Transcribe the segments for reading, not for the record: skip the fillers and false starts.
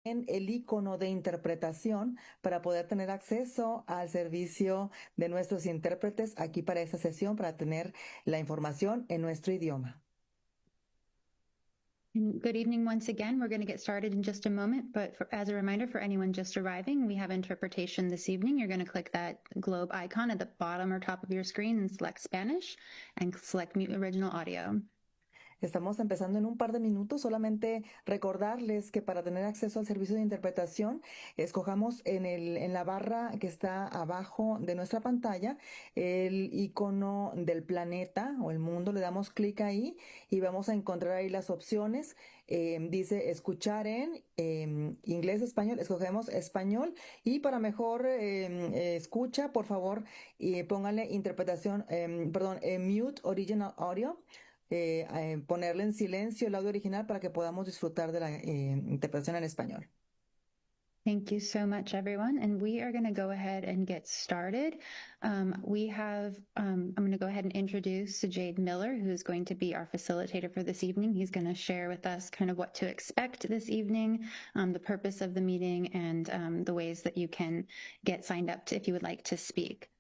en el icono de interpretación para poder tener acceso al servicio de nuestros intérpretes aquí para esta sesión, para tener la información en nuestro idioma. Good evening once again. We're going to get started in just a moment, but as a reminder for anyone just arriving, we have interpretation this evening. You're going to click that globe icon at the bottom or top of your screen and select Spanish and select mute original audio. Estamos empezando en un par de minutos. Solamente recordarles que para tener acceso al servicio de interpretación, escojamos en la barra que está abajo de nuestra pantalla el icono del planeta o el mundo. Le damos clic ahí y vamos a encontrar ahí las opciones. Dice escuchar en inglés, español. Escogemos español y para mejor escucha, por favor, pónganle interpretación, mute original audio. Ponerle en silencio el audio original para que podamos disfrutar de la interpretación en español. Thank you so much, everyone. And we are going to go ahead and get started. I'm going to go ahead and introduce Jade Miller, who's going to be our facilitator for this evening. He's going to share with us kind of what to expect this evening, the purpose of the meeting, and the ways that you can get signed up if you would like to speak.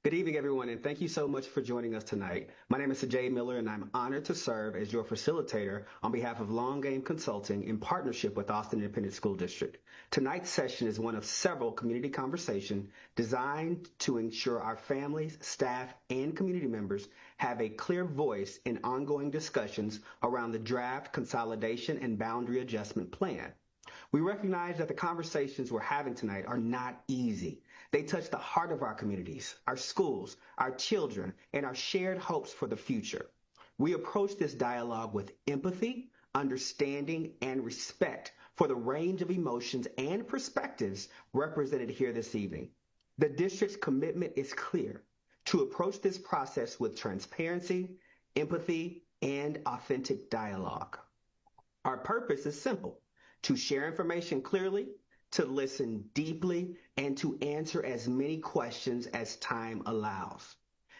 Good evening, everyone, and thank you so much for joining us tonight. My name is Sajay Miller, and I'm honored to serve as your facilitator on behalf of Long Game Consulting in partnership with Austin Independent School District. Tonight's session is one of several community conversations designed to ensure our families, staff, and community members have a clear voice in ongoing discussions around the draft consolidation and boundary adjustment plan. We recognize that the conversations we're having tonight are not easy. They touch the heart of our communities, our schools, our children, and our shared hopes for the future. We approach this dialogue with empathy, understanding, and respect for the range of emotions and perspectives represented here this evening. The district's commitment is clear: to approach this process with transparency, empathy, and authentic dialogue. Our purpose is simple: to share information clearly, to listen deeply, and to answer as many questions as time allows.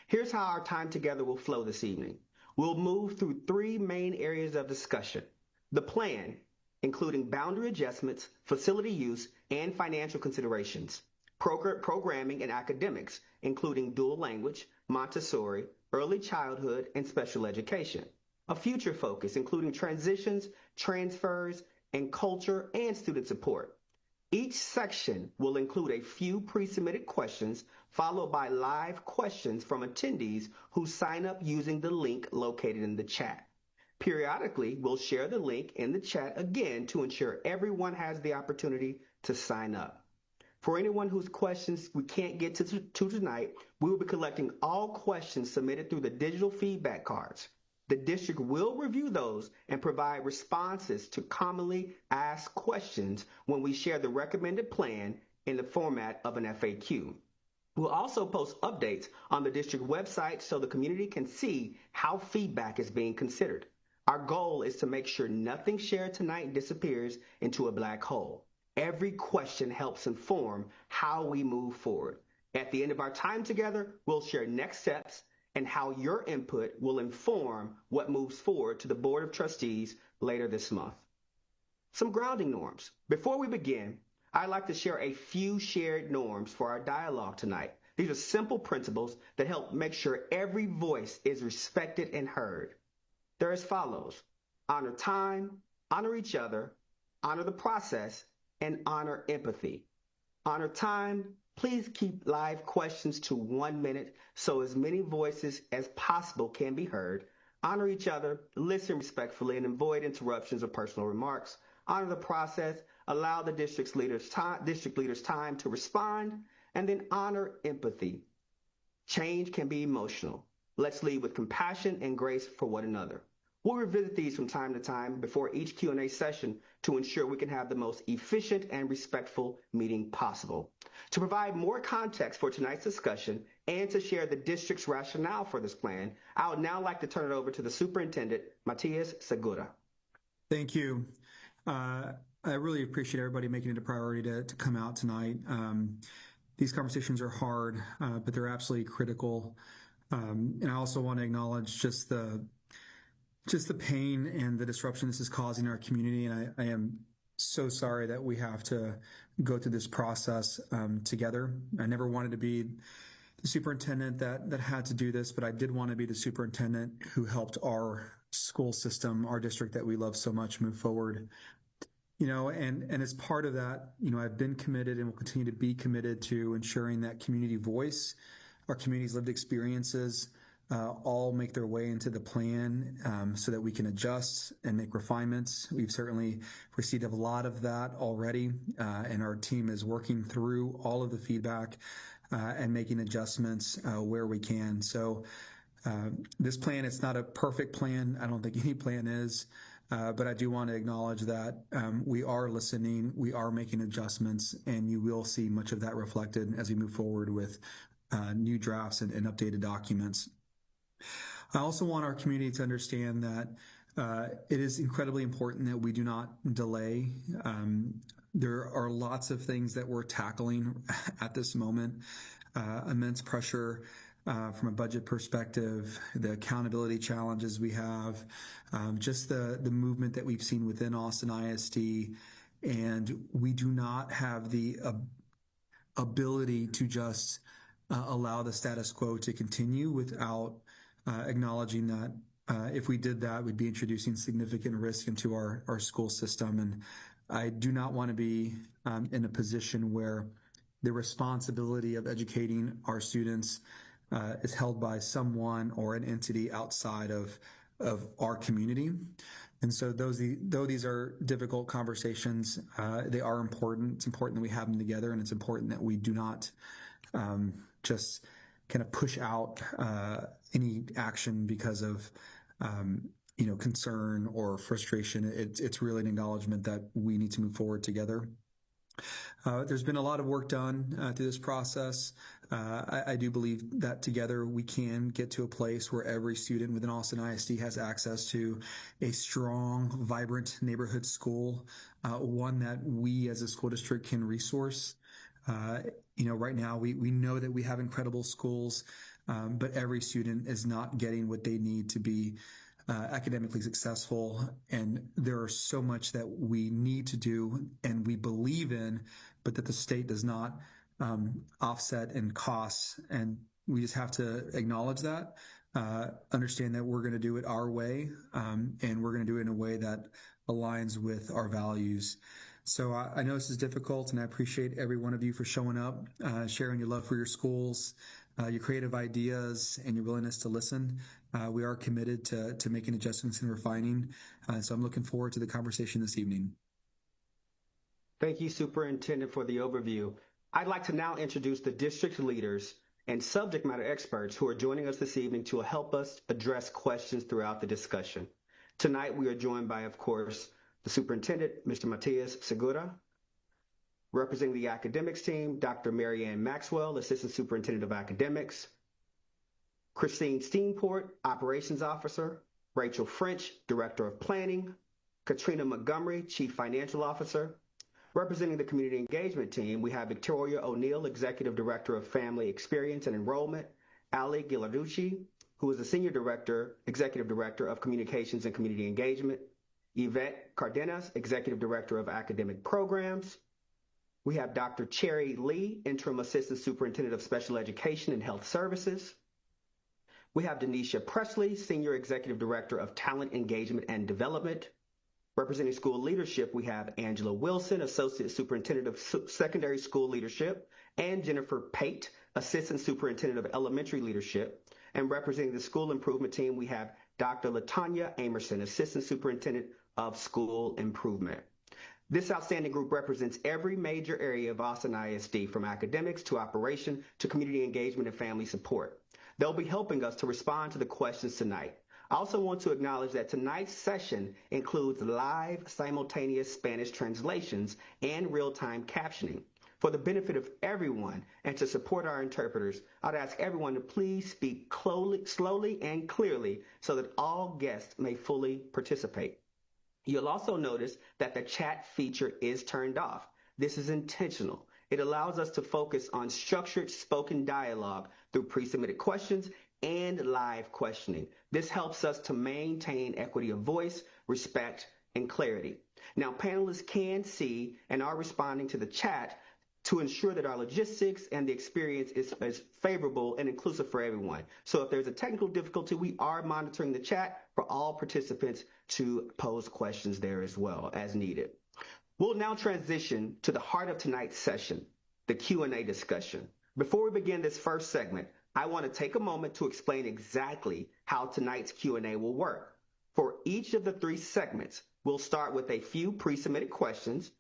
Here's how our time together will flow this evening. We'll move through three main areas of discussion: the plan, including boundary adjustments, facility use, and financial considerations; programming and academics, including dual language, Montessori, early childhood, and special education; a future focus, including transitions, transfers, and culture and student support. Each section will include a few pre-submitted questions, followed by live questions from attendees who sign up using the link located in the chat. Periodically, we'll share the link in the chat again to ensure everyone has the opportunity to sign up. For anyone whose questions we can't get to tonight, we will be collecting all questions submitted through the digital feedback cards. The district will review those and provide responses to commonly asked questions when we share the recommended plan in the format of an FAQ. We'll also post updates on the district website so the community can see how feedback is being considered. Our goal is to make sure nothing shared tonight disappears into a black hole. Every question helps inform how we move forward. At the end of our time together, we'll share next steps and how your input will inform what moves forward to the Board of Trustees later this month. Some grounding norms. Before we begin, I'd like to share a few shared norms for our dialogue tonight. These are simple principles that help make sure every voice is respected and heard. They're as follows: honor time, honor each other, honor the process, and honor empathy. Honor time. Please keep live questions to 1 minute so as many voices as possible can be heard. Honor each other, listen respectfully, and avoid interruptions or personal remarks. Honor the process, allow the district leaders time to respond, and then honor empathy. Change can be emotional. Let's lead with compassion and grace for one another. We'll revisit these from time to time before each Q&A session to ensure we can have the most efficient and respectful meeting possible. To provide more context for tonight's discussion and to share the district's rationale for this plan, I would now like to turn it over to the Superintendent, Matias Segura. Thank you. I really appreciate everybody making it a priority to come out tonight. These conversations are hard, but they're absolutely critical. And I also want to acknowledge just the pain and the disruption this is causing our community. And I am so sorry that we have to go through this process together. I never wanted to be the superintendent that had to do this, but I did want to be the superintendent who helped our school system, our district that we love so much, move forward. And as part of that, I've been committed and will continue to be committed to ensuring that community voice, our community's lived experiences, all make their way into the plan so that we can adjust and make refinements. We've certainly received a lot of that already, and our team is working through all of the feedback and making adjustments where we can. So this plan, it's not a perfect plan. I don't think any plan is. But I do want to acknowledge that we are listening, we are making adjustments, and you will see much of that reflected as we move forward with new drafts and updated documents. I also want our community to understand that it is incredibly important that we do not delay. There are lots of things that we're tackling at this moment, immense pressure from a budget perspective, the accountability challenges we have, just the movement that we've seen within Austin ISD, and we do not have the ability to just allow the status quo to continue without acknowledging that if we did that, we'd be introducing significant risk into our school system. And I do not want to be in a position where the responsibility of educating our students is held by someone or an entity outside of our community. And so though these are difficult conversations, they are important. It's important that we have them together, and it's important that we do not just kind of push out any action because of concern or frustration. It's really an acknowledgement that we need to move forward together. There's been a lot of work done through this process. I do believe that together we can get to a place where every student within Austin ISD has access to a strong, vibrant neighborhood school, one that we as a school district can resource. Right now we know that we have incredible schools, but every student is not getting what they need to be academically successful, and there are so much that we need to do and we believe in, but that the state does not offset in costs, and we just have to acknowledge that, understand that we're going to do it our way, and we're going to do it in a way that aligns with our values. So I know this is difficult, and I appreciate every one of you for showing up, sharing your love for your schools, your creative ideas, and your willingness to listen. We are committed to making adjustments and refining. So I'm looking forward to the conversation this evening. Thank you, Superintendent, for the overview. I'd like to now introduce the district leaders and subject matter experts who are joining us this evening to help us address questions throughout the discussion. Tonight, we are joined by, of course, the Superintendent, Mr. Matias Segura. Representing the academics team, Dr. Mary Ann Maxwell, Assistant Superintendent of Academics, Christine Steenport, Operations Officer, Rachel French, Director of Planning, Katrina Montgomery, Chief Financial Officer. Representing the Community Engagement team, we have Victoria O'Neill, Executive Director of Family Experience and Enrollment, Ali Gilarducci, who is the Senior Director, Executive Director of Communications and Community Engagement, Yvette Cardenas, Executive Director of Academic Programs. We have Dr. Cherry Lee, Interim Assistant Superintendent of Special Education and Health Services. We have Denisha Presley, Senior Executive Director of Talent Engagement and Development. Representing school leadership, we have Angela Wilson, Associate Superintendent of Secondary School Leadership, and Jennifer Pate, Assistant Superintendent of Elementary Leadership. And representing the school improvement team, we have Dr. LaTanya Amerson, Assistant Superintendent of School Improvement. This outstanding group represents every major area of Austin ISD, from academics to operation to community engagement and family support. They'll be helping us to respond to the questions tonight. I also want to acknowledge that tonight's session includes live simultaneous Spanish translations and real-time captioning. For the benefit of everyone and to support our interpreters, I'd ask everyone to please speak slowly and clearly so that all guests may fully participate. You'll also notice that the chat feature is turned off. This is intentional. It allows us to focus on structured spoken dialogue through pre-submitted questions and live questioning. This helps us to maintain equity of voice, respect, and clarity. Now, panelists can see and are responding to the chat to ensure that our logistics and the experience is favorable and inclusive for everyone. So if there's a technical difficulty, we are monitoring the chat for all participants to pose questions there as well as needed. We'll now transition to the heart of tonight's session, the Q&A discussion. Before we begin this first segment, I want to take a moment to explain exactly how tonight's Q&A will work. For each of the 3 segments, we'll start with a few pre-submitted questions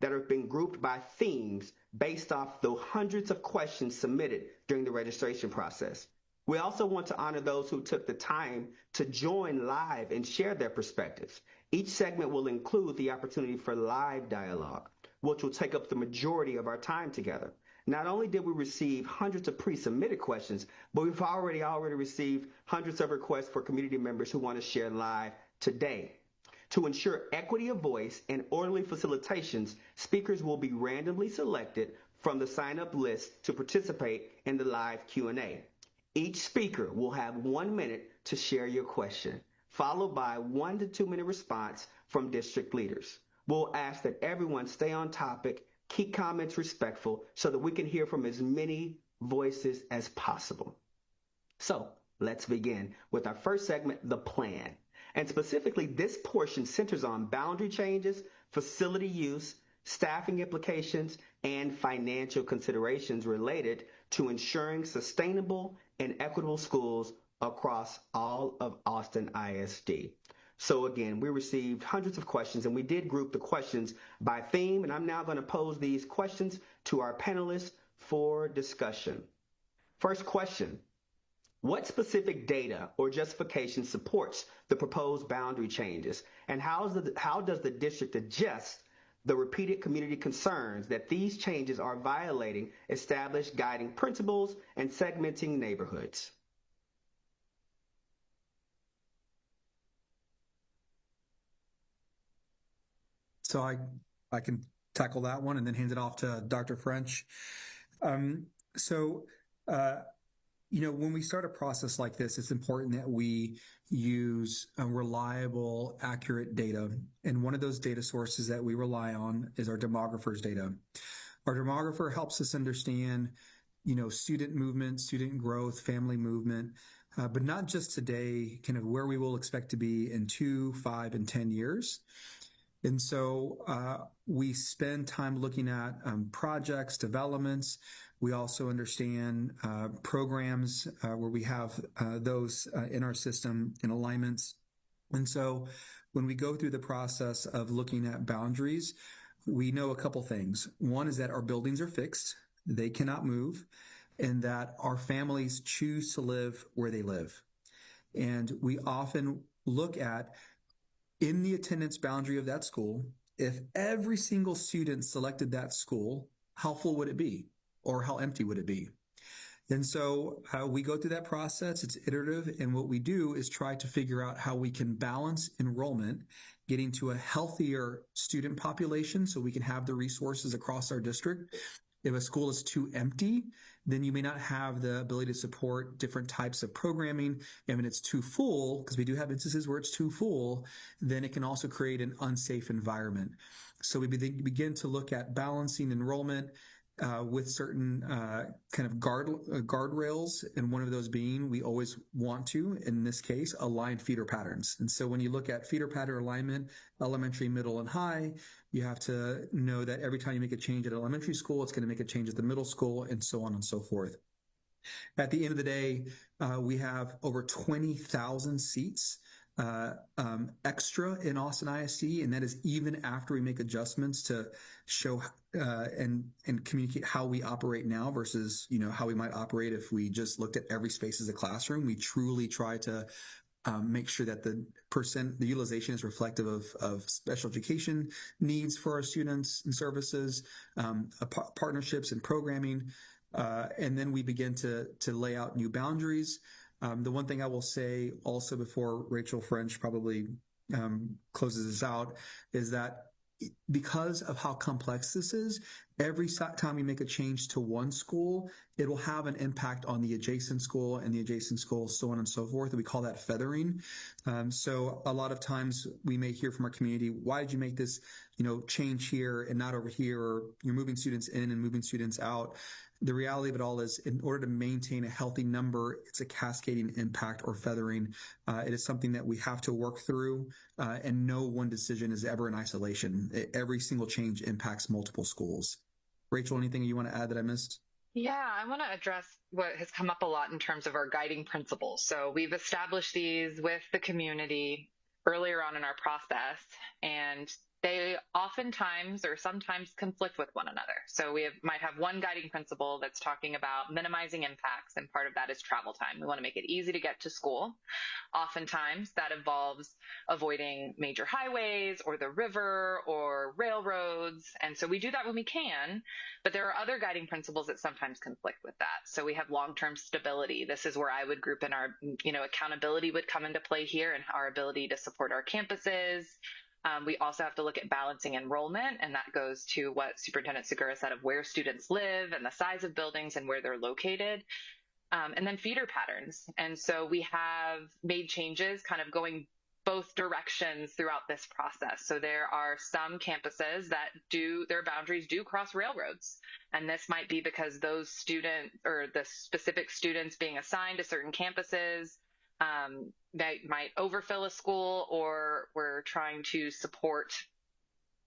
that have been grouped by themes based off the hundreds of questions submitted during the registration process. We also want to honor those who took the time to join live and share their perspectives. Each segment will include the opportunity for live dialogue, which will take up the majority of our time together. Not only did we receive hundreds of pre-submitted questions, but we've already received hundreds of requests for community members who want to share live today. To ensure equity of voice and orderly facilitations, speakers will be randomly selected from the sign-up list to participate in the live Q&A. Each speaker will have 1 minute to share your question, followed by 1 to 2 minute response from district leaders. We'll ask that everyone stay on topic, keep comments respectful, so that we can hear from as many voices as possible. So let's begin with our first segment, the plan. And specifically, this portion centers on boundary changes, facility use, staffing implications, and financial considerations related to ensuring sustainable and equitable schools across all of Austin ISD. So again, we received hundreds of questions, and we did group the questions by theme, and I'm now going to pose these questions to our panelists for discussion. First question. What specific data or justification supports the proposed boundary changes, and how does the district adjust the repeated community concerns that these changes are violating established guiding principles and segmenting neighborhoods? So I can tackle that one and then hand it off to Dr. French. When we start a process like this, it's important that we use reliable, accurate data. And one of those data sources that we rely on is our demographer's data. Our demographer helps us understand, student movement, student growth, family movement, but not just today, kind of where we will expect to be in 2, 5, and 10 years. And so we spend time looking at projects, developments. We also understand programs where we have those in our system in alignments. And so when we go through the process of looking at boundaries, we know a couple things. One is that our buildings are fixed, they cannot move, and that our families choose to live where they live. And we often look at, in the attendance boundary of that school, if every single student selected that school, how full would it be? Or how empty would it be? And so we go through that process. It's iterative. And what we do is try to figure out how we can balance enrollment, getting to a healthier student population so we can have the resources across our district. If a school is too empty, then you may not have the ability to support different types of programming. And when it's too full, because we do have instances where it's too full, then it can also create an unsafe environment. So we begin to look at balancing enrollment with certain kind of guardrails, and one of those being, we always want to, in this case, align feeder patterns. And so when you look at feeder pattern alignment, elementary, middle, and high, you have to know that every time you make a change at elementary school, it's going to make a change at the middle school, and so on and so forth. At the end of the day, we have over 20,000 seats extra in Austin ISD, and that is even after we make adjustments to show and communicate how we operate now versus how we might operate if we just looked at every space as a classroom. We truly try to make sure that the utilization is reflective of special education needs for our students and services, partnerships and programming, and then we begin to lay out new boundaries. The one thing I will say also before Rachel French probably closes this out is that because of how complex this is, every time we make a change to one school, it will have an impact on the adjacent school and the adjacent school, so on and so forth. We call that feathering. So a lot of times we may hear from our community, why did you make this, change here and not over here? Or you're moving students in and moving students out. The reality of it all is, in order to maintain a healthy number, it's a cascading impact or feathering. It is something that we have to work through, and no one decision is ever in isolation. Every single change impacts multiple schools. Rachel, anything you want to add that I missed? Yeah, I want to address what has come up a lot in terms of our guiding principles. So we've established these with the community earlier on in our process, and they oftentimes or sometimes conflict with one another. So we might have one guiding principle that's talking about minimizing impacts, and part of that is travel time. We want to make it easy to get to school. Oftentimes that involves avoiding major highways or the river or railroads. And so we do that when we can, but there are other guiding principles that sometimes conflict with that. So we have long-term stability. This is where I would group in our, accountability would come into play here, and our ability to support our campuses. We also have to look at balancing enrollment, and that goes to what Superintendent Segura said of where students live and the size of buildings and where they're located. And then feeder patterns. And so we have made changes kind of going both directions throughout this process. So there are some campuses that their boundaries do cross railroads. And this might be because those students or the specific students being assigned to certain campuses that might overfill a school, or we're trying to support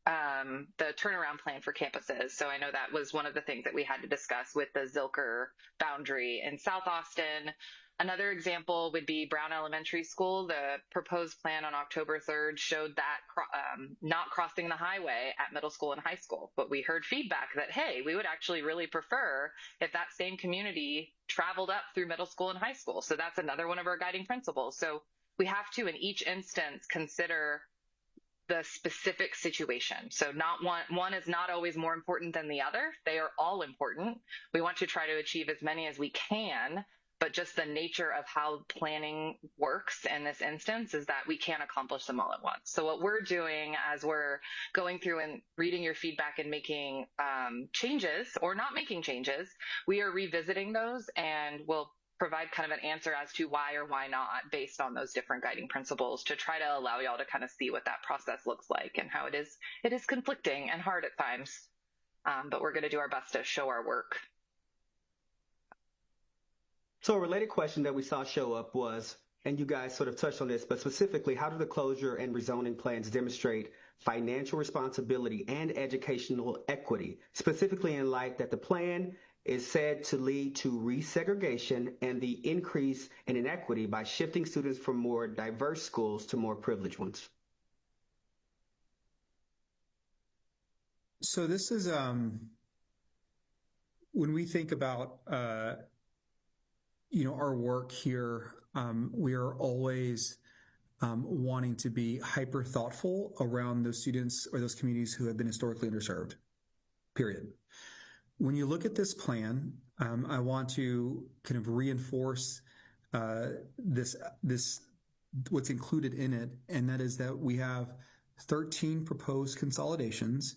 the turnaround plan for campuses. So I know that was one of the things that we had to discuss with the Zilker boundary in South Austin. Another example would be Brown Elementary School. The proposed plan on October 3rd showed that not crossing the highway at middle school and high school. But we heard feedback that, hey, we would actually really prefer if that same community traveled up through middle school and high school. So that's another one of our guiding principles. So we have to, in each instance, consider the specific situation. So not one is not always more important than the other. They are all important. We want to try to achieve as many as we can, but just the nature of how planning works in this instance is that we can't accomplish them all at once. So what we're doing as we're going through and reading your feedback and making changes or not making changes, we are revisiting those, and we'll provide kind of an answer as to why or why not based on those different guiding principles to try to allow y'all to kind of see what that process looks like and how it is conflicting and hard at times. But we're going to do our best to show our work. So a related question that we saw show up was, and you guys sort of touched on this, but specifically, how do the closure and rezoning plans demonstrate financial responsibility and educational equity, specifically in light that the plan is said to lead to resegregation and the increase in inequity by shifting students from more diverse schools to more privileged ones? So this is, when we think about, our work here, we are always wanting to be hyper thoughtful around those students or those communities who have been historically underserved, period. When you look at this plan, I want to kind of reinforce this what's included in it, and that is that we have 13 proposed consolidations,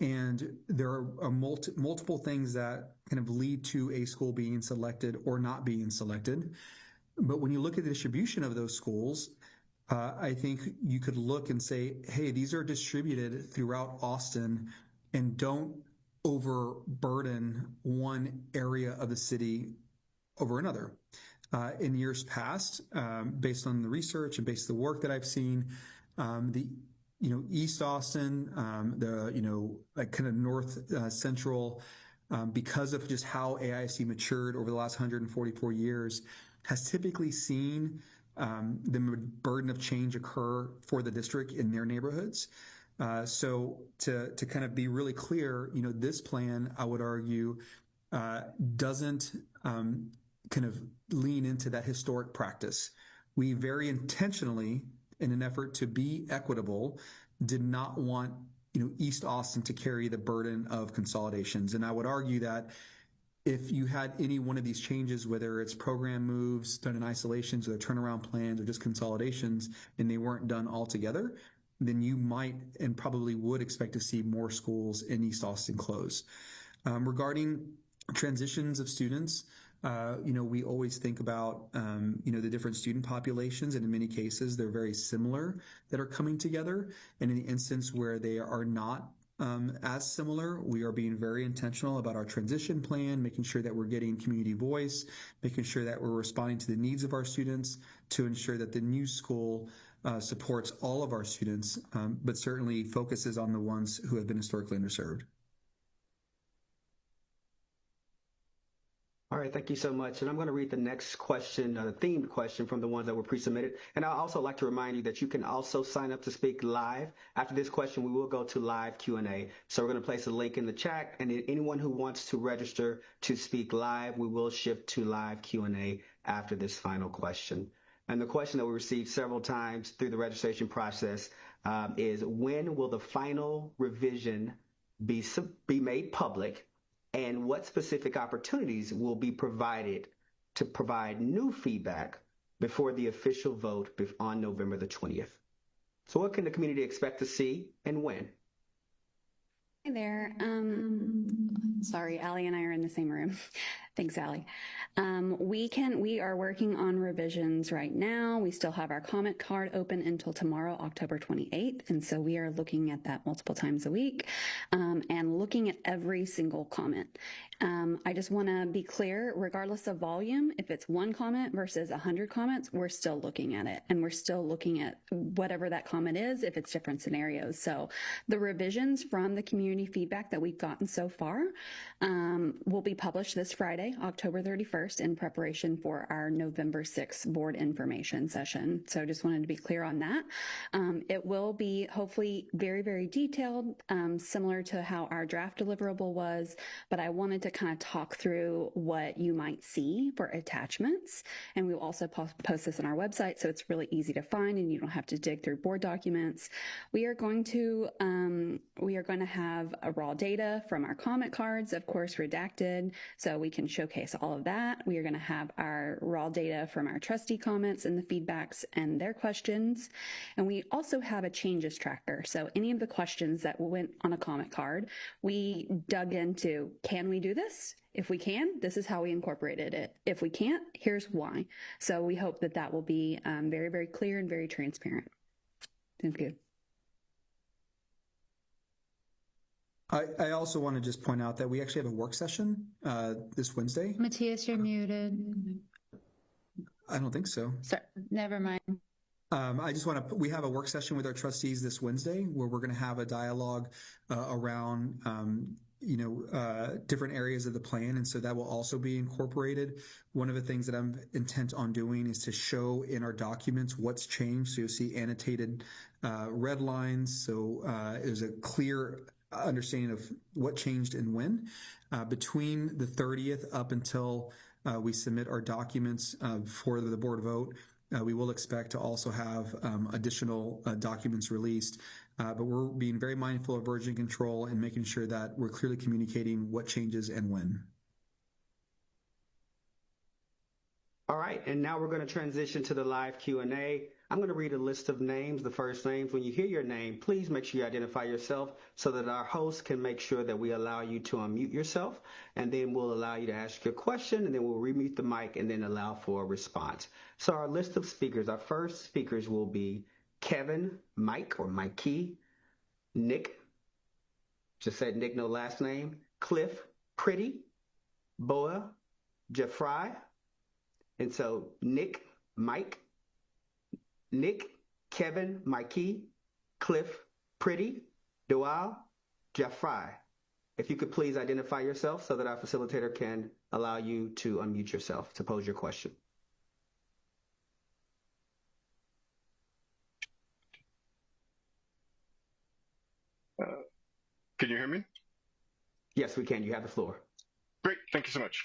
and there are multiple things that kind of lead to a school being selected or not being selected. But when you look at the distribution of those schools, I think you could look and say, hey, these are distributed throughout Austin, and don't overburden one area of the city over another. In years past, based on the research and based on the work that I've seen, East Austin, kind of north central, because of just how AISD matured over the last 144 years, has typically seen the burden of change occur for the district in their neighborhoods. So to kind of be really clear, this plan, I would argue, doesn't kind of lean into that historic practice. We very intentionally, in an effort to be equitable, did not want East Austin to carry the burden of consolidations. And I would argue that if you had any one of these changes, whether it's program moves done in isolations or turnaround plans or just consolidations, and they weren't done all together, then you might and probably would expect to see more schools in East Austin close. Regarding transitions of students, we always think about, the different student populations, and in many cases, they're very similar that are coming together. And in the instance where they are not as similar, we are being very intentional about our transition plan, making sure that we're getting community voice, making sure that we're responding to the needs of our students to ensure that the new school supports all of our students, but certainly focuses on the ones who have been historically underserved. All right, thank you so much. And I'm going to read the next question, the themed question from the ones that were pre-submitted. And I'd also like to remind you that you can also sign up to speak live. After this question, we will go to live Q&A. So we're going to place a link in the chat, and anyone who wants to register to speak live, we will shift to live Q&A after this final question. And the question that we received several times through the registration process is, when will the final revision be made public? And what specific opportunities will be provided to provide new feedback before the official vote on November the 20th? So what can the community expect to see and when? Hi there. Sorry, Allie and I are in the same room. Thanks, Allie. We are working on revisions right now. We still have our comment card open until tomorrow, October 28th. And so we are looking at that multiple times a week and looking at every single comment. I just want to be clear, regardless of volume, if it's one comment versus 100 comments, we're still looking at it. And we're still looking at whatever that comment is, if it's different scenarios. So the revisions from the community feedback that we've gotten so far will be published this Friday, October 31st, in preparation for our November 6th board information session. So just wanted to be clear on that. It will be hopefully very, very detailed, similar to how our draft deliverable was, but I wanted to kind of talk through what you might see for attachments. And we will also post this on our website, so it's really easy to find and you don't have to dig through board documents. We are going to have a raw data from our comment cards, of course, redacted, so we can showcase all of that. We are going to have our raw data from our trustee comments and the feedbacks and their questions. And we also have a changes tracker. So any of the questions that went on a comment card, we dug into, can we do this? If we can, this is how we incorporated it. If we can't, here's why. So we hope that that will be very, very clear and very transparent. Thank you. I also want to just point out that we actually have a work session this Wednesday. Matthias, you're muted. I don't think so. Sorry, never mind. We have a work session with our trustees this Wednesday where we're going to have a dialogue around, different areas of the plan. And so that will also be incorporated. One of the things that I'm intent on doing is to show in our documents what's changed. So you'll see annotated red lines. So there's a clear understanding of what changed and when. Between the 30th up until we submit our documents for the board vote, we will expect to also have additional documents released, but we're being very mindful of version control and making sure that we're clearly communicating what changes and when. All right, and now we're going to transition to the live Q&A. I'm going to read a list of names, the first names. When you hear your name, please make sure you identify yourself so that our host can make sure that we allow you to unmute yourself, and then we'll allow you to ask your question, and then we'll remute the mic and then allow for a response. So our list of speakers, our first speakers will be Kevin, Mike or Mikey, Nick, just said Nick, no last name, Cliff, Pretty, Boa, Jeffrey. And so Nick, Mike, Nick, Kevin, Mikey, Cliff, Pretty, Doal, Jeffrey. If you could please identify yourself so that our facilitator can allow you to unmute yourself to pose your question. Can you hear me? Yes, we can. You have the floor. Great. Thank you so much.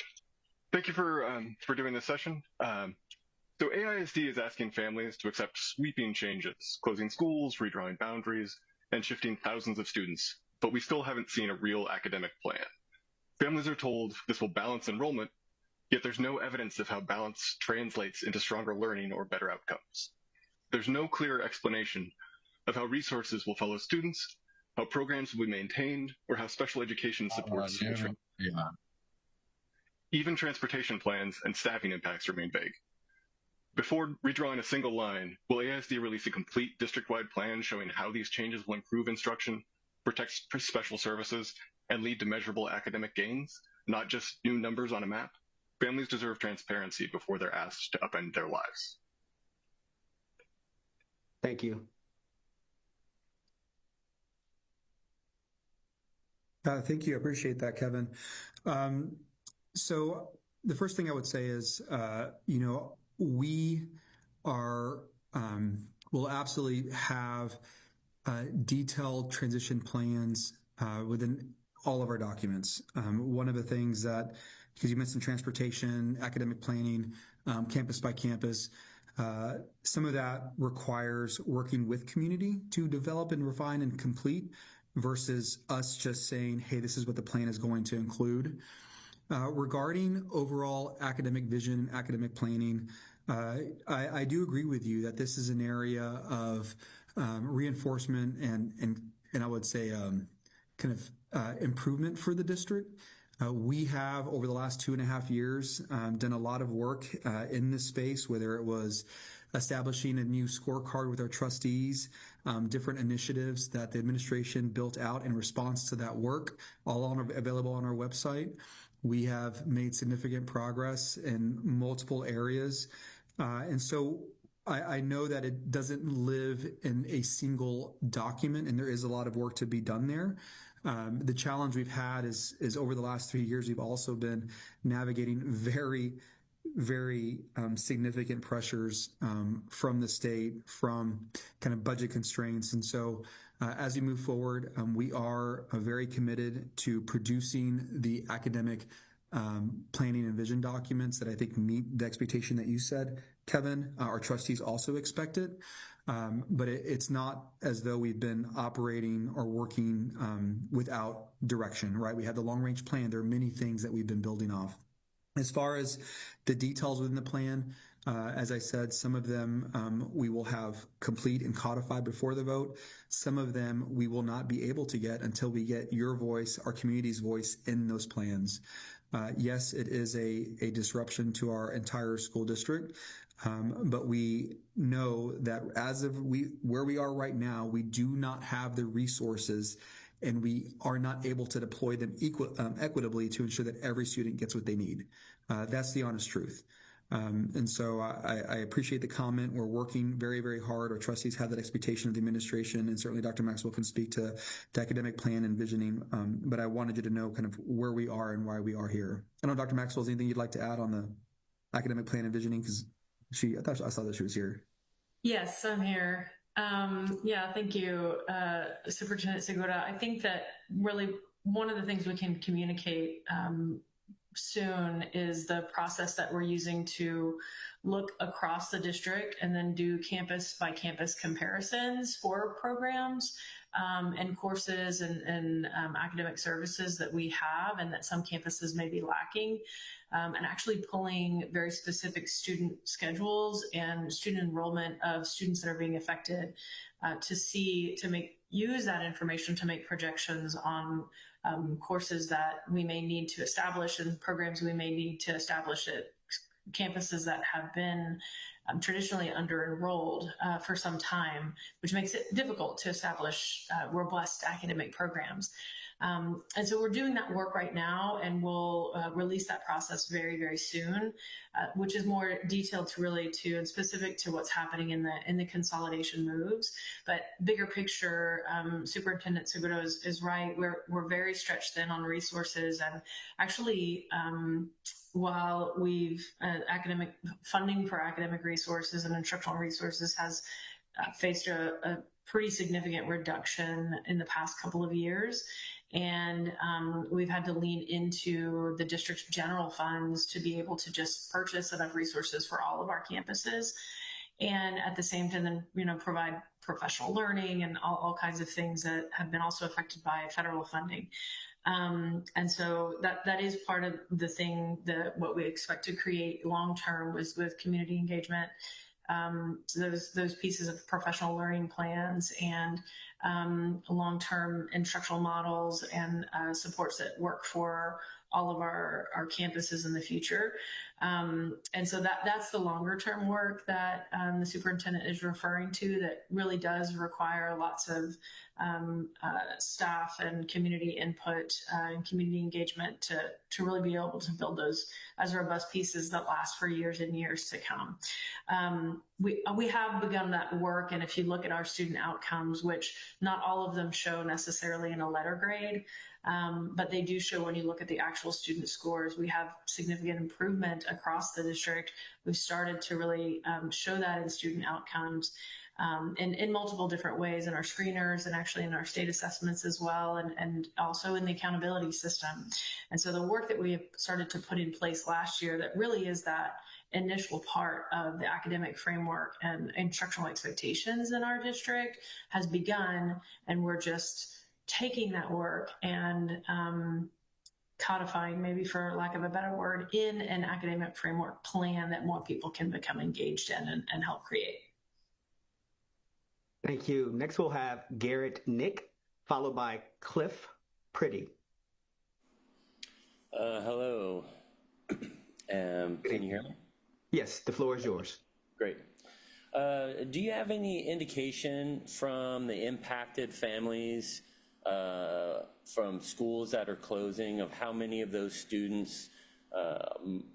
Thank you for doing this session. So AISD is asking families to accept sweeping changes, closing schools, redrawing boundaries, and shifting thousands of students, but we still haven't seen a real academic plan. Families are told this will balance enrollment, yet there's no evidence of how balance translates into stronger learning or better outcomes. There's no clear explanation of how resources will follow students, how programs will be maintained, or how special education supports. Even transportation plans and staffing impacts remain vague. Before redrawing a single line, will AISD release a complete district-wide plan showing how these changes will improve instruction, protect special services, and lead to measurable academic gains, not just new numbers on a map? Families deserve transparency before they're asked to upend their lives. Thank you. Thank you. I appreciate that, Kevin. So the first thing I would say is, we will absolutely have detailed transition plans within all of our documents. One of the things that, because you mentioned transportation, academic planning, campus by campus, some of that requires working with community to develop and refine and complete versus us just saying, hey, this is what the plan is going to include. Regarding overall academic vision, academic planning, I do agree with you that this is an area of reinforcement and I would say kind of improvement for the district. We have, over the last 2.5 years, done a lot of work in this space, whether it was establishing a new scorecard with our trustees, different initiatives that the administration built out in response to that work, all available on our website. We have made significant progress in multiple areas. And so I know that it doesn't live in a single document, and there is a lot of work to be done there. The challenge we've had is over the last 3 years, we've also been navigating very, very significant pressures from the state, from kind of budget constraints. And so as we move forward, we are very committed to producing the academic planning and vision documents that I think meet the expectation that you said, Kevin. Our trustees also expect it. But it's not as though we've been operating or working without direction, right? We have the long-range plan. There are many things that we've been building off. As far as the details within the plan, as I said, some of them we will have complete and codified before the vote. Some of them we will not be able to get until we get your voice, our community's voice in those plans. Yes, it is a disruption to our entire school district. But we know that as of where we are right now, we do not have the resources and we are not able to deploy them equitably to ensure that every student gets what they need. That's the honest truth. And so I appreciate the comment. We're working very, very hard. Our trustees have that expectation of the administration, and certainly Dr. Maxwell can speak to academic plan and visioning. But I wanted you to know kind of where we are and why we are here. I don't know, Dr. Maxwell, is anything you'd like to add on the academic plan and visioning? Because I saw that she was here. Yes, I'm here. Yeah, thank you, Superintendent Segura. I think that really one of the things we can communicate soon is the process that we're using to look across the district and then do campus by campus comparisons for programs and courses and academic services that we have and that some campuses may be lacking, and actually pulling very specific student schedules and student enrollment of students that are being affected use that information to make projections on courses that we may need to establish and programs we may need to establish at campuses that have been traditionally under-enrolled for some time, which makes it difficult to establish robust academic programs. And so we're doing that work right now, and we'll release that process very, very soon, which is more detailed and specific to what's happening in the consolidation moves. But bigger picture, Superintendent Seguro is right. We're very stretched thin on resources, and actually, while we've academic funding for academic resources and instructional resources has faced a pretty significant reduction in the past couple of years. And we've had to lean into the district's general funds to be able to just purchase enough resources for all of our campuses. And at the same time, then, provide professional learning and all kinds of things that have been also affected by federal funding. And so that is part of the thing what we expect to create long-term with community engagement those pieces of professional learning plans and long-term instructional models and supports that work for all of our campuses in the future. And so that's the longer term work that the superintendent is referring to, that really does require lots of staff and community input and community engagement to really be able to build those as robust pieces that last for years and years to come. We have begun that work, and if you look at our student outcomes, which not all of them show necessarily in a letter grade, but they do show when you look at the actual student scores, we have significant improvement across the district. We've started to really show that in student outcomes in multiple different ways, in our screeners and actually in our state assessments as well, and also in the accountability system. And so the work that we have started to put in place last year, that really is that initial part of the academic framework and instructional expectations in our district, has begun, and we're just taking that work and codifying, maybe for lack of a better word, in an academic framework plan that more people can become engaged in and help create. Thank you. Next, we'll have Garrett Nick, followed by Cliff Pretty. Hello. Can you hear me? Yes, the floor is yours. Great. Do you have any indication from the impacted families from schools that are closing of how many of those students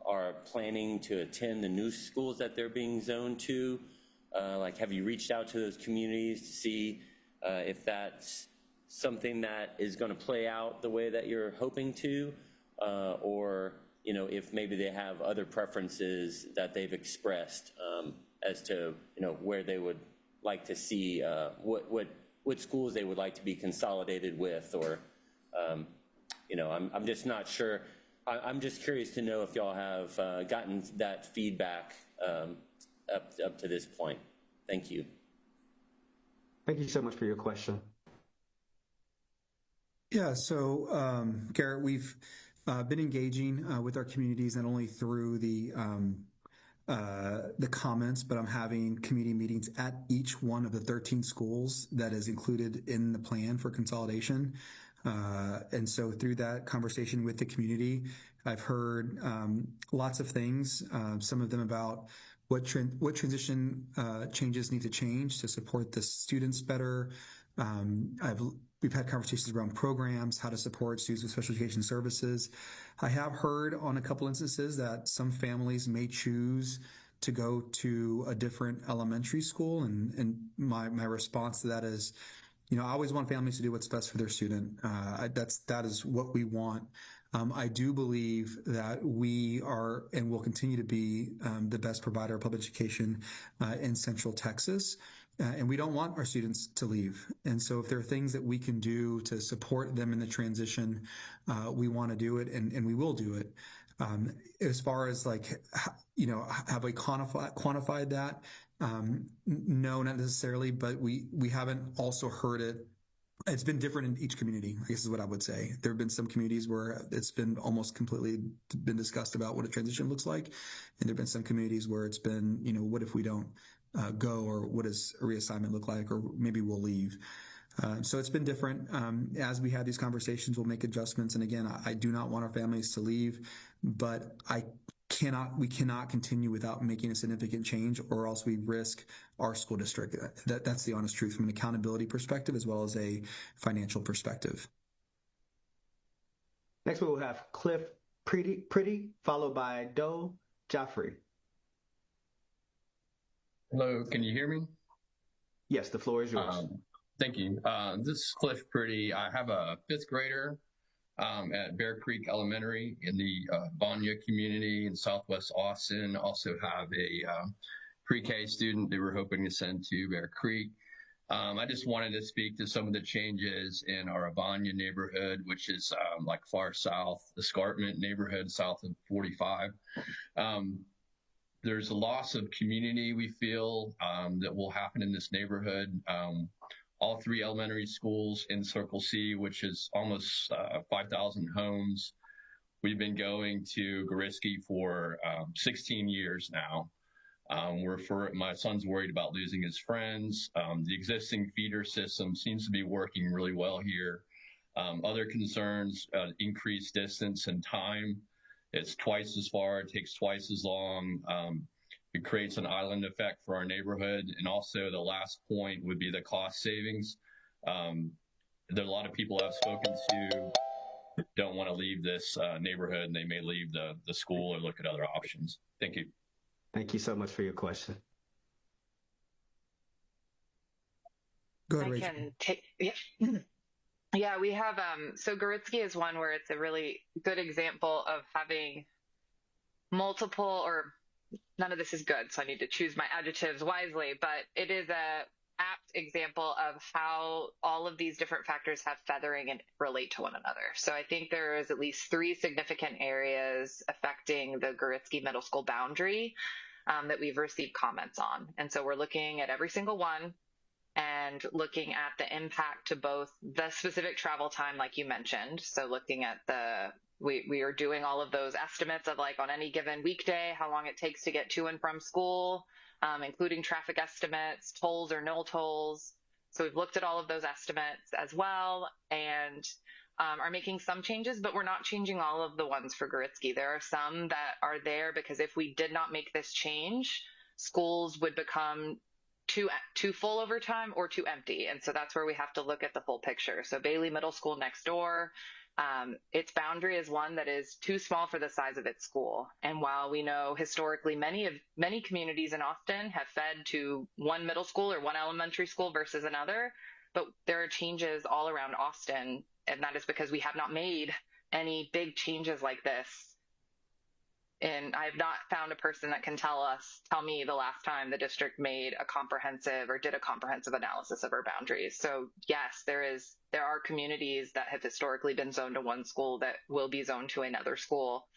are planning to attend the new schools that they're being zoned to? Like, have you reached out to those communities to see if that's something that is going to play out the way that you're hoping to, or if maybe they have other preferences that they've expressed as to where they would like to see what schools they would like to be consolidated with, or I'm just not sure. I'm just curious to know if y'all have gotten that feedback up to this point. Thank you. Thank you so much for your question. Yeah, so Garrett, we've been engaging with our communities not only through the comments, but I'm having community meetings at each one of the 13 schools that is included in the plan for consolidation. And so through that conversation with the community, I've heard lots of things, some of them about what transition changes need to change to support the students better. We've had conversations around programs, how to support students with special education services. I have heard on a couple instances that some families may choose to go to a different elementary school, and my response to that is, I always want families to do what's best for their student. That is what we want. I do believe that we are and will continue to be the best provider of public education in Central Texas. And we don't want our students to leave. And so if there are things that we can do to support them in the transition, we want to do it, and we will do it. As far as have we quantified that? No, not necessarily, but we haven't also heard it. It's been different in each community, I guess is what I would say. There have been some communities where it's been almost completely been discussed about what a transition looks like. And there have been some communities where it's been, what if we don't go, or what does a reassignment look like, or maybe we'll leave. So it's been different. As we have these conversations, we'll make adjustments. And again, I do not want our families to leave, but we cannot continue without making a significant change, or else we risk our school district. That's the honest truth from an accountability perspective as well as a financial perspective. Next, we will have Cliff Pretty, followed by Doe Joffrey. Hello, can you hear me? Yes, the floor is yours. Thank you. This is Cliff Pretty. I have a fifth grader at Bear Creek Elementary in the Vanya community in Southwest Austin. Also have a pre-K student that we're hoping to send to Bear Creek. I just wanted to speak to some of the changes in our Vanya neighborhood, which is far south, Escarpment neighborhood south of 45. There's a loss of community, we feel, that will happen in this neighborhood. All three elementary schools in Circle C, which is almost 5,000 homes. We've been going to Goriski for 16 years now. My son's worried about losing his friends. The existing feeder system seems to be working really well here. Other concerns, increased distance and time. It's twice as far, it takes twice as long. It creates an island effect for our neighborhood. And also the last point would be the cost savings. There are a lot of people I've spoken to don't want to leave this neighborhood, and they may leave the school or look at other options. Thank you. Thank you so much for your question. Go ahead, I Rachel. can take, yeah, we have, so Goritsky is one where it's a really good example of having multiple, or none of this is good, so I need to choose my adjectives wisely, but it is a apt example of how all of these different factors have feathering and relate to one another. So I think there is at least 3 significant areas affecting the Goritsky Middle School boundary that we've received comments on. And so we're looking at every single one and looking at the impact to both the specific travel time, like you mentioned. So looking at we are doing all of those estimates of, like, on any given weekday, how long it takes to get to and from school, including traffic estimates, tolls or no tolls. So we've looked at all of those estimates as well, and are making some changes, but we're not changing all of the ones for Goritsky. There are some that are there because if we did not make this change, schools would become too full over time or too empty. And so that's where we have to look at the full picture. So Bailey Middle School next door, its boundary is one that is too small for the size of its school. And while we know historically many communities in Austin have fed to one middle school or one elementary school versus another, but there are changes all around Austin, and that is because we have not made any big changes like this. And I have not found a person that can tell me the last time the district made a comprehensive or did a comprehensive analysis of our boundaries. So yes, there are communities that have historically been zoned to one school that will be zoned to another school.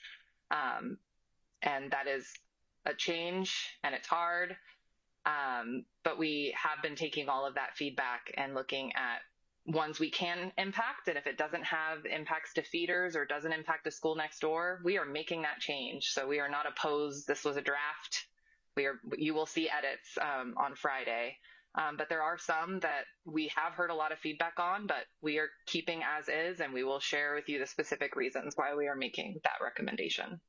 And that is a change, and it's hard. But we have been taking all of that feedback and looking at ones we can impact. And if it doesn't have impacts to feeders or doesn't impact the school next door, we are making that change. So we are not opposed. This was a draft. You will see edits on Friday. But there are some that we have heard a lot of feedback on, but we are keeping as is, and we will share with you the specific reasons why we are making that recommendation.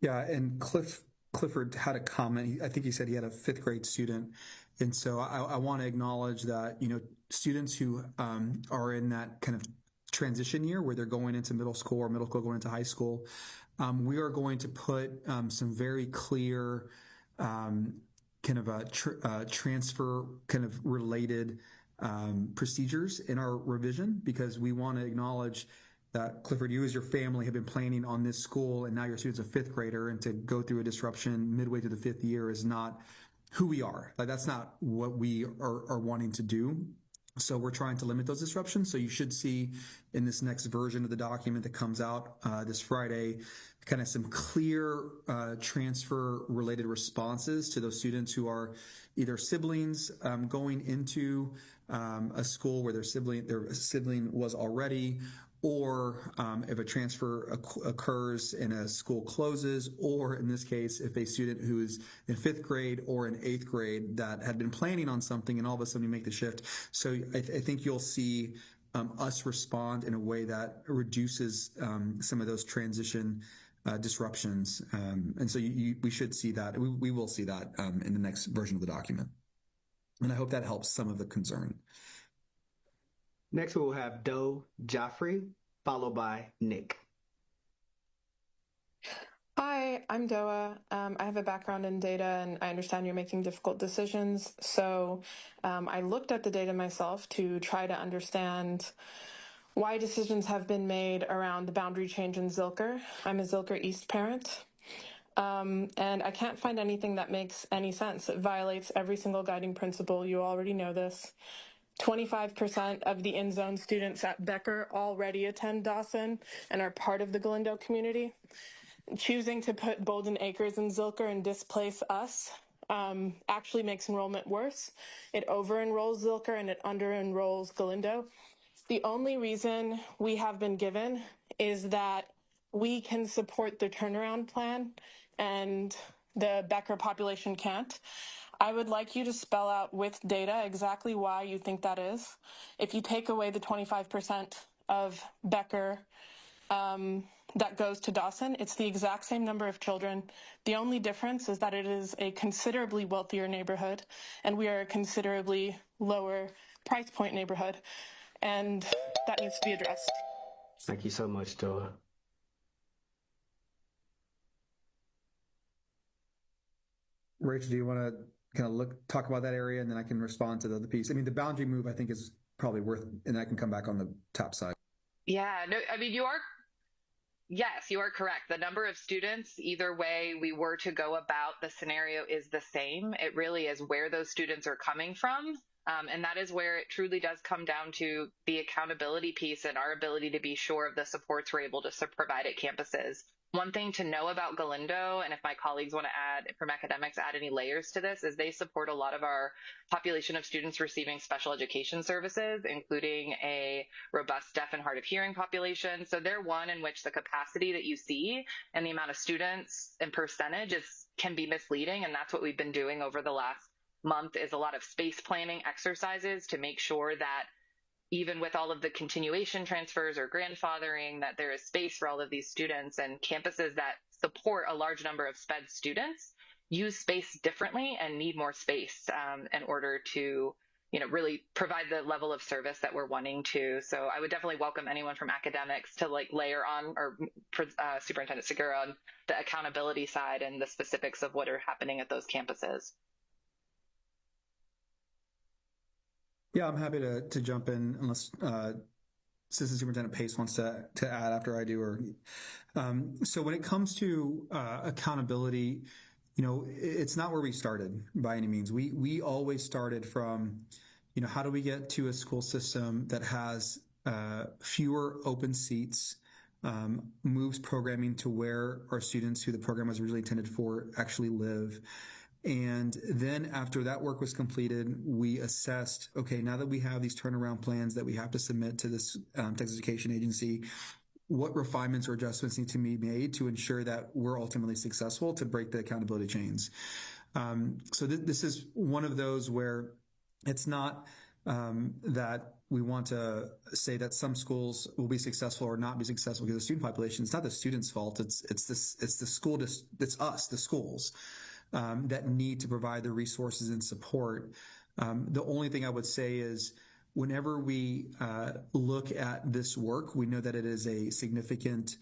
Yeah, and Clifford had a comment. I think he said he had a 5th grade student. And so I want to acknowledge that, students who are in that kind of transition year where they're going into middle school or middle school going into high school, we are going to put some very clear kind of a transfer kind of related procedures in our revision, because we want to acknowledge that, Clifford, you as your family have been planning on this school, and now your student's a 5th grader, and to go through a disruption midway through the 5th year is not who we are. Like, that's not what we are wanting to do. So we're trying to limit those disruptions. So you should see in this next version of the document that comes out this Friday, kind of some clear transfer related responses to those students who are either siblings going into a school where their sibling was already, or if a transfer occurs and a school closes, or in this case, if a student who is in 5th grade or in 8th grade that had been planning on something and all of a sudden you make the shift. So I think you'll see us respond in a way that reduces some of those transition disruptions. And so we should see that. We will see that in the next version of the document. And I hope that helps some of the concern. Next, we will have Doe Joffrey, followed by Nick. Hi, I'm Doa. I have a background in data, and I understand you're making difficult decisions. So I looked at the data myself to try to understand why decisions have been made around the boundary change in Zilker. I'm a Zilker East parent. And I can't find anything that makes any sense. It violates every single guiding principle. You already know this. 25% of the in-zone students at Becker already attend Dawson and are part of the Galindo community. Choosing to put Bolden Acres in Zilker and displace us actually makes enrollment worse. It over-enrolls Zilker and it under-enrolls Galindo. The only reason we have been given is that we can support the turnaround plan, and the Becker population can't. I would like you to spell out with data exactly why you think that is. If you take away the 25% of Becker that goes to Dawson, it's the exact same number of children. The only difference is that it is a considerably wealthier neighborhood, and we are a considerably lower price point neighborhood, and that needs to be addressed. Thank you so much, Doa. Rachel, do you want to kind of talk about that area, and then I can respond to the other piece? I mean, the boundary move, I think, is probably worth, and I can come back on the top side. Yeah, no, I mean, yes, you are correct. The number of students, either way we were to go about, the scenario is the same. It really is where those students are coming from. And that is where it truly does come down to the accountability piece and our ability to be sure of the supports we're able to provide at campuses. One thing to know about Galindo, and if my colleagues want to add from academics, add any layers to this, is they support a lot of our population of students receiving special education services, including a robust deaf and hard of hearing population. So they're one in which the capacity that you see and the amount of students and percentage can be misleading. And that's what we've been doing over the last month, is a lot of space planning exercises to make sure that even with all of the continuation transfers or grandfathering, that there is space for all of these students, and campuses that support a large number of SPED students use space differently and need more space in order to, really provide the level of service that we're wanting to. So I would definitely welcome anyone from academics to layer on, or Superintendent Segura, on the accountability side and the specifics of what are happening at those campuses. Yeah, I'm happy to jump in, unless Assistant Superintendent Pace wants to add after I do. So when it comes to accountability, it's not where we started by any means. We always started from, how do we get to a school system that has fewer open seats, moves programming to where our students who the program was originally intended for actually live. And then after that work was completed, we assessed, okay, now that we have these turnaround plans that we have to submit to this Texas Education Agency, what refinements or adjustments need to be made to ensure that we're ultimately successful to break the accountability chains. So this is one of those where it's not that we want to say that some schools will be successful or not be successful because of the student population. It's not the students' fault. It's the school. It's us, the schools, that need to provide the resources and support. The only thing I would say is, whenever we look at this work, we know that it is a significant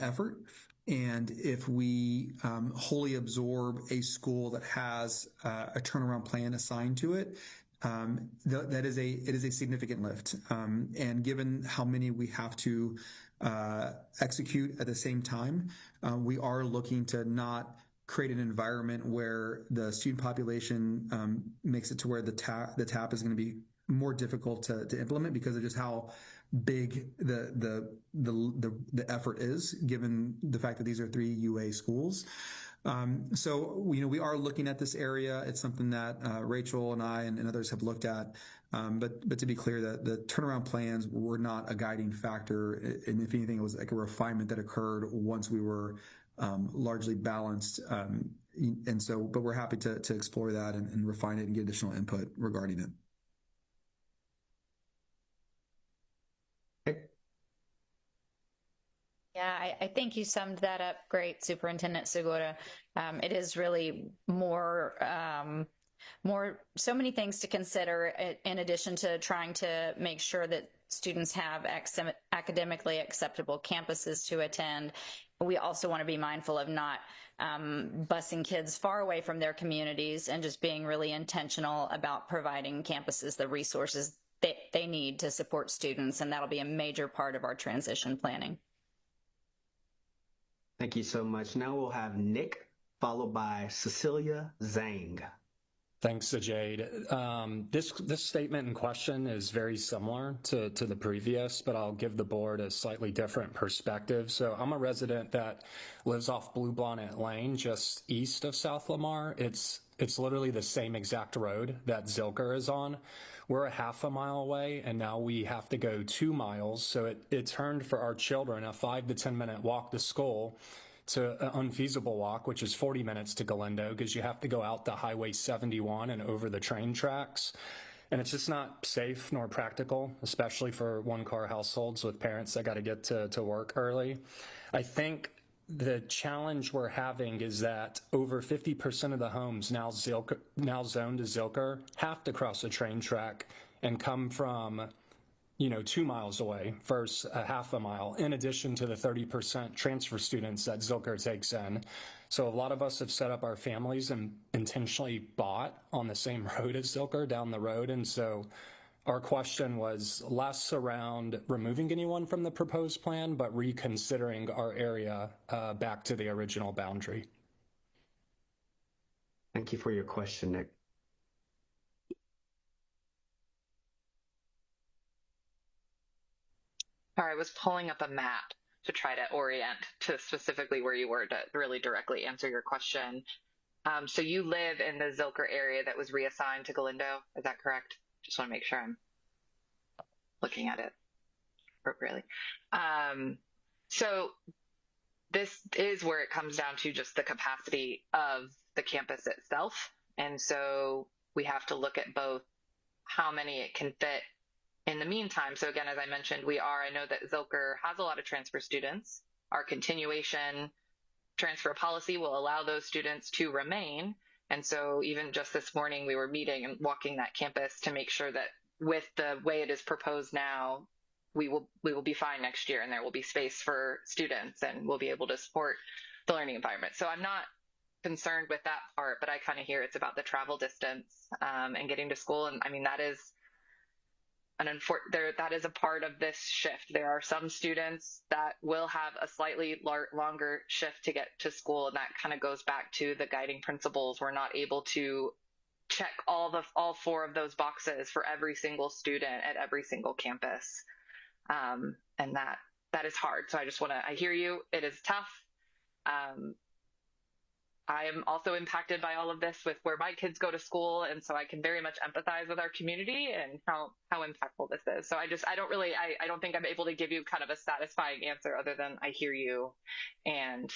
effort. And if we wholly absorb a school that has a turnaround plan assigned to it, it is a significant lift. And given how many we have to execute at the same time, we are looking to not create an environment where the student population makes it to where the TAP is going to be more difficult to implement because of just how big the effort is, given the fact that these are 3 UA schools. So we are looking at this area. It's something that Rachel and I and others have looked at. But to be clear, that the turnaround plans were not a guiding factor, and if anything, it was like a refinement that occurred once we were largely balanced. But we're happy to explore that and refine it and get additional input regarding it. Yeah, I think you summed that up great, Superintendent Segura. It is really more, so many things to consider in addition to trying to make sure that students have academically acceptable campuses to attend. We also want to be mindful of not busing kids far away from their communities and just being really intentional about providing campuses the resources they need to support students, and that'll be a major part of our transition planning. Thank you so much. Now we'll have Nick, followed by Cecilia Zhang. Thanks, Jade. This statement in question is very similar to the previous, but I'll give the board a slightly different perspective. So I'm a resident that lives off Blue Bonnet Lane, just east of South Lamar. It's literally the same exact road that Zilker is on. We're a half a mile away, and now we have to go 2 miles. So it turned for our children a 5 to 10 minute walk to school It's an unfeasible walk, which is 40 minutes to Galindo because you have to go out to Highway 71 and over the train tracks. And it's just not safe nor practical, especially for one-car households with parents that got to get to work early. I think the challenge we're having is that over 50% of the homes now zoned to Zilker have to cross a train track and come from 2 miles away versus a half a mile, in addition to the 30% transfer students that Zilker takes in. So a lot of us have set up our families and intentionally bought on the same road as Zilker down the road. And so our question was less around removing anyone from the proposed plan, but reconsidering our area back to the original boundary. Thank you for your question, Nick. All right, I was pulling up a map to try to orient to specifically where you were to really directly answer your question. So you live in the Zilker area that was reassigned to Galindo, is that correct? Just want to make sure I'm looking at it appropriately. So this is where it comes down to just the capacity of the campus itself. And so we have to look at both how many it can fit in the meantime. So again, as I mentioned, I know that Zilker has a lot of transfer students. Our continuation transfer policy will allow those students to remain. And so even just this morning, we were meeting and walking that campus to make sure that with the way it is proposed now, we will be fine next year and there will be space for students and we'll be able to support the learning environment. So I'm not concerned with that part, but I kind of hear it's about the travel distance and getting to school. And I mean, that is a part of this shift. There are some students that will have a slightly longer shift to get to school, and that kind of goes back to the guiding principles. We're not able to check all 4 of those boxes for every single student at every single campus, and that is hard. So I hear you. It is tough. I am also impacted by all of this with where my kids go to school. And so I can very much empathize with our community and how impactful this is. So I don't think I'm able to give you kind of a satisfying answer other than I hear you. And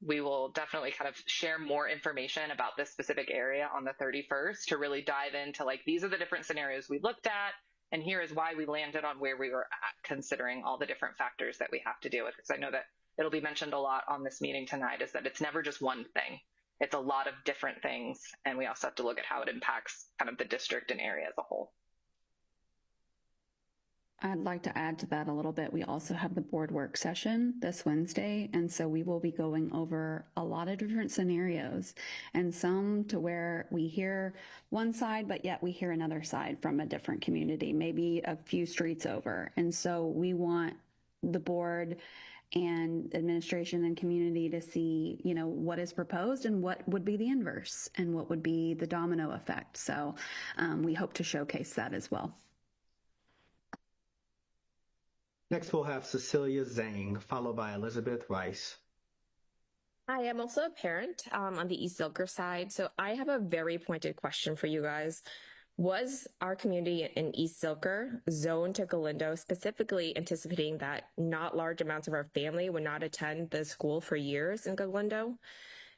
we will definitely kind of share more information about this specific area on the 31st to really dive into these are the different scenarios we looked at. And here is why we landed on where we were at, considering all the different factors that we have to deal with. Because I know that it'll be mentioned a lot on this meeting tonight is that it's never just one thing. It's a lot of different things. And we also have to look at how it impacts kind of the district and area as a whole. I'd like to add to that a little bit. We also have the board work session this Wednesday. And so we will be going over a lot of different scenarios and some to where we hear one side, but yet we hear another side from a different community, maybe a few streets over. And so we want the board and administration and community to see, what is proposed and what would be the inverse and what would be the domino effect. So we hope to showcase that as well. Next, we'll have Cecilia Zhang, followed by Elizabeth Rice. Hi, I'm also a parent on the East Zilker side. So I have a very pointed question for you guys. Was our community in East Zilker zoned to Galindo specifically anticipating that not large amounts of our family would not attend the school for years in Galindo?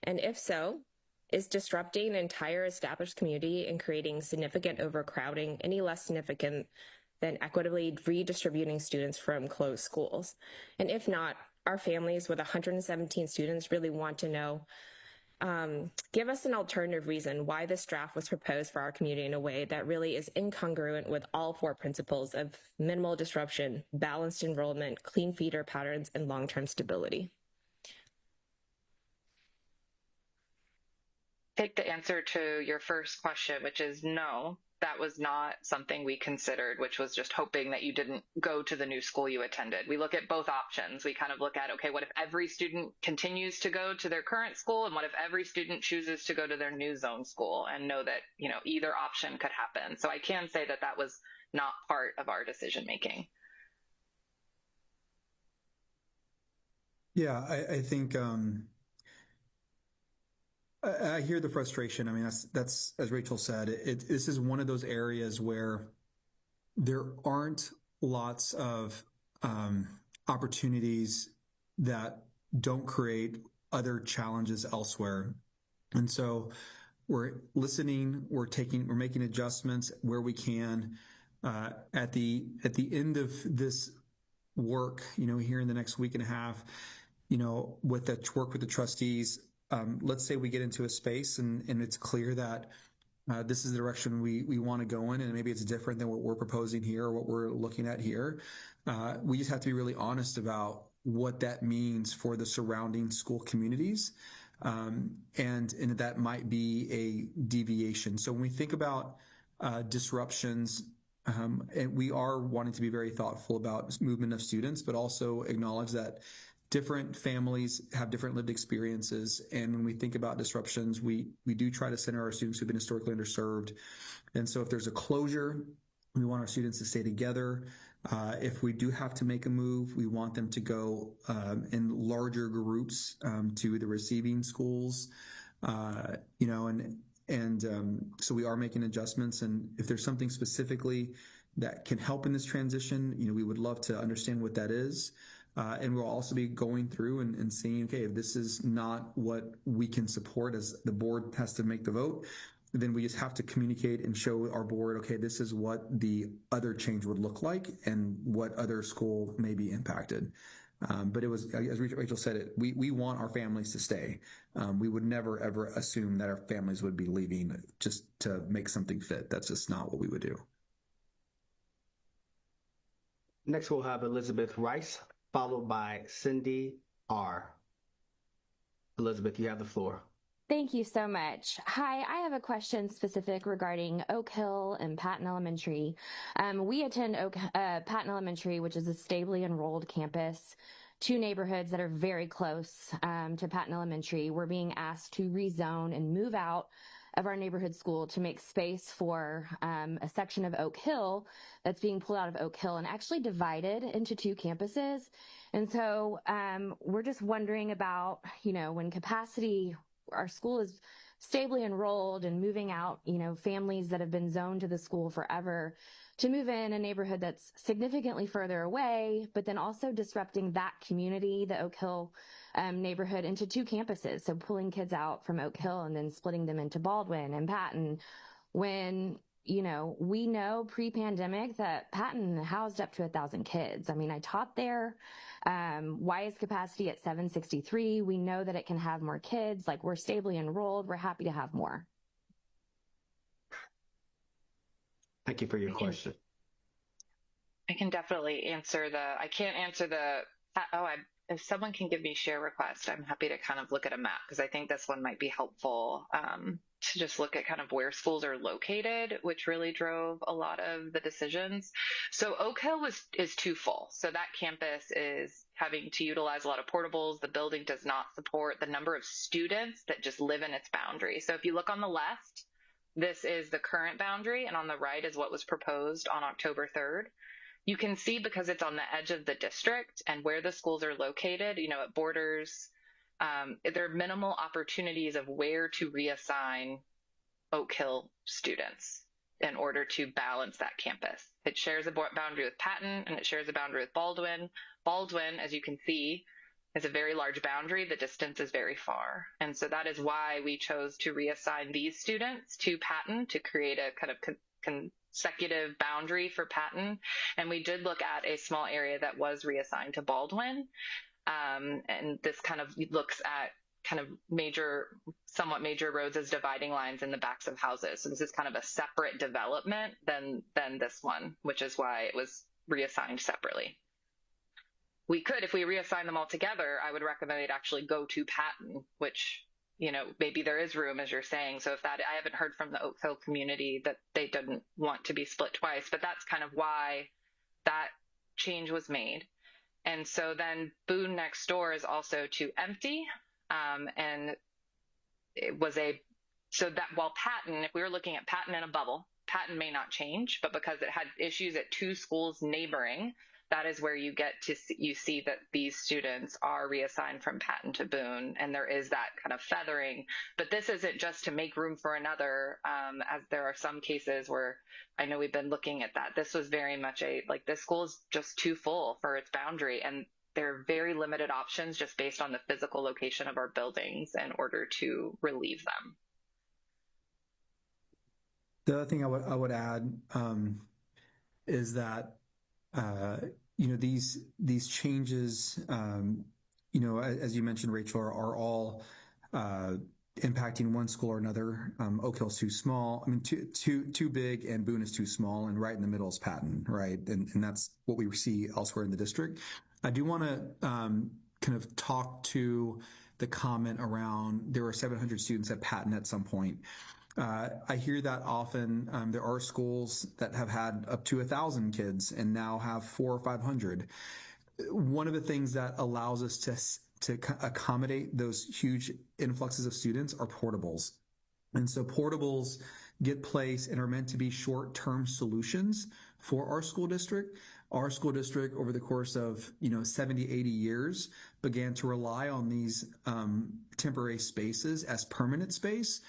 And if so, is disrupting an entire established community and creating significant overcrowding any less significant than equitably redistributing students from closed schools? And if not, our families with 117 students really want to know, give us an alternative reason why this draft was proposed for our community in a way that really is incongruent with all 4 principles of minimal disruption, balanced enrollment, clean feeder patterns, and long-term stability. Take the answer to your first question, which is no. That was not something we considered, which was just hoping that you didn't go to the new school you attended. We look at both options. We kind of look at, okay, what if every student continues to go to their current school? And what if every student chooses to go to their new zone school, and know that, either option could happen. So I can say that that was not part of our decision making. Yeah, I think I hear the frustration. I mean, that's as Rachel said, this is one of those areas where there aren't lots of opportunities that don't create other challenges elsewhere. And so we're listening, we're making adjustments where we can. At the end of this work, here in the next week and a half, with the work with the trustees, let's say we get into a space and it's clear that this is the direction we want to go in, and maybe it's different than what we're proposing here or what we're looking at here. We just have to be really honest about what that means for the surrounding school communities. And that might be a deviation. So when we think about disruptions, and we are wanting to be very thoughtful about movement of students, but also acknowledge that different families have different lived experiences. And when we think about disruptions, we do try to center our students who've been historically underserved. And so if there's a closure, we want our students to stay together. If we do have to make a move, we want them to go in larger groups to the receiving schools, so we are making adjustments. And if there's something specifically that can help in this transition, we would love to understand what that is. And we'll also be going through and seeing, okay, if this is not what we can support as the board has to make the vote, then we just have to communicate and show our board, okay, this is what the other change would look like and what other school may be impacted. But it was, as Rachel said it, we want our families to stay. We would never, ever assume that our families would be leaving just to make something fit. That's just not what we would do. Next, we'll have Elizabeth Rice, followed by Cindy R. Elizabeth, you have the floor. Thank you so much. Hi, I have a question specific regarding Oak Hill and Patton Elementary. We attend Patton Elementary, which is a stably enrolled campus, two neighborhoods that are very close to Patton Elementary. We're being asked to rezone and move out of our neighborhood school to make space for a section of Oak Hill that's being pulled out of Oak Hill and actually divided into two campuses. And so we're just wondering about, when capacity, our school is stably enrolled and moving out, families that have been zoned to the school forever to move in a neighborhood that's significantly further away, but then also disrupting that community, the Oak Hill neighborhood, into two campuses. So pulling kids out from Oak Hill and then splitting them into Baldwin and Patton, when, we know pre-pandemic that Patton housed up to 1,000 kids. I mean, I taught there. Why is capacity at 763? We know that it can have more kids. Like, we're stably enrolled. We're happy to have more. Thank you for your question. I can definitely answer I can't answer if someone can give me share request, I'm happy to kind of look at a map, because I think this one might be helpful to just look at kind of where schools are located, which really drove a lot of the decisions. So Oak Hill is too full. So that campus is having to utilize a lot of portables. The building does not support the number of students that just live in its boundary. So if you look on the left, this is the current boundary, and on the right is what was proposed on October 3rd. You can see, because it's on the edge of the district and where the schools are located, it borders, there are minimal opportunities of where to reassign Oak Hill students in order to balance that campus. It shares a boundary with Patton, and it shares a boundary with Baldwin. Baldwin, as you can see, is a very large boundary. The distance is very far. And so that is why we chose to reassign these students to Patton, to create a kind of consecutive boundary for Patton. And we did look at a small area that was reassigned to Baldwin. And this kind of looks at kind of somewhat major roads as dividing lines in the backs of houses. So this is kind of a separate development than this one, which is why it was reassigned separately. We could, if we reassign them all together, I would recommend they'd actually go to Patton, which, maybe there is room, as you're saying. So I haven't heard from the Oak Hill community that they didn't want to be split twice, but that's kind of why that change was made. And so then Boone next door is also too empty. And it was so that while Patton, if we were looking at Patton in a bubble, Patton may not change, but because it had issues at two schools neighboring, that is where you see that these students are reassigned from Patton to Boone, and there is that kind of feathering. But this isn't just to make room for another, as there are some cases where I know we've been looking at that. This was very much this school is just too full for its boundary, and there are very limited options just based on the physical location of our buildings in order to relieve them. The other thing I would add is that these changes, as you mentioned, Rachel, are all impacting one school or another. Oak Hill's too small. I mean, too big, and Boone is too small, and right in the middle is Patton, right? And that's what we see elsewhere in the district. I do want to kind of talk to the comment around there were 700 students at Patton at some point. I hear that often. There are schools that have had up to 1,000 kids and now have 400 or 500. One of the things that allows us to accommodate those huge influxes of students are portables. And so portables get placed and are meant to be short-term solutions for our school district. Our school district, over the course of 70, 80 years, began to rely on these temporary spaces as permanent space.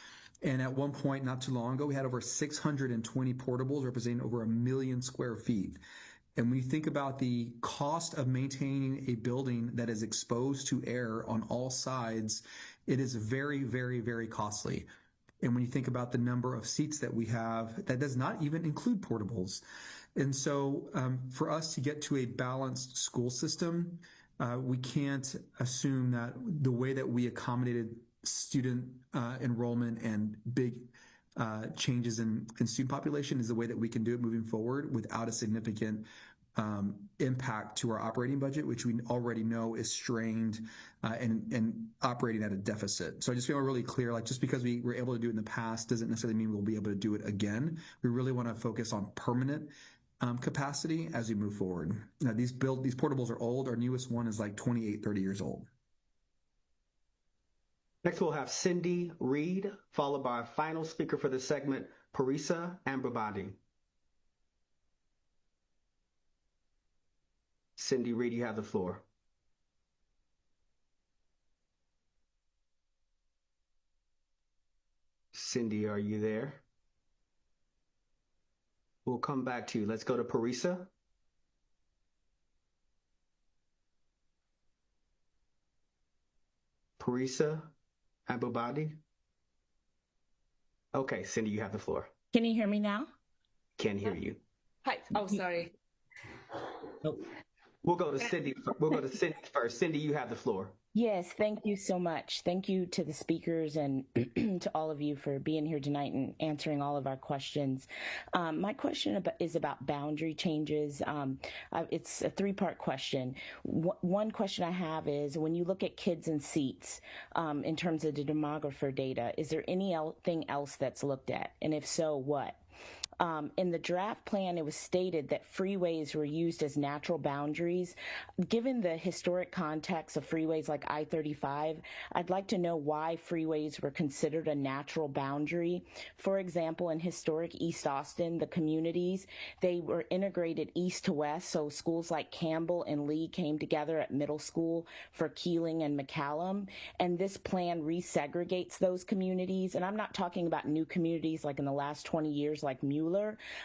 And at one point, not too long ago, we had over 620 portables representing over 1 million square feet. And when you think about the cost of maintaining a building that is exposed to air on all sides, it is very, very, very costly. And when you think about the number of seats that we have, that does not even include portables. And so for us to get to a balanced school system, we can't assume that the way that we accommodated student enrollment and big changes in student population is the way that we can do it moving forward without a significant impact to our operating budget, which we already know is strained and operating at a deficit. So I just feel really clear, like just because we were able to do it in the past doesn't necessarily mean we'll be able to do it again. We really want to focus on permanent capacity as we move forward. Now, these portables are old. Our newest one is like 28, 30 years old. Next, we'll have Cindy Reed, followed by our final speaker for this segment, Parisa Ambrabadi. Cindy Reed, you have the floor. Cindy, are you there? We'll come back to you. Let's go to Parisa. Parisa Abubadi? Okay, Cindy, you have the floor. Can you hear me now? Can hear you. Hi. Oh, sorry. Oh. We'll go to Cindy. We'll go to Cindy first. Cindy, you have the floor. Yes, thank you so much. Thank you to the speakers and to all of you for being here tonight and answering all of our questions. My question is about boundary changes. It's a three-part question. One question I have is, when you look at kids and seats in terms of the demographer data, is there anything else that's looked at? And if so, what? In the draft plan, it was stated that freeways were used as natural boundaries. Given the historic context of freeways like I-35, I'd like to know why freeways were considered a natural boundary. For example, in historic East Austin, the communities, they were integrated east to west, so schools like Campbell and Lee came together at middle school for Keeling and McCallum, and this plan resegregates those communities. And I'm not talking about new communities like in the last 20 years like Mueller.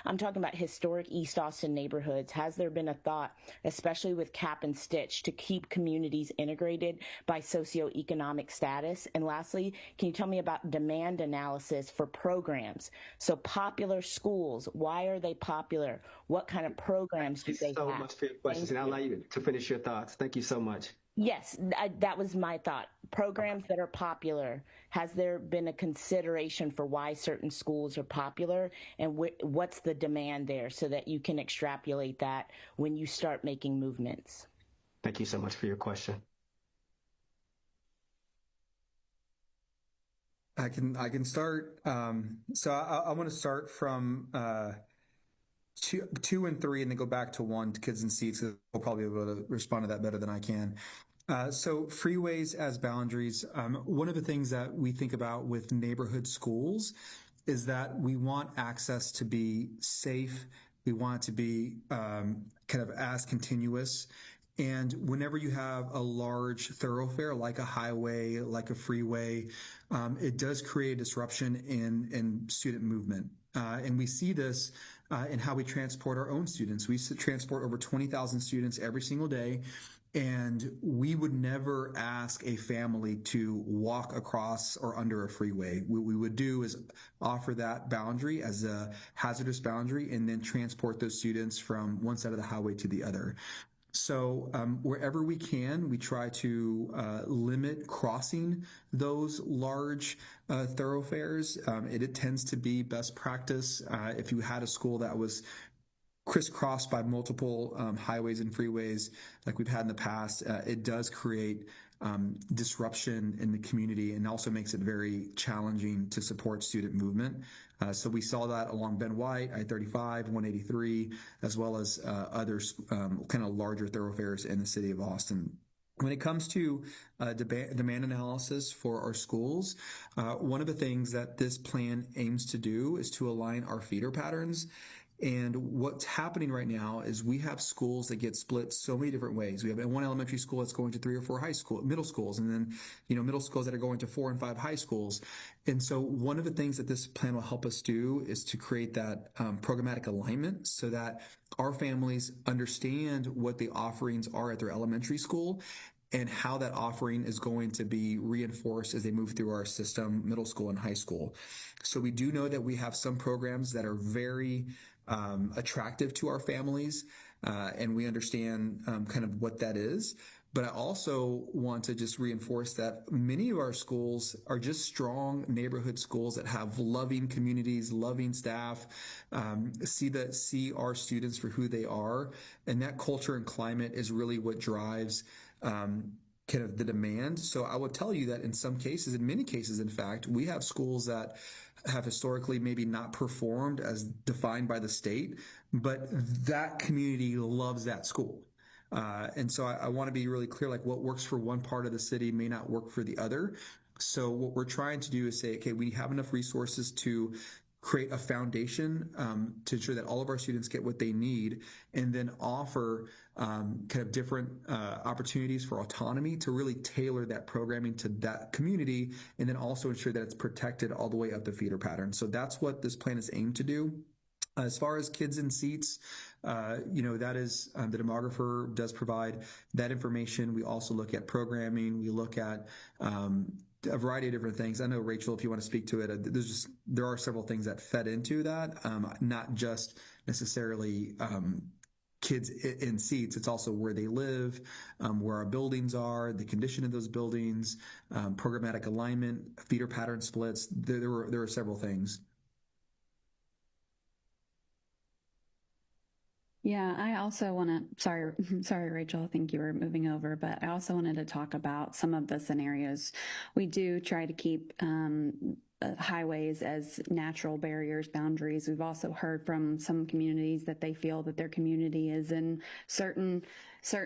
I'm talking about historic East Austin neighborhoods. Has there been a thought, especially with Cap and Stitch, to keep communities integrated by socioeconomic status? And lastly, can you tell me about demand analysis for programs? So popular schools, why are they popular? What kind of programs do they have? Thank you so much for your questions, and I'll allow you to finish your thoughts. Thank you so much. Yes, that was my thought. Programs that are popular, has there been a consideration for why certain schools are popular, and what's the demand there so that you can extrapolate that when you start making movements? Thank you so much for your question. I can start. So I want to start from 2 and 3 and then go back to 1, kids and seats. We'll probably be able to respond to that better than I can. So freeways as boundaries. One of the things that we think about with neighborhood schools is that we want access to be safe. We want it to be kind of as continuous. And whenever you have a large thoroughfare, like a highway, like a freeway, it does create a disruption in student movement. And we see this in how we transport our own students. We transport over 20,000 students every single day. And we would never ask a family to walk across or under a freeway. What we would do is offer that boundary as a hazardous boundary and then transport those students from one side of the highway to the other. So wherever we can, we try to limit crossing those large thoroughfares. It tends to be best practice. If you had a school that was crisscrossed by multiple highways and freeways like we've had in the past, it does create disruption in the community and also makes it very challenging to support student movement. So we saw that along Ben White, I-35, 183, as well as other kind of larger thoroughfares in the city of Austin. When it comes to demand analysis for our schools, one of the things that this plan aims to do is to align our feeder patterns. And what's happening right now is we have schools that get split so many different ways. We have one elementary school that's going to 3 or 4 middle schools, and then, middle schools that are going to 4 and 5 high schools. And so one of the things that this plan will help us do is to create that programmatic alignment so that our families understand what the offerings are at their elementary school and how that offering is going to be reinforced as they move through our system, middle school and high school. So we do know that we have some programs that are very attractive to our families, and we understand kind of what that is. But I also want to just reinforce that many of our schools are just strong neighborhood schools that have loving communities, loving staff, see our students for who they are. And that culture and climate is really what drives kind of the demand. So I would tell you that in some cases, in many cases, in fact, we have schools that have historically maybe not performed as defined by the state, but that community loves that school. And so I want to be really clear, like what works for one part of the city may not work for the other. So what we're trying to do is say, okay, we have enough resources to create a foundation to ensure that all of our students get what they need, and then offer kind of different opportunities for autonomy to really tailor that programming to that community, and then also ensure that it's protected all the way up the feeder pattern. So that's what this plan is aimed to do. As far as kids in seats, that is the demographer does provide that information. We also look at programming. We look at a variety of different things. I know, Rachel, if you want to speak to it, there are several things that fed into that, not just necessarily kids in seats. It's also where they live, where our buildings are, the condition of those buildings, programmatic alignment, feeder pattern splits. There were several things. Yeah, I also want to, sorry, Rachel, I think you were moving over, but I also wanted to talk about some of the scenarios. We do try to keep highways as natural barriers, boundaries. We've also heard from some communities that they feel that their community is in certain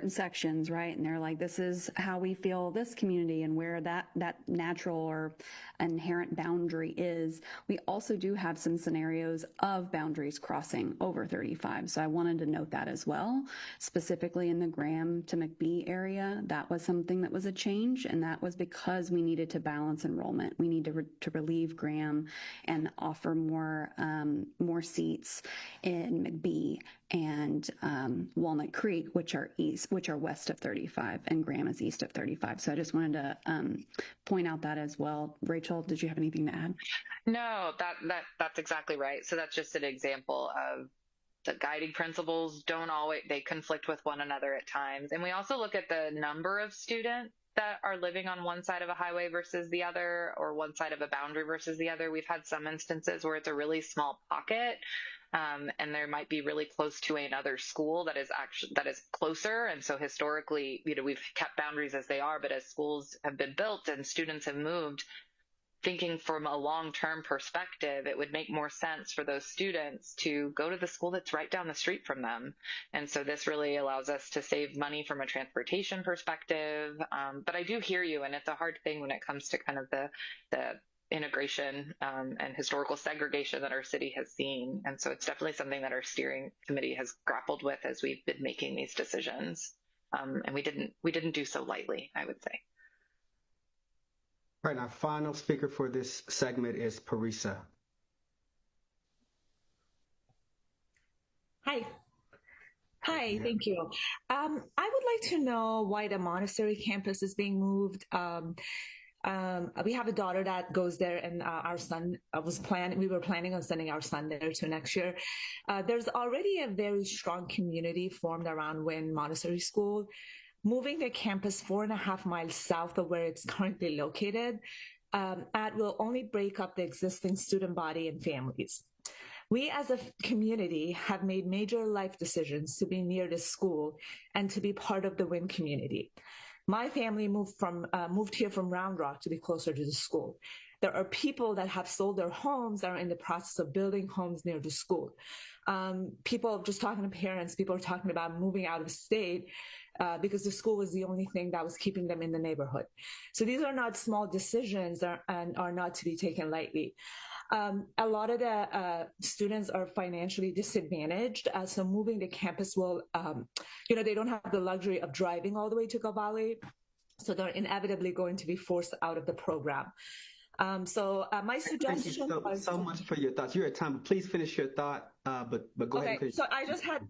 sections, right? And they're like, this is how we feel this community and where that natural or inherent boundary is. We also do have some scenarios of boundaries crossing over 35. So I wanted to note that as well. Specifically in the Graham to McBee area, that was something that was a change, and that was because we needed to balance enrollment. We need to relieve Graham and offer more seats in McBee and Walnut Creek, which are west of 35, and Graham is east of 35. So I just wanted to point out that as well. Rachel, did you have anything to add? No, that's exactly right. So that's just an example of the guiding principles they conflict with one another at times. And we also look at the number of students that are living on one side of a highway versus the other, or one side of a boundary versus the other. We've had some instances where it's a really small pocket, and there might be really close to another school that is closer. And so historically, we've kept boundaries as they are, but as schools have been built and students have moved, thinking from a long-term perspective, it would make more sense for those students to go to the school that's right down the street from them. And so this really allows us to save money from a transportation perspective. But I do hear you, and it's a hard thing when it comes to kind of the integration and historical segregation that our city has seen. And so it's definitely something that our steering committee has grappled with as we've been making these decisions. And we didn't do so lightly, I would say. All right, our final speaker for this segment is Parisa. Hi. Hi, thank you. I would like to know why the Montessori campus is being moved. We have a daughter that goes there, and our son we were planning on sending our son there to next year. There's already a very strong community formed around Wynn Montessori School. Moving the campus 4.5 miles south of where it's currently located, will only break up the existing student body and families. We as a community have made major life decisions to be near the school and to be part of the Wynn community. My family moved here from Round Rock to be closer to the school. There are people that have sold their homes that are in the process of building homes near the school. People, just talking to parents, people are talking about moving out of state because the school was the only thing that was keeping them in the neighborhood. So these are not small decisions and are not to be taken lightly. A lot of the students are financially disadvantaged, so moving the campus will, they don't have the luxury of driving all the way to Gull Valley, so they're inevitably going to be forced out of the program. My suggestion was... so much for your thoughts. You're at time. Please finish your thought, but go ahead and finish. So I just had...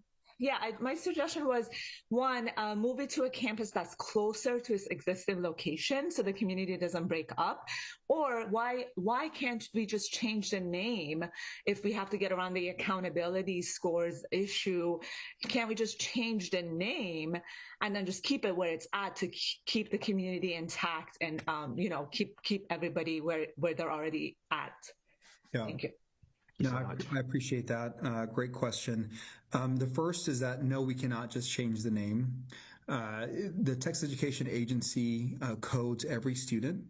my suggestion was, one, move it to a campus that's closer to its existing location so the community doesn't break up. Or why can't we just change the name if we have to get around the accountability scores issue? Can't we just change the name and then just keep it where it's at to keep the community intact and, keep everybody where they're already at? Yeah. Thank you. No, I appreciate that. Great question. The first is that, no, we cannot just change the name. The Texas Education Agency codes every student.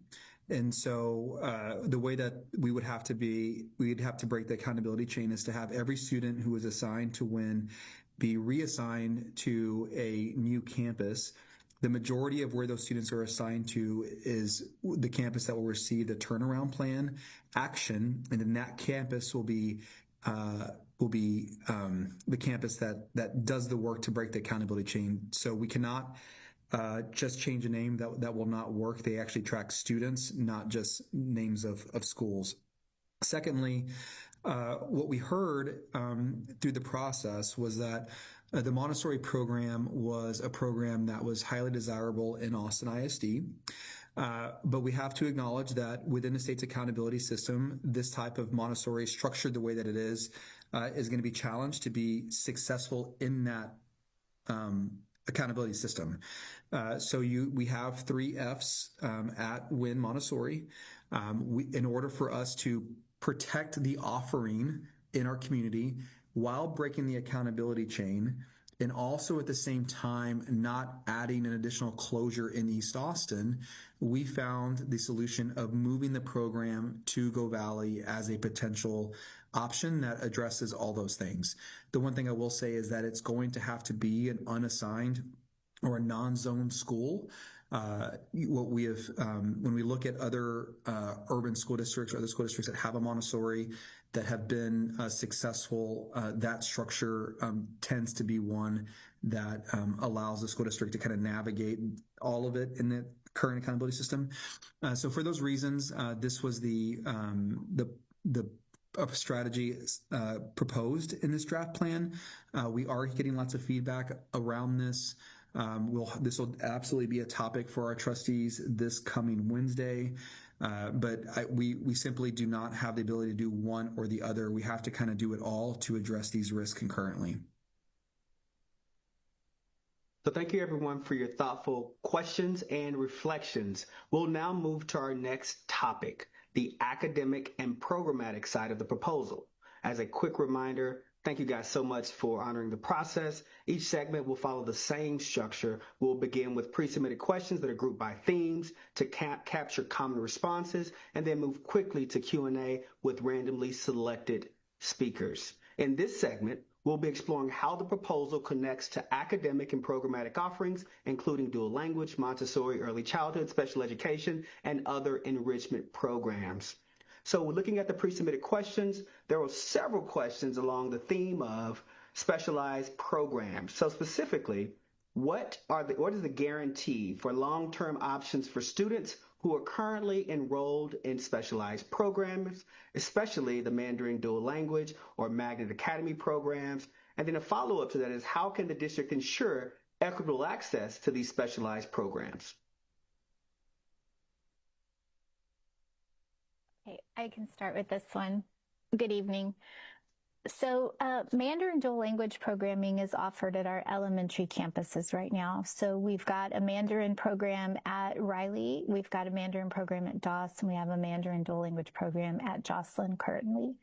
And so the way that we'd have to break the accountability chain is to have every student who is assigned to Wynn be reassigned to a new campus. The majority of where those students are assigned to is the campus that will receive the turnaround plan action, and then that campus will be the campus that does the work to break the accountability chain. So we cannot just change a name that will not work. They actually track students, not just names of schools. Secondly, what we heard through the process was that the Montessori program was a program that was highly desirable in Austin ISD. But we have to acknowledge that within the state's accountability system, this type of Montessori, structured the way that it is going to be challenged to be successful in that accountability system. So we have 3 Fs at Wynn Montessori. In order for us to protect the offering in our community while breaking the accountability chain, and also at the same time not adding an additional closure in East Austin, we found the solution of moving the program to Gull Valley as a potential option that addresses all those things. The one thing I will say is that it's going to have to be an unassigned or a non-zoned school. What we have, when we look at other urban school districts or other school districts that have a Montessori that have been successful, that structure tends to be one that allows the school district to kind of navigate all of it in the current accountability system. So for those reasons, this was the strategy proposed in this draft plan. We are getting lots of feedback around this. This will absolutely be a topic for our trustees this coming Wednesday. But we simply do not have the ability to do one or the other. We have to kind of do it all to address these risks concurrently. So thank you, everyone, for your thoughtful questions and reflections. We'll now move to our next topic, the academic and programmatic side of the proposal. As a quick reminder, thank you guys so much for honoring the process. Each segment will follow the same structure. We'll begin with pre-submitted questions that are grouped by themes to capture common responses, and then move quickly to Q&A with randomly selected speakers. In this segment, we'll be exploring how the proposal connects to academic and programmatic offerings, including dual language, Montessori, early childhood, special education, and other enrichment programs. So looking at the pre-submitted questions, there were several questions along the theme of specialized programs. So specifically, what is the guarantee for long-term options for students who are currently enrolled in specialized programs, especially the Mandarin dual language or Magnet Academy programs, And then a follow-up to that is, how can the district ensure equitable access to these specialized programs? Okay, I can start with this one. Good evening. So Mandarin dual language programming is offered at our elementary campuses right now. So we've got a Mandarin program at Riley, we've got a Mandarin program at Doss, and we have a Mandarin dual language program at Jocelyn currently.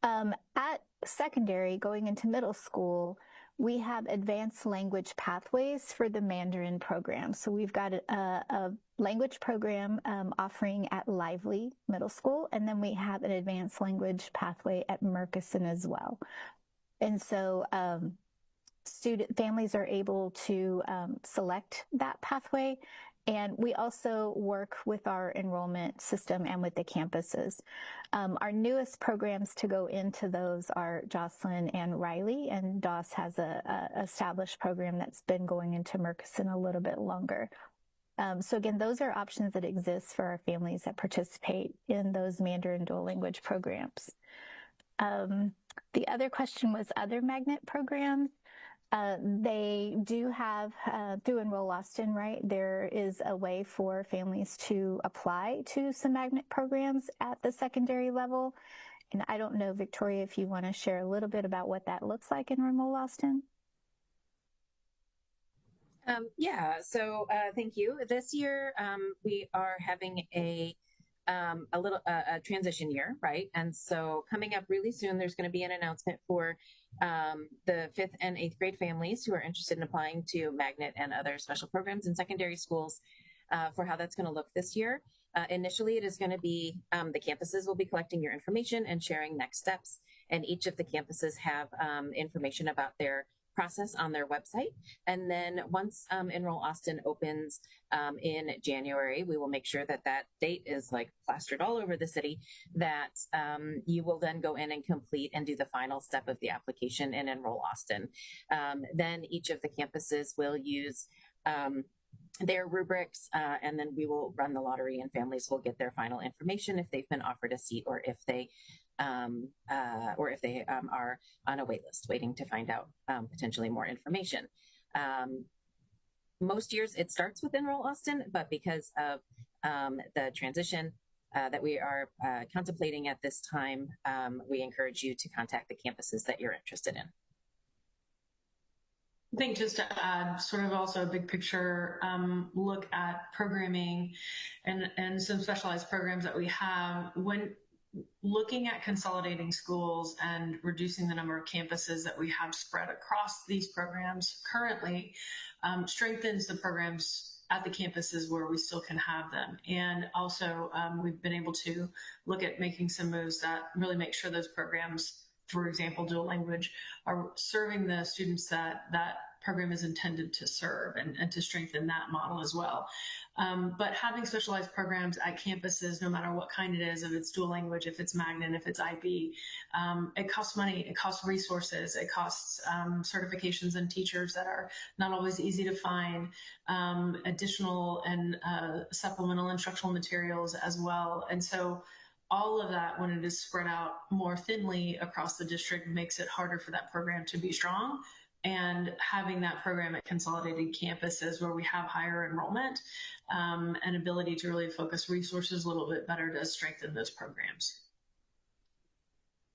At secondary, going into middle school, we have advanced language pathways for the Mandarin program. So we've got a language program offering at Lively Middle School, and then we have an advanced language pathway at Murchison as well. And so families are able to select that pathway. And we also work with our enrollment system and with the campuses. Our newest programs to go into those are Jocelyn and Riley, and Doss has a established program that's been going into Murchison a little bit longer. So again, those are options that exist for our families that participate in those Mandarin dual language programs. The other question was other magnet programs. They do have, through Enroll Austin, right, there is a way for families to apply to some magnet programs at the secondary level. And I don't know, Victoria, if you want to share a little bit about what that looks like in Enroll Austin. So thank you. This year, we are having a transition year, right? And so coming up really soon, there's going to be an announcement for the 5th and 8th grade families who are interested in applying to magnet and other special programs in secondary schools for how that's going to look this year. Initially, it is going to be the campuses will be collecting your information and sharing next steps. And each of the campuses have information about their process on their website. And then once Enroll Austin opens in January, we will make sure that that date is like plastered all over the city, that you will then go in and complete and do the final step of the application in Enroll Austin. Then each of the campuses will use their rubrics, and then we will run the lottery and families will get their final information if they've been offered a seat or if they are on a wait list waiting to find out potentially more information. Most years it starts with Enroll Austin, but because of the transition that we are contemplating at this time, we encourage you to contact the campuses that you're interested in. I think just to add sort of also a big picture look at programming and some specialized programs that we have. When looking at consolidating schools and reducing the number of campuses that we have spread across these programs currently strengthens the programs at the campuses where we still can have them. And also we've been able to look at making some moves that really make sure those programs, for example, dual language, are serving the students that that program is intended to serve and to strengthen that model as well. But having specialized programs at campuses, no matter what kind it is, if it's dual language, if it's magnet, if it's IB, it costs money, it costs resources, it costs certifications and teachers that are not always easy to find, additional and supplemental instructional materials as well. And so all of that, when it is spread out more thinly across the district, makes it harder for that program to be strong. And having that program at consolidated campuses where we have higher enrollment and ability to really focus resources a little bit better does strengthen those programs.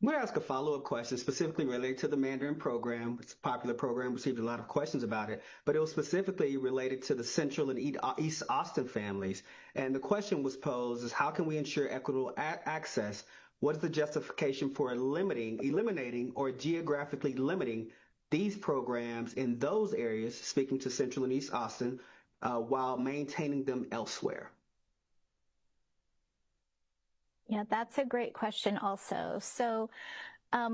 I'm going to ask a follow-up question specifically related to the Mandarin program. It's a popular program, received a lot of questions about it, but it was specifically related to the Central and East Austin families. And the question was posed is, how can we ensure equitable access? What is the justification for eliminating or geographically limiting these programs in those areas, speaking to Central and East Austin, while maintaining them elsewhere? Yeah, that's a great question also. So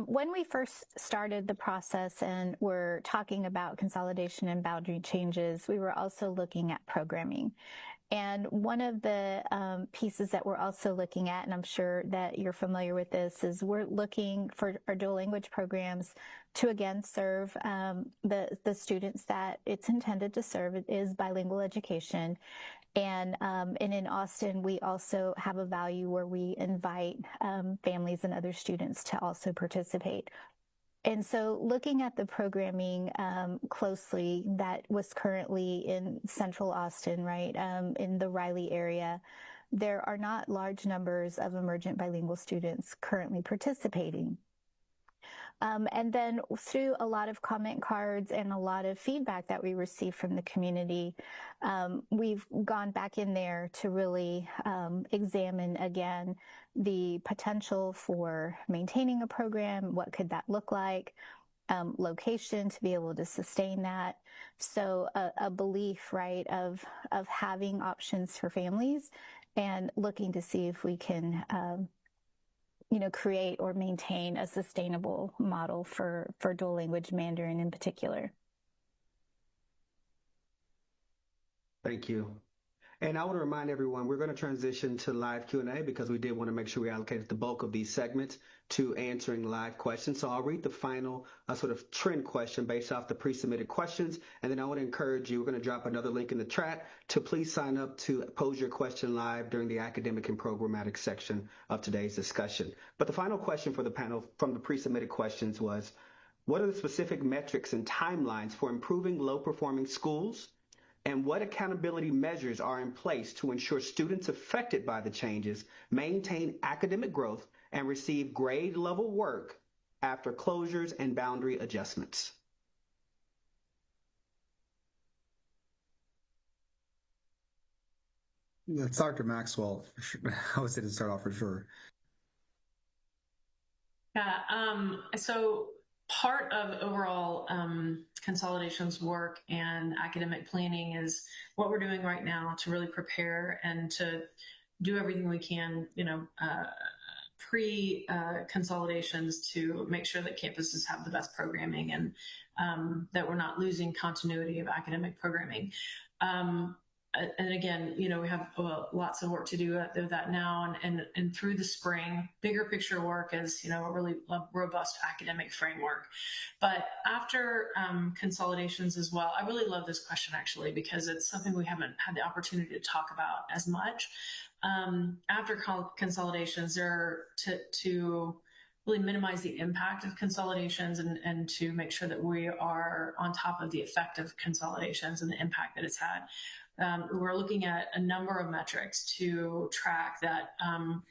when we first started the process and were talking about consolidation and boundary changes, we were also looking at programming. And one of the pieces that we're also looking at, and I'm sure that you're familiar with this, is we're looking for our dual language programs to again serve the students that it's intended to serve. It is bilingual education. And in Austin, we also have a value where we invite families and other students to also participate. And so looking at the programming closely that was currently in Central Austin, right, in the Riley area, there are not large numbers of emergent bilingual students currently participating. And then through a lot of comment cards and a lot of feedback that we received from the community, we've gone back in there to really examine again the potential for maintaining a program. What could that look like? Location to be able to sustain that. So a belief, right, of having options for families and looking to see if we can create or maintain a sustainable model for dual language Mandarin in particular. Thank you. And I want to remind everyone, we're going to transition to live Q&A because we did want to make sure we allocated the bulk of these segments to answering live questions. So I'll read the final sort of trend question based off the pre-submitted questions. And then I want to encourage you, we're going to drop another link in the chat to please sign up to pose your question live during the academic and programmatic section of today's discussion. But the final question for the panel from the pre-submitted questions was, what are the specific metrics and timelines for improving low-performing schools? And what accountability measures are in place to ensure students affected by the changes maintain academic growth and receive grade level work after closures and boundary adjustments? That's Dr. Maxwell. I would say to start off for sure. Yeah, so part of overall Consolidations work and academic planning is what we're doing right now to really prepare and to do everything we can, pre-consolidations to make sure that campuses have the best programming and that we're not losing continuity of academic programming. And again, we have lots of work to do with that now, and through the spring, bigger picture work is, a really robust academic framework. But after consolidations as well, I really love this question actually, because it's something we haven't had the opportunity to talk about as much. After consolidations, they're to really minimize the impact of consolidations and to make sure that we are on top of the effect of consolidations and the impact that it's had. We're looking at a number of metrics to track that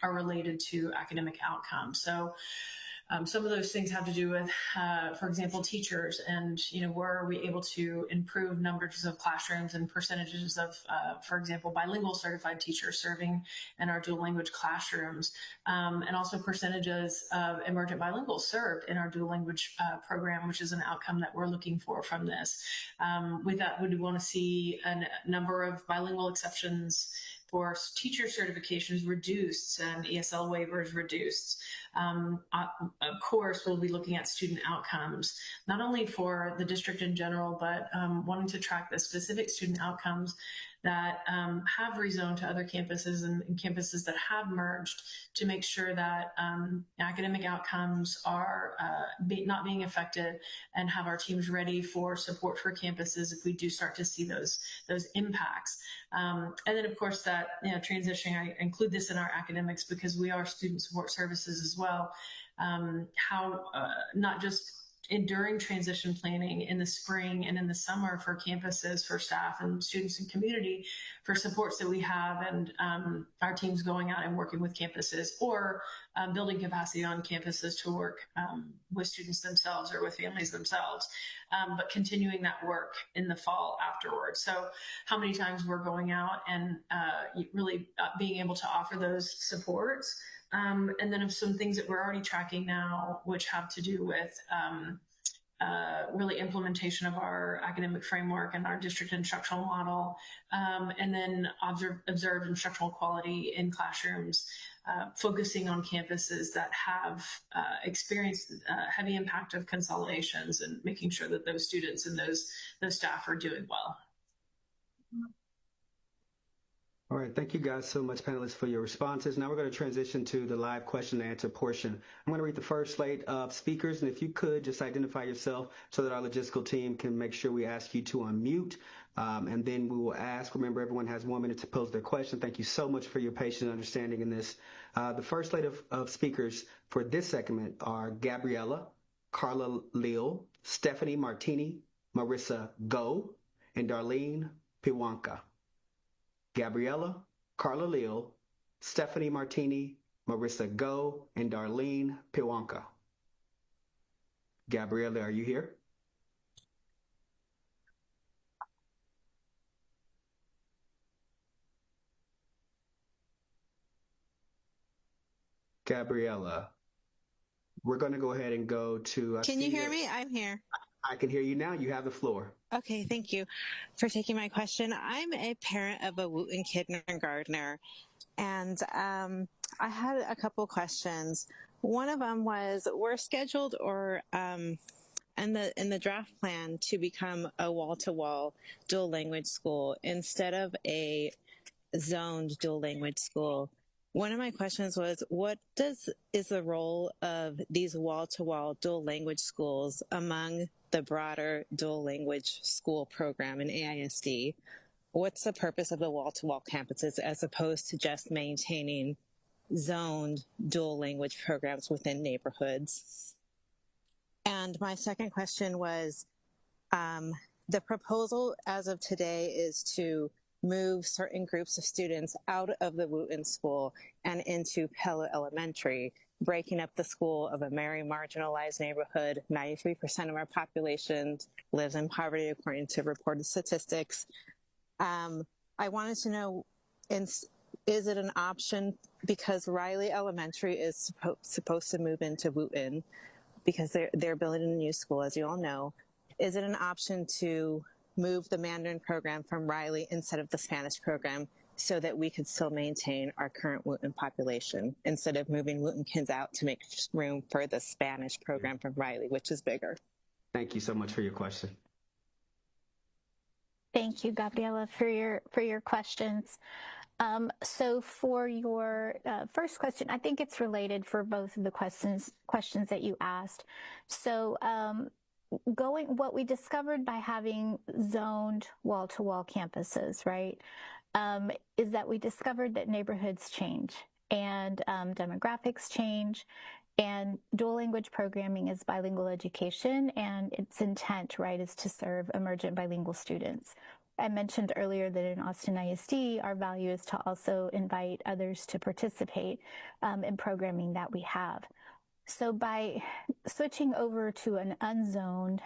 are related to academic outcomes. So some of those things have to do with, for example, teachers and, where are we able to improve numbers of classrooms and percentages of, for example, bilingual certified teachers serving in our dual language classrooms, and also percentages of emergent bilinguals served in our dual language program, which is an outcome that we're looking for from this. With that, we want to see a number of bilingual exceptions for teacher certifications reduced and ESL waivers reduced. Of course, we'll be looking at student outcomes, not only for the district in general, but wanting to track the specific student outcomes that have rezoned to other campuses and campuses that have merged to make sure that academic outcomes are not being affected and have our teams ready for support for campuses if we do start to see those impacts. And then, of course, that transitioning, I include this in our academics because we are student support services as well. How not just during transition planning in the spring and in the summer for campuses, for staff and students and community, for supports that we have and our teams going out and working with campuses or building capacity on campuses to work with students themselves or with families themselves, but continuing that work in the fall afterwards. So how many times we're going out and really being able to offer those supports. And then of some things that we're already tracking now, which have to do with really implementation of our academic framework and our district instructional model, and then observed instructional quality in classrooms, focusing on campuses that have experienced heavy impact of consolidations and making sure that those students and those staff are doing well. All right, thank you guys so much, panelists, for your responses. Now we're going to transition to the live question and answer portion. I'm going to read the first slate of speakers, and if you could just identify yourself so that our logistical team can make sure we ask you to unmute, and then we will ask. Remember, everyone has 1 minute to pose their question. Thank you so much for your patience and understanding in this. The first slate of speakers for this segment are Gabriella, Carla Leal, Stephanie Martini, Marissa Go, and Darlene Piwanka. Gabriella, Carla Leal, Stephanie Martini, Marissa Go, and Darlene Piwanka. Gabriella, are you here? Gabriella, we're going to go ahead and go to... Can you hear me? I'm here. I can hear you now. You have the floor. Okay, thank you for taking my question. I'm a parent of a Wooten kindergartner, and I had a couple questions. One of them was, we're scheduled or in the draft plan to become a wall-to-wall dual language school instead of a zoned dual language school. One of my questions was, what is the role of these wall-to-wall dual language schools among the broader dual language school program in AISD? What's the purpose of the wall-to-wall campuses as opposed to just maintaining zoned dual language programs within neighborhoods? And my second question was, the proposal as of today is to move certain groups of students out of the Wooten School and into Pella Elementary, breaking up the school of a very marginalized neighborhood. 93% of our population lives in poverty, according to reported statistics. I wanted to know, is it an option, because Riley Elementary is supposed to move into Wooten because they're building a new school, as you all know. Is it an option to move the Mandarin program from Riley instead of the Spanish program so that we could still maintain our current Wooten population instead of moving Wooten kids out to make room for the Spanish program from Riley, which is bigger? Thank you so much for your question. Thank you, Gabriela, for your questions. So for your first question, I think it's related for both of the questions that you asked. So what we discovered by having zoned wall-to-wall campuses, right, is that we discovered that neighborhoods change and demographics change, and dual language programming is bilingual education, and its intent, right, is to serve emergent bilingual students. I mentioned earlier that in Austin ISD, our value is to also invite others to participate in programming that we have. So by switching over to an unzoned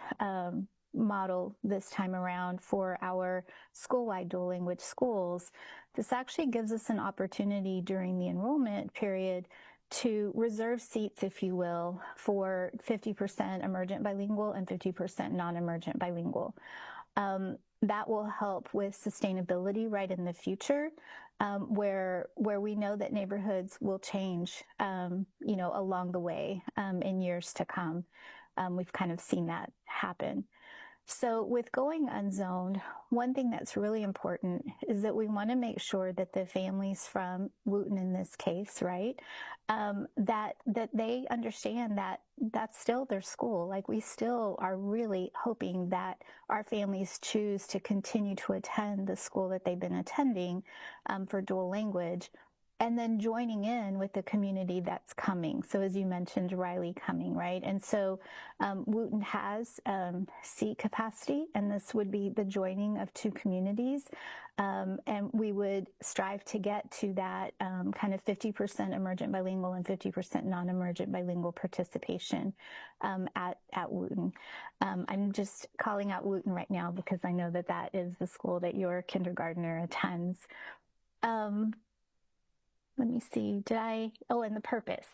model this time around for our school-wide dual language schools, this actually gives us an opportunity during the enrollment period to reserve seats, if you will, for 50% emergent bilingual and 50% non-emergent bilingual. That will help with sustainability right in the future, where we know that neighborhoods will change, along the way in years to come. We've kind of seen that happen. So with going unzoned, one thing that's really important is that we want to make sure that the families from Wooten in this case, right, that they understand that that's still their school. Like, we still are really hoping that our families choose to continue to attend the school that they've been attending for dual language, and then joining in with the community that's coming. So as you mentioned, Riley coming, right? And so Wooten has seat capacity, and this would be the joining of two communities. And we would strive to get to that kind of 50% emergent bilingual and 50% non-emergent bilingual participation at Wooten. I'm just calling out Wooten right now because I know that that is the school that your kindergartner attends. Let me see, and the purpose.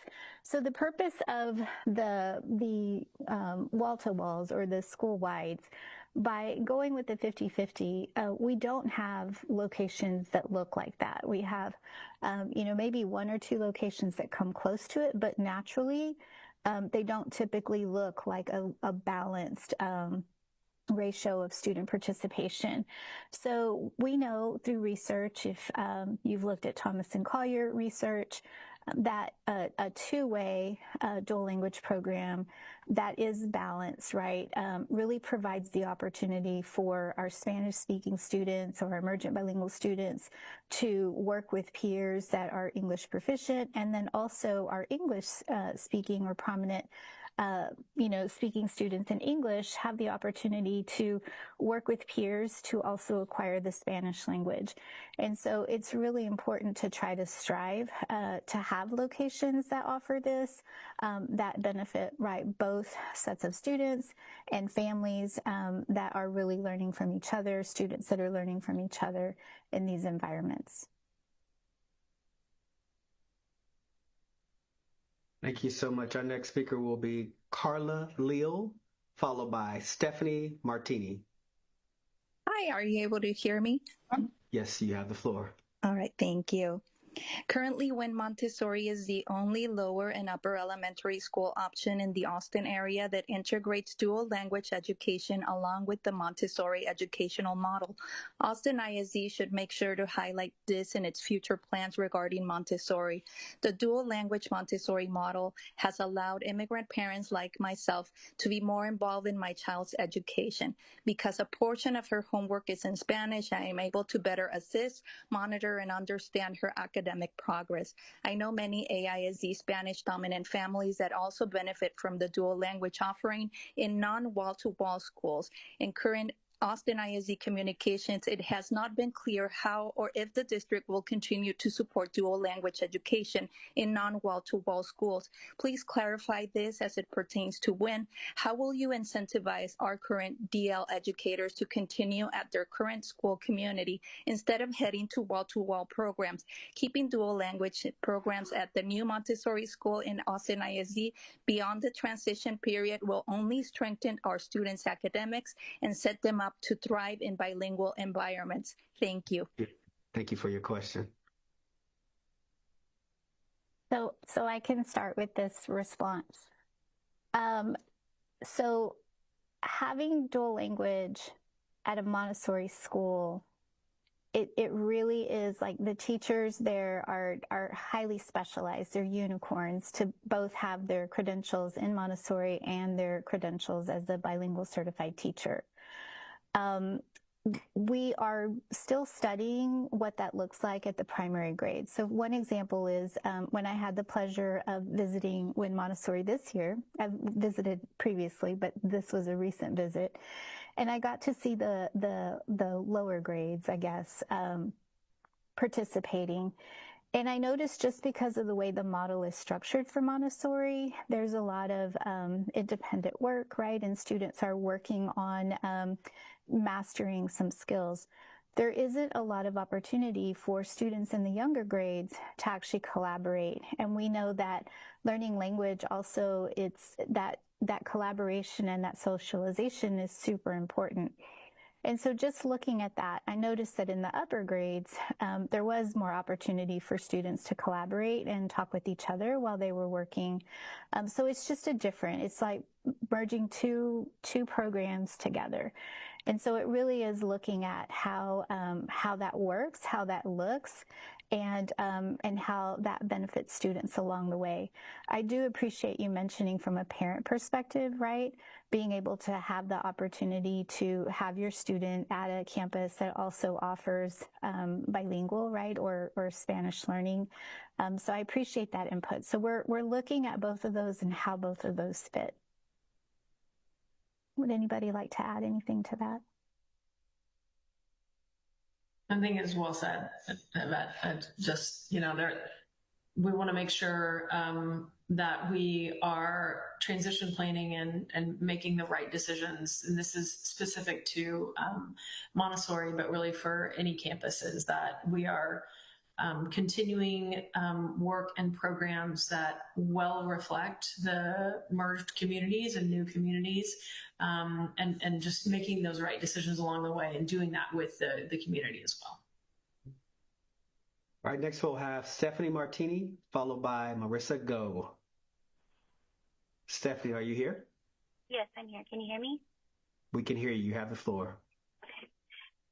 So the purpose of the wall-to-walls or the school-wides, by going with the 50-50, we don't have locations that look like that. We have, maybe one or two locations that come close to it, but naturally, they don't typically look like a balanced ratio of student participation. So we know through research, if you've looked at Thomas and Collier research, that a two-way dual language program that is balanced, right, really provides the opportunity for our Spanish-speaking students or emergent bilingual students to work with peers that are English proficient, and then also our English-speaking or prominent speaking students in English have the opportunity to work with peers to also acquire the Spanish language. And so it's really important to try to strive to have locations that offer this, that benefit, both sets of students and families that are really learning from each other, students that are learning from each other in these environments. Thank you so much. Our next speaker will be Carla Leal, followed by Stephanie Martini. Hi, are you able to hear me? Yes, you have the floor. All right, thank you. Currently, when Montessori is the only lower and upper elementary school option in the Austin area that integrates dual language education along with the Montessori educational model, Austin ISD should make sure to highlight this in its future plans regarding Montessori. The dual language Montessori model has allowed immigrant parents like myself to be more involved in my child's education. Because a portion of her homework is in Spanish, I am able to better assist, monitor, and understand her academic progress. I know many AISD Spanish dominant families that also benefit from the dual language offering in non-wall-to-wall schools. In current Austin ISD communications, it has not been clear how or if the district will continue to support dual language education in non-wall-to-wall schools. Please clarify this as it pertains to when. How will you incentivize our current DL educators to continue at their current school community instead of heading to wall programs? Keeping dual language programs at the new Montessori school in Austin ISD beyond the transition period will only strengthen our students' academics and set them up to thrive in bilingual environments. Thank you. Thank you for your question. So I can start with this response. So having dual language at a Montessori school, it really is like the teachers there are highly specialized. They're unicorns to both have their credentials in Montessori and their credentials as a bilingual certified teacher. We are still studying what that looks like at the primary grade. So one example is when I had the pleasure of visiting Wynn Montessori this year. I've visited previously, but this was a recent visit. And I got to see the lower grades, I guess, participating. And I noticed just because of the way the model is structured for Montessori, there's a lot of independent work, right? And students are working on mastering some skills. There isn't a lot of opportunity for students in the younger grades to actually collaborate. And we know that learning language also, it's that collaboration and that socialization is super important. And so just looking at that, I noticed that in the upper grades, there was more opportunity for students to collaborate and talk with each other while they were working. So it's just it's like merging two programs together. And so it really is looking at how that works, how that looks, and how that benefits students along the way. I do appreciate you mentioning from a parent perspective, right? Being able to have the opportunity to have your student at a campus that also offers bilingual, right, or Spanish learning. So I appreciate that input. So we're looking at both of those and how both of those fit. Would anybody like to add anything to that? I think it's well said. Just, we want to make sure that we are transition planning and making the right decisions. And this is specific to Montessori, but really for any campuses, that we are continuing work and programs that well reflect the merged communities and new communities, and just making those right decisions along the way and doing that with the community as well. All right, next we'll have Stephanie Martini, followed by Marissa Go. Stephanie, are you here? Yes, I'm here. Can you hear me? We can hear you. You have the floor.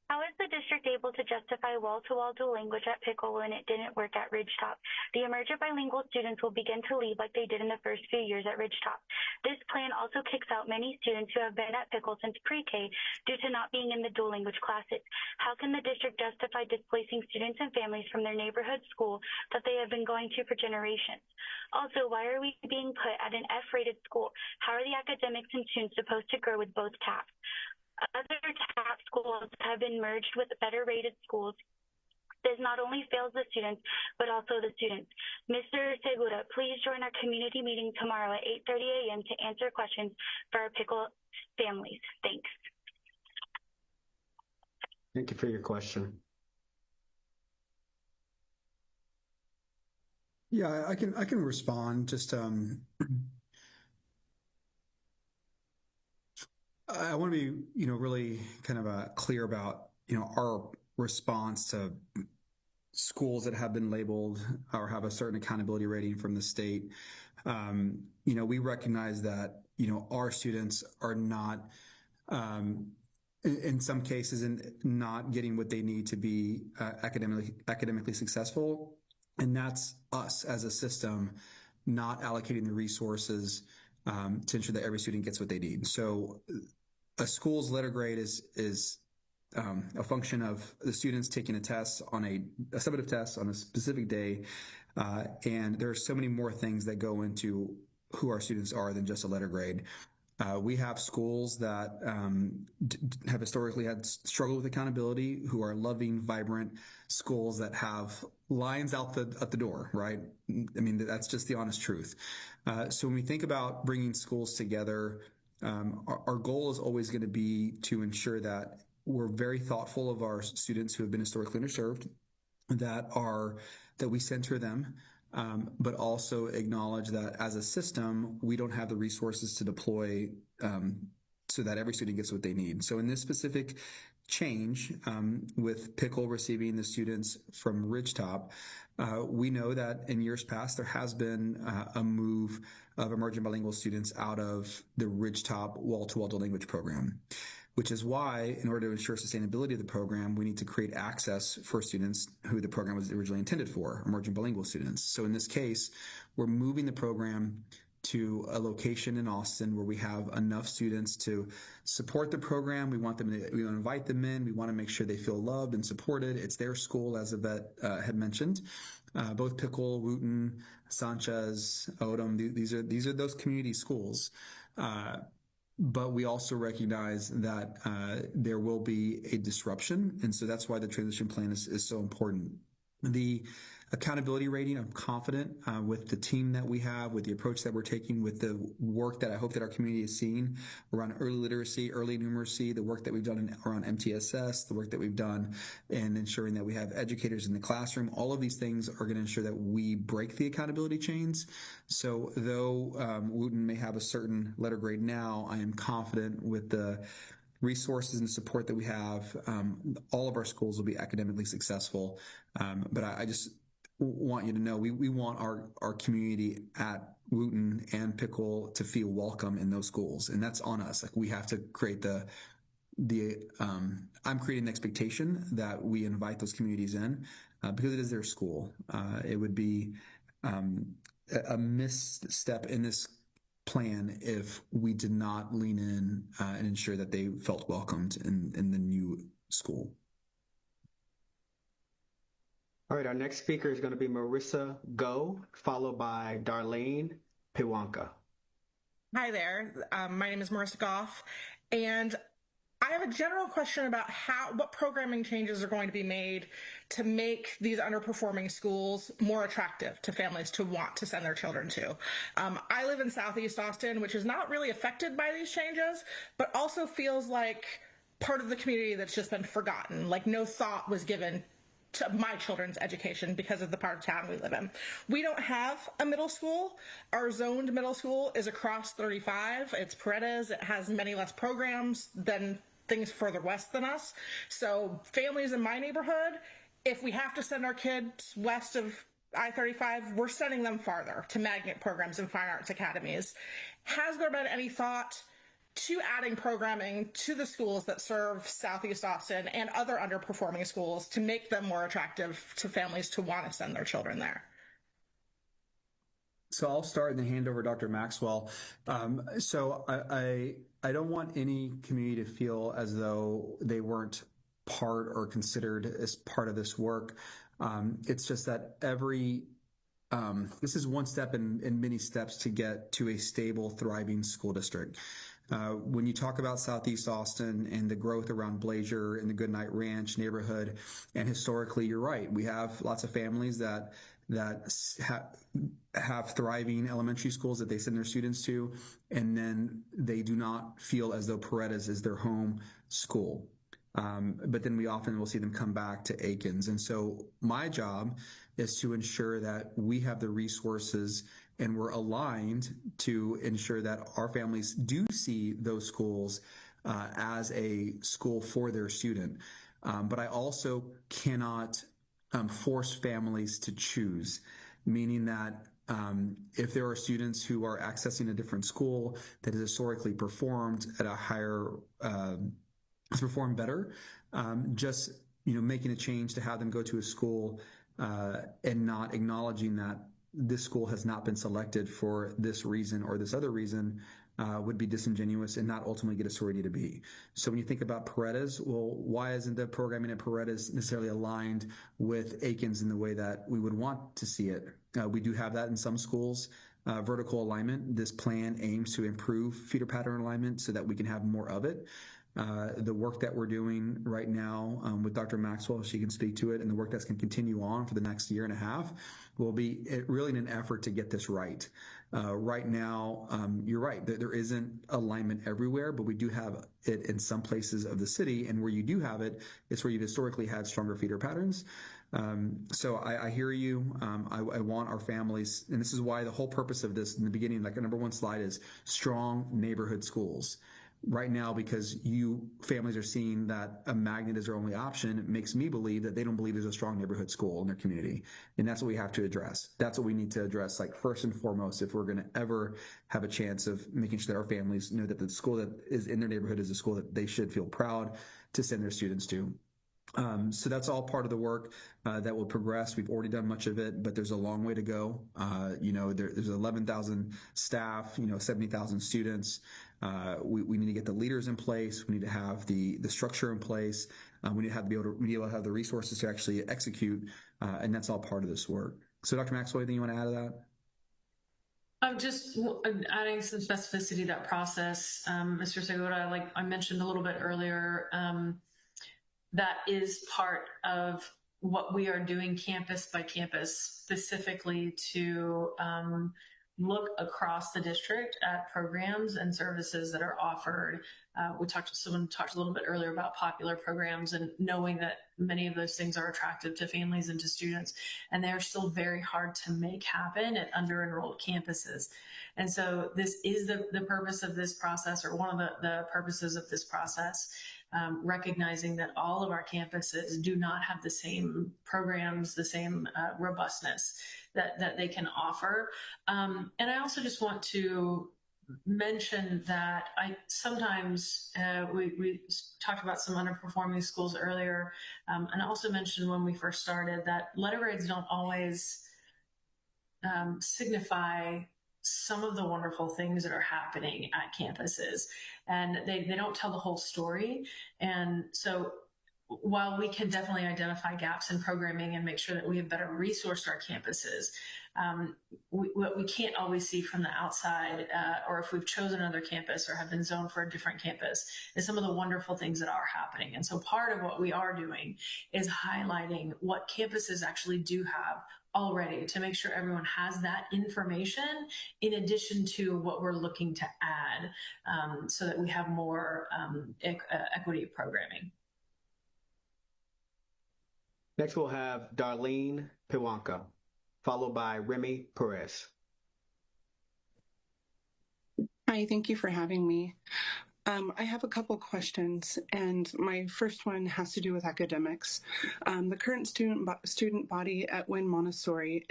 How is the district able to justify wall-to-wall dual language at Pickle when it didn't work at Ridgetop? The emergent bilingual students will begin to leave like they did in the first few years at Ridgetop. This plan also kicks out many students who have been at Pickle since pre-K due to not being in the dual language classes. How can the district justify displacing students and families from their neighborhood school that they have been going to for generations? Also, why are we being put at an F-rated school? How are the academics and students supposed to grow with both TAPs? Other TAP schools have been merged with better rated schools. This not only fails the students, but also the students. Mr. Segura, please join our community meeting tomorrow at 8:30 a.m. to answer questions for our Pickle families. Thanks. Thank you for your question. Yeah, I can respond. Just I want to be, really kind of clear about, our response to schools that have been labeled or have a certain accountability rating from the state. We recognize that, our students are not, in some cases, not getting what they need to be academically successful. And that's us as a system not allocating the resources to ensure that every student gets what they need. So a school's letter grade is a function of the students taking a test on a summative test on a specific day. And there are so many more things that go into who our students are than just a letter grade. We have schools that have historically had struggled with accountability, who are loving, vibrant schools that have lines out the door, right? I mean, that's just the honest truth. So when we think about bringing schools together, our goal is always going to be to ensure that we're very thoughtful of our students who have been historically underserved, that we center them, but also acknowledge that as a system, we don't have the resources to deploy so that every student gets what they need. So in this specific change, with Pickle receiving the students from Ridgetop, we know that in years past, there has been a move of emerging bilingual students out of the Ridgetop wall-to-wall dual language program, which is why, in order to ensure sustainability of the program, we need to create access for students who the program was originally intended for, emerging bilingual students. So in this case, we're moving the program to a location in Austin where we have enough students to support the program. We want to invite them in. We want to make sure they feel loved and supported. It's their school, as Yvette had mentioned. Both Pickle, Wooten, Sanchez, Odom, these are those community schools. But we also recognize that there will be a disruption, and so that's why the transition plan is so important. The accountability rating, I'm confident with the team that we have, with the approach that we're taking, with the work that I hope that our community is seeing around early literacy, early numeracy, the work that we've done around MTSS, the work that we've done in ensuring that we have educators in the classroom. All of these things are going to ensure that we break the accountability chains. So though Wooten may have a certain letter grade now, I am confident with the resources and support that we have, all of our schools will be academically successful. But I just want you to know we want our community at Wooten and Pickle to feel welcome in those schools, and that's on us. Like, we have to create I'm creating an expectation that we invite those communities in because it is their school. It would be a misstep in this plan if we did not lean in and ensure that they felt welcomed in the new school. All right, our next speaker is going to be Marissa Go, followed by Darlene Piwanka. Hi there. My name is Marissa Goff, and I have a general question about what programming changes are going to be made to make these underperforming schools more attractive to families to want to send their children to. I live in Southeast Austin, which is not really affected by these changes, but also feels like part of the community that's just been forgotten, like no thought was given to my children's education because of the part of town we live in. We don't have a middle school. Our zoned middle school is across 35. It's Paredes. It has many less programs than things further west than us. So families in my neighborhood, if we have to send our kids west of I-35, we're sending them farther to magnet programs and fine arts academies. Has there been any thought to adding programming to the schools that serve Southeast Austin and other underperforming schools to make them more attractive to families to want to send their children there? So I'll start and then hand over to Dr. Maxwell. So I don't want any community to feel as though they weren't part or considered as part of this work. It's just that this is one step in many steps to get to a stable, thriving school district. When you talk about Southeast Austin and the growth around Blazier and the Goodnight Ranch neighborhood, and historically, you're right, we have lots of families that have thriving elementary schools that they send their students to, and then they do not feel as though Paredes is their home school. But then we often will see them come back to Aikens. And so my job is to ensure that we have the resources and we're aligned to ensure that our families do see those schools as a school for their student. But I also cannot force families to choose, meaning that if there are students who are accessing a different school that has historically performed at a higher, has performed better, just making a change to have them go to a school and not acknowledging that this school has not been selected for this reason or this other reason would be disingenuous and not ultimately get us where we need to be. So when you think about Paredes, well, why isn't the programming at Paredes necessarily aligned with Aikens in the way that we would want to see it? We do have that in some schools. Vertical alignment, this plan aims to improve feeder pattern alignment so that we can have more of it. The work that we're doing right now with Dr. Maxwell, she can speak to it, and the work that's going to continue on for the next year and a half will be really in an effort to get this right. Right now, you're right, there isn't alignment everywhere, but we do have it in some places of the city, and where you do have it, it's where you've historically had stronger feeder patterns. So I hear you. I want our families, and this is why the whole purpose of this in the beginning, like our number one slide, is strong neighborhood schools. Right now, because you families are seeing that a magnet is their only option, it makes me believe that they don't believe there's a strong neighborhood school in their community. And that's what we have to address. That's what we need to address, like first and foremost, if we're going to ever have a chance of making sure that our families know that the school that is in their neighborhood is a school that they should feel proud to send their students to. So that's all part of the work that will progress. We've already done much of it, but there's a long way to go. There's 11,000 staff, 70,000 students. We need to get the leaders in place. We need to have the structure in place. We need to be able to have the resources to actually execute, and that's all part of this work. So, Dr. Maxwell, anything you want to add to that? I'm just adding some specificity to that process, Mr. Segura. Like I mentioned a little bit earlier, that is part of what we are doing campus by campus, specifically to look across the district at programs and services that are offered. Someone talked a little bit earlier about popular programs and knowing that many of those things are attractive to families and to students, and they are still very hard to make happen at under-enrolled campuses. And so this is the purpose of this process, or one of the purposes of this process. Recognizing that all of our campuses do not have the same programs, the same robustness that they can offer. And I also just want to mention that sometimes we talked about some underperforming schools earlier, and also mentioned when we first started that letter grades don't always signify some of the wonderful things that are happening at campuses, and they don't tell the whole story. And so while we can definitely identify gaps in programming and make sure that we have better resourced our campuses, what we can't always see from the outside, or if we've chosen another campus or have been zoned for a different campus, is some of the wonderful things that are happening. And so part of what we are doing is highlighting what campuses actually do have already, to make sure everyone has that information in addition to what we're looking to add, so that we have more equity programming. Next, we'll have Darlene Piwanka, followed by Remy Perez. Hi, thank you for having me. I have a couple questions, and my first one has to do with academics. The current student body at Wynn Montessori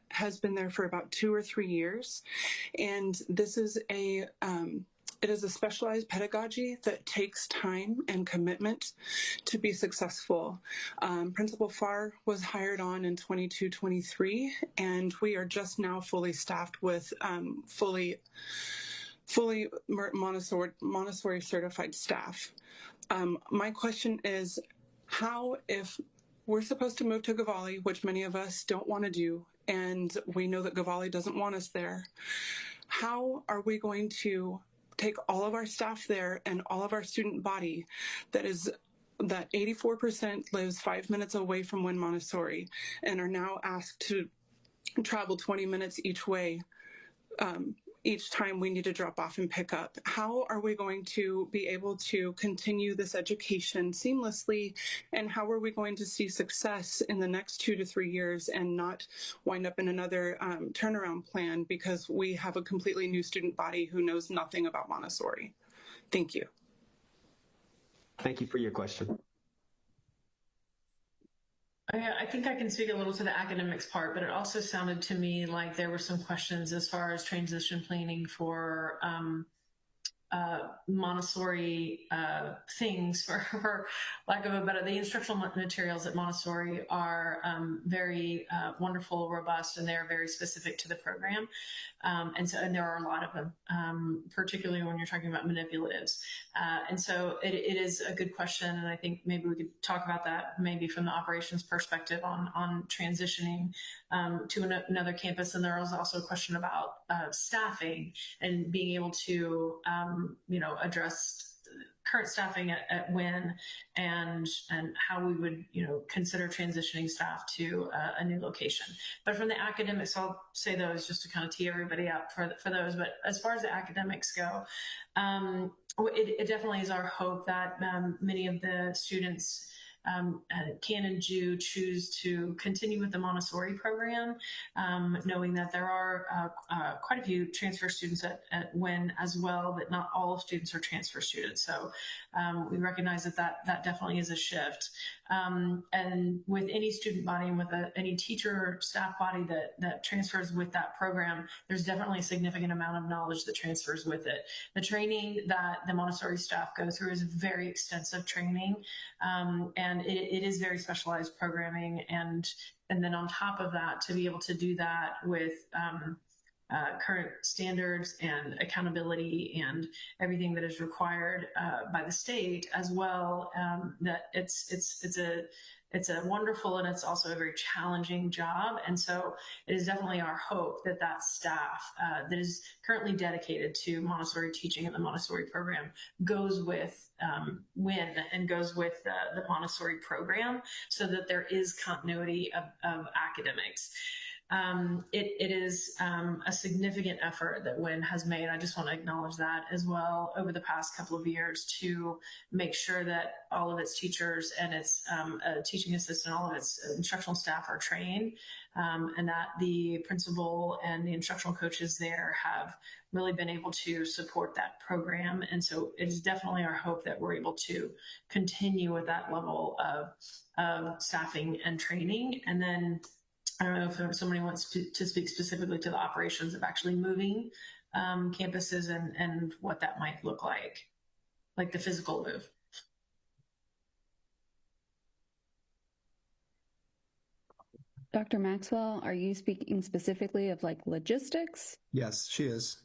has been there for about 2 or 3 years, and this is a It is a specialized pedagogy that takes time and commitment to be successful. Principal Farr was hired on in 22-23, and we are just now fully staffed with fully Montessori certified staff. My question is, how, if we're supposed to move to Gavali, which many of us don't want to do, and we know that Gavali doesn't want us there, how are we going to take all of our staff there and all of our student body that 84% lives 5 minutes away from Wynn Montessori and are now asked to travel 20 minutes each way each time we need to drop off and pick up? How are we going to be able to continue this education seamlessly, and how are we going to see success in the next 2 to 3 years and not wind up in another turnaround plan because we have a completely new student body who knows nothing about Montessori? Thank you. Thank you for your question. I think I can speak a little to the academics part, but it also sounded to me like there were some questions as far as transition planning for Montessori things, for lack of a better. The instructional materials at Montessori are very wonderful, robust, and they're very specific to the program. And there are a lot of them, particularly when you're talking about manipulatives. And so it is a good question, and I think maybe we could talk about that maybe from the operations perspective on transitioning to another campus. And there was also a question about staffing and being able to address current staffing at Wynn and how we would, consider transitioning staff to a new location. But from the academics, I'll say those just to kind of tee everybody up for those. But as far as the academics go, it definitely is our hope that many of the students can and do choose to continue with the Montessori program, knowing that there are quite a few transfer students at Wynn as well, but not all students are transfer students. So we recognize that definitely is a shift. And with any student body and with any teacher or staff body that transfers with that program, there's definitely a significant amount of knowledge that transfers with it. The training that the Montessori staff go through is very extensive training, and it is very specialized programming. And then on top of that, to be able to do that with current standards and accountability and everything that is required by the state as well, that it's a wonderful and it's also a very challenging job. And so it is definitely our hope that staff that is currently dedicated to Montessori teaching in the Montessori program goes with Wynn and goes with the Montessori program, so that there is continuity of academics. It is a significant effort that Wynn has made. I just want to acknowledge that as well over the past couple of years to make sure that all of its teachers and its teaching assistant, all of its instructional staff are trained, and that the principal and the instructional coaches there have really been able to support that program. And so it is definitely our hope that we're able to continue with that level of staffing and training. And then I don't know if somebody wants to speak specifically to the operations of actually moving campuses and what that might look like the physical move. Dr. Maxwell, are you speaking specifically of logistics? Yes, she is.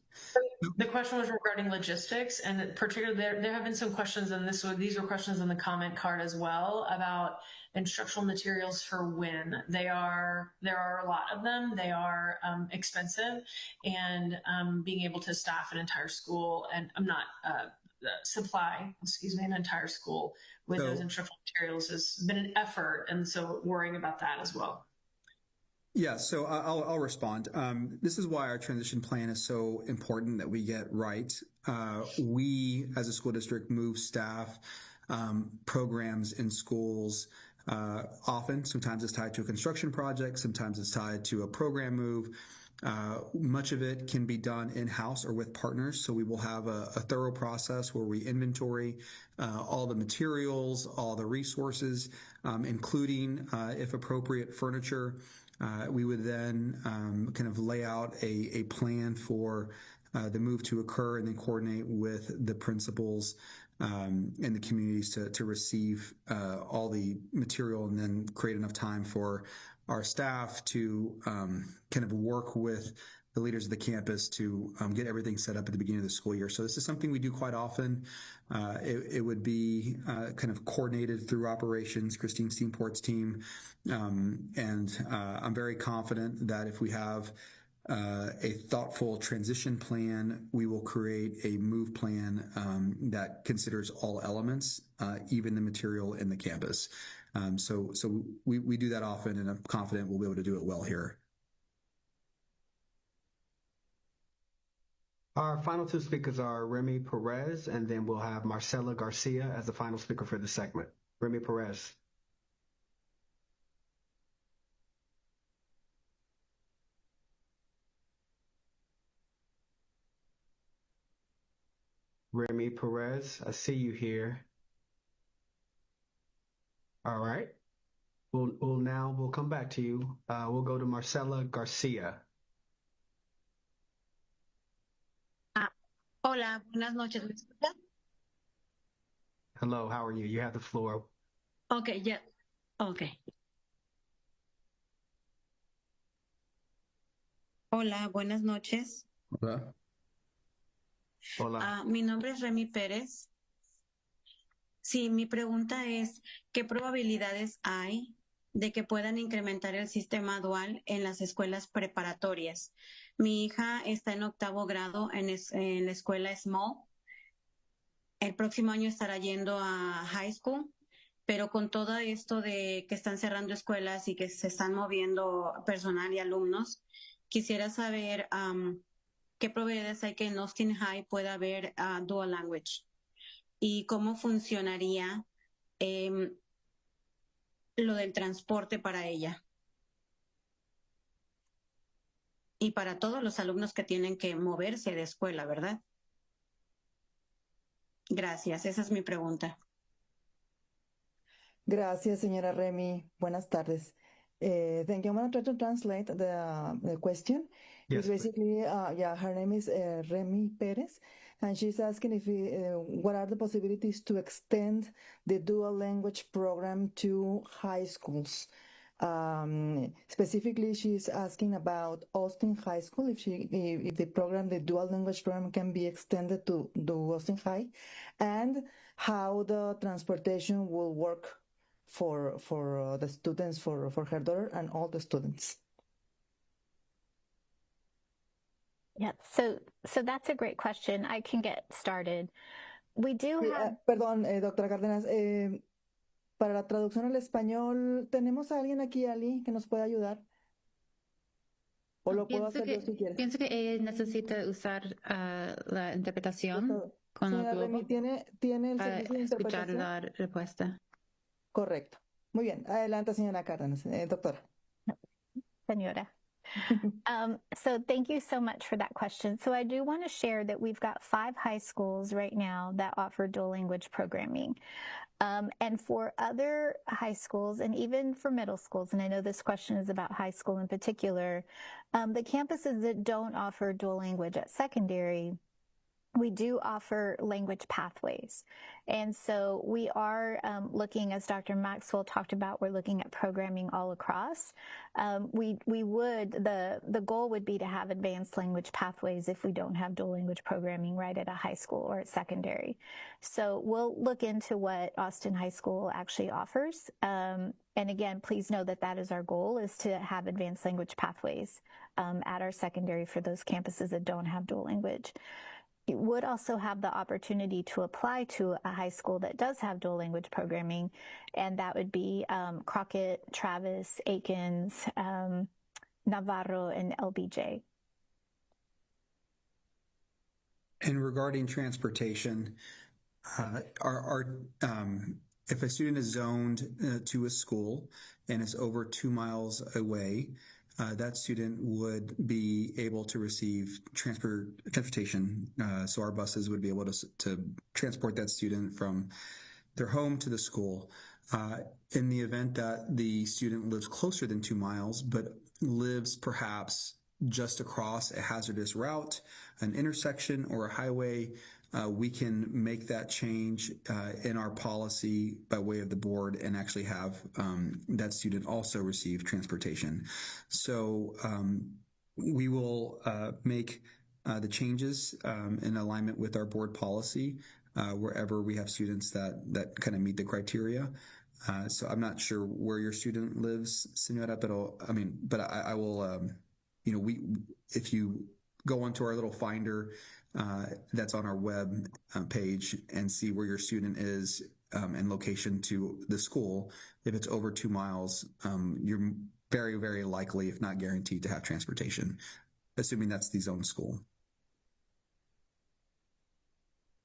The question was regarding logistics, and particularly there have been some questions, and these were questions in the comment card as well about instructional materials for Wynn. There are a lot of them. They are expensive, and being able to staff an entire school and supply an entire school with those instructional materials has been an effort, and so worrying about that as well. Yeah, so I'll respond. This is why our transition plan is so important that we get right. We, as a school district, move staff, programs in schools often. Sometimes it's tied to a construction project. Sometimes it's tied to a program move. Much of it can be done in-house or with partners. So we will have a thorough process where we inventory all the materials, all the resources, including, if appropriate, furniture. We would then kind of lay out a plan for the move to occur and then coordinate with the principals and the communities to receive all the material and then create enough time for our staff to kind of work with the leaders of the campus to get everything set up at the beginning of the school year. So this is something we do quite often. It would be kind of coordinated through operations, Christine Steenport's team. And I'm very confident that if we have a thoughtful transition plan, we will create a move plan that considers all elements, even the material in the campus. So we do that often, and I'm confident we'll be able to do it well here. Our final two speakers are Remy Perez, and then we'll have Marcela Garcia as the final speaker for this segment. Remy Perez. Remy Perez, I see you here. All right. We'll come back to you. We'll go to Marcela Garcia. Hola, buenas noches. ¿Me escuchan? Hello, how are you? You have the floor. Okay, yeah. Okay. Hola, buenas noches. Hola. Hola. Mi nombre es Remy Pérez. Sí, mi pregunta es, ¿qué probabilidades hay de que puedan incrementar el sistema dual en las escuelas preparatorias? Mi hija está en 8º grado en la escuela Small. El próximo año estará yendo a high school, pero con todo esto de que están cerrando escuelas y que se están moviendo personal y alumnos, quisiera saber qué probabilidades hay que en Austin High pueda haber dual language y cómo funcionaría lo del transporte para ella y para todos los alumnos que tienen que moverse de escuela, ¿verdad? Gracias, esa es mi pregunta. Gracias, señora Remy. Buenas tardes. Thank you. I'm going to try to translate the question. Yes, it's basically, her name is Remy Perez, and she's asking if what are the possibilities to extend the dual language program to high schools. Specifically, she's asking about Austin High School, if the program, the dual language program, can be extended to Austin High, and how the transportation will work for the students, for her daughter and all the students. Yeah, so that's a great question. I can get started. We do have... Perdón, doctora Cárdenas, para la traducción al español, ¿tenemos a alguien aquí, Ali, que nos pueda ayudar? ¿O lo puedo hacer yo si quieres? Pienso que ella necesita usar la interpretación con el globo tiene el para servicio de escuchar interpretación. la respuesta. Correcto. Muy bien. Adelante, señora Cárdenas. Doctora. Señora. So thank you so much for that question. So I do want to share that we've got 5 high schools right now that offer dual language programming. And for other high schools and even for middle schools, and I know this question is about high school in particular, the campuses that don't offer dual language at secondary, we do offer language pathways. And so we are looking, as Dr. Maxwell talked about, we're looking at programming all across. The goal would be to have advanced language pathways if we don't have dual language programming right at a high school or at secondary. So we'll look into what Austin High School actually offers. And again, please know that that is our goal, is to have advanced language pathways at our secondary for those campuses that don't have dual language. You would also have the opportunity to apply to a high school that does have dual language programming, and that would be Crockett, Travis, Aikens, Navarro, and LBJ. And regarding transportation, if a student is zoned to a school and is over 2 miles away, that student would be able to receive transportation. So our buses would be able to transport that student from their home to the school. In the event that the student lives closer than 2 miles, but lives perhaps just across a hazardous route, an intersection, or a highway, we can make that change in our policy by way of the board and actually have that student also receive transportation. So we will make the changes in alignment with our board policy wherever we have students that kind of meet the criteria. So I'm not sure where your student lives, Senora, but I will, if you go onto our little finder that's on our web page and see where your student is and location to the school, if it's over 2 miles, you're very, very likely, if not guaranteed, to have transportation, assuming that's the zone school.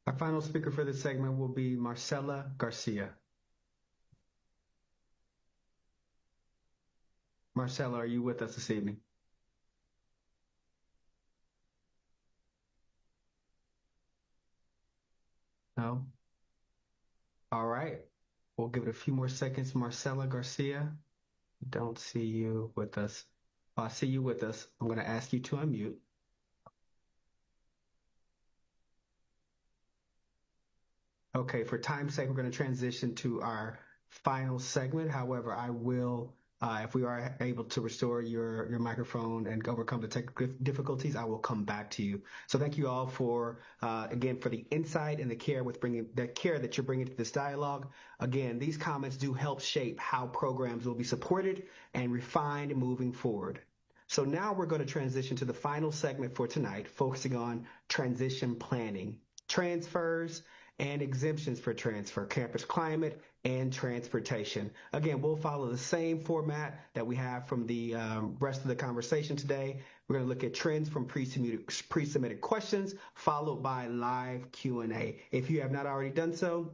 Our final speaker for this segment will be Marcela Garcia. Marcela, are you with us this evening? No? All right. We'll give it a few more seconds. Marcela Garcia, don't see you with us. I see you with us. I'm going to ask you to unmute. Okay, for time's sake, we're going to transition to our final segment. However, I will, if we are able to restore your microphone and overcome the technical difficulties, I will come back to you. So thank you all for, again, for the insight and the care that you're bringing to this dialogue. Again, these comments do help shape how programs will be supported and refined moving forward. So now we're going to transition to the final segment for tonight, focusing on transition planning, transfers, and exemptions for transfer, campus climate, and transportation. Again, we'll follow the same format that we have from the rest of the conversation today. We're going to look at trends from pre-submitted questions, followed by live Q&A. If you have not already done so,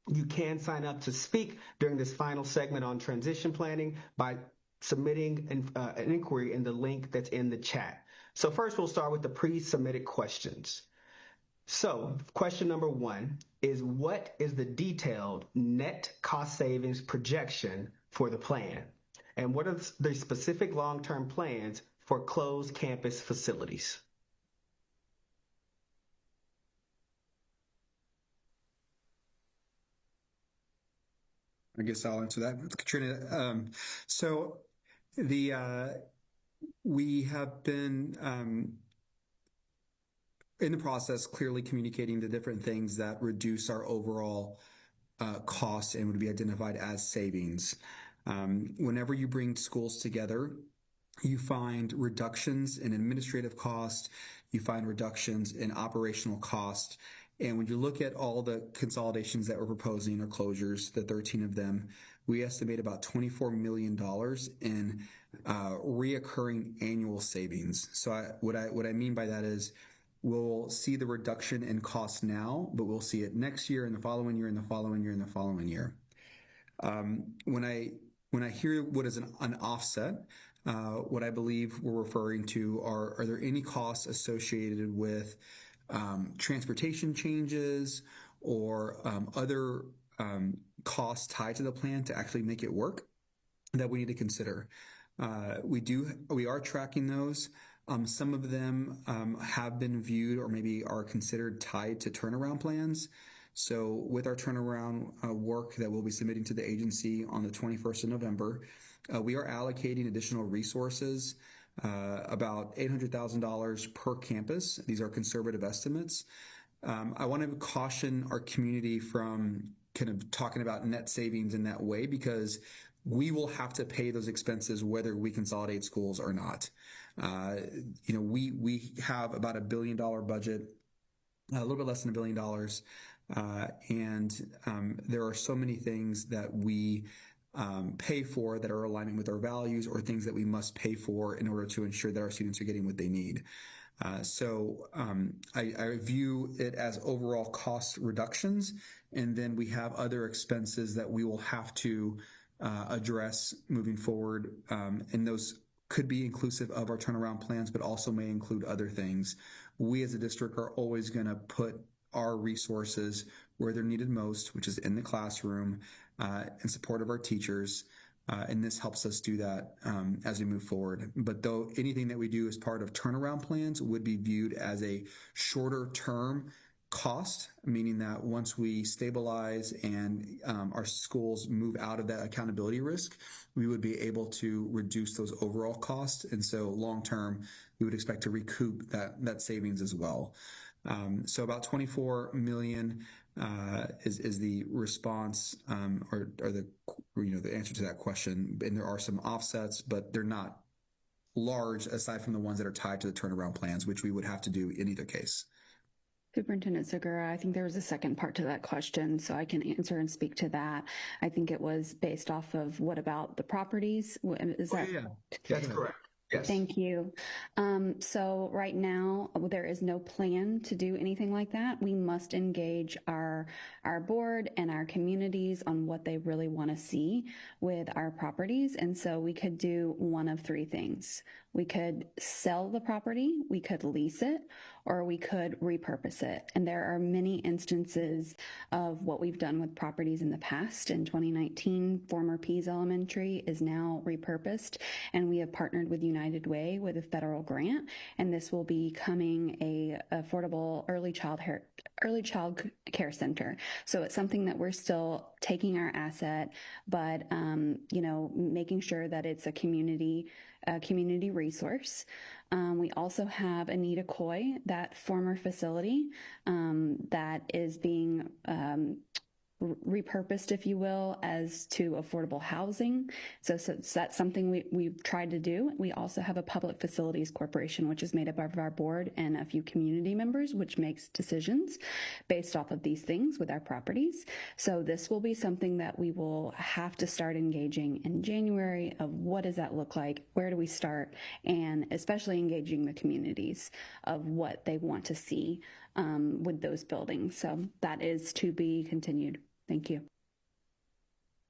you can sign up to speak during this final segment on transition planning by submitting an inquiry in the link that's in the chat. So first, we'll start with the pre-submitted questions. So question number 1 is, what is the detailed net cost savings projection for the plan? And what are the specific long-term plans for closed campus facilities? I guess I'll answer that, Katrina. So we have been in the process clearly communicating the different things that reduce our overall costs and would be identified as savings. Whenever you bring schools together, you find reductions in administrative cost, you find reductions in operational cost. And when you look at all the consolidations that we're proposing or closures, the 13 of them, we estimate about $24 million in reoccurring annual savings. So what I mean by that is, we'll see the reduction in cost now, but we'll see it next year and the following year and the following year and the following year. When I hear what is an offset, what I believe we're referring to are there any costs associated with transportation changes or other costs tied to the plan to actually make it work that we need to consider. We are tracking those. Some of them have been viewed or maybe are considered tied to turnaround plans. So with our turnaround work that we'll be submitting to the agency on the 21st of November, we are allocating additional resources, about $800,000 per campus. These are conservative estimates. I want to caution our community from kind of talking about net savings in that way, because we will have to pay those expenses whether we consolidate schools or not. We have about $1 billion budget, a little bit less than $1 billion. And there are so many things that we pay for that are aligning with our values, or things that we must pay for in order to ensure that our students are getting what they need. So I view it as overall cost reductions, and then we have other expenses that we will have to address moving forward, and those could be inclusive of our turnaround plans, but also may include other things. We as a district are always going to put our resources where they're needed most, which is in the classroom, in support of our teachers. And this helps us do that as we move forward. But though anything that we do as part of turnaround plans would be viewed as a shorter term cost, meaning that once we stabilize and our schools move out of that accountability risk, we would be able to reduce those overall costs. And so long term, we would expect to recoup that savings as well. So about 24 million is the response or the answer to that question. And there are some offsets, but they're not large aside from the ones that are tied to the turnaround plans, which we would have to do in either case. Superintendent Segura, I think there was a second part to that question, so I can answer and speak to that. I think it was based off of what about the properties? Is that? Yeah, that's correct. Yes. Thank you. So right now, there is no plan to do anything like that. We must engage our board and our communities on what they really want to see with our properties. And so we could do one of three things. We could sell the property, we could lease it, or we could repurpose it. And there are many instances of what we've done with properties in the past. In 2019, former Pease Elementary is now repurposed, and we have partnered with United Way with a federal grant, and this will be becoming a affordable early child care center. So it's something that we're still taking our asset, but making sure that it's a community resource. We also have Anita Coy, that former facility that is being repurposed, if you will, as to affordable housing. So that's something we've tried to do. We also have a public facilities corporation, which is made up of our board and a few community members, which makes decisions based off of these things with our properties. So this will be something that we will have to start engaging in January of what does that look like? Where do we start? And especially engaging the communities of what they want to see with those buildings. So that is to be continued. Thank you.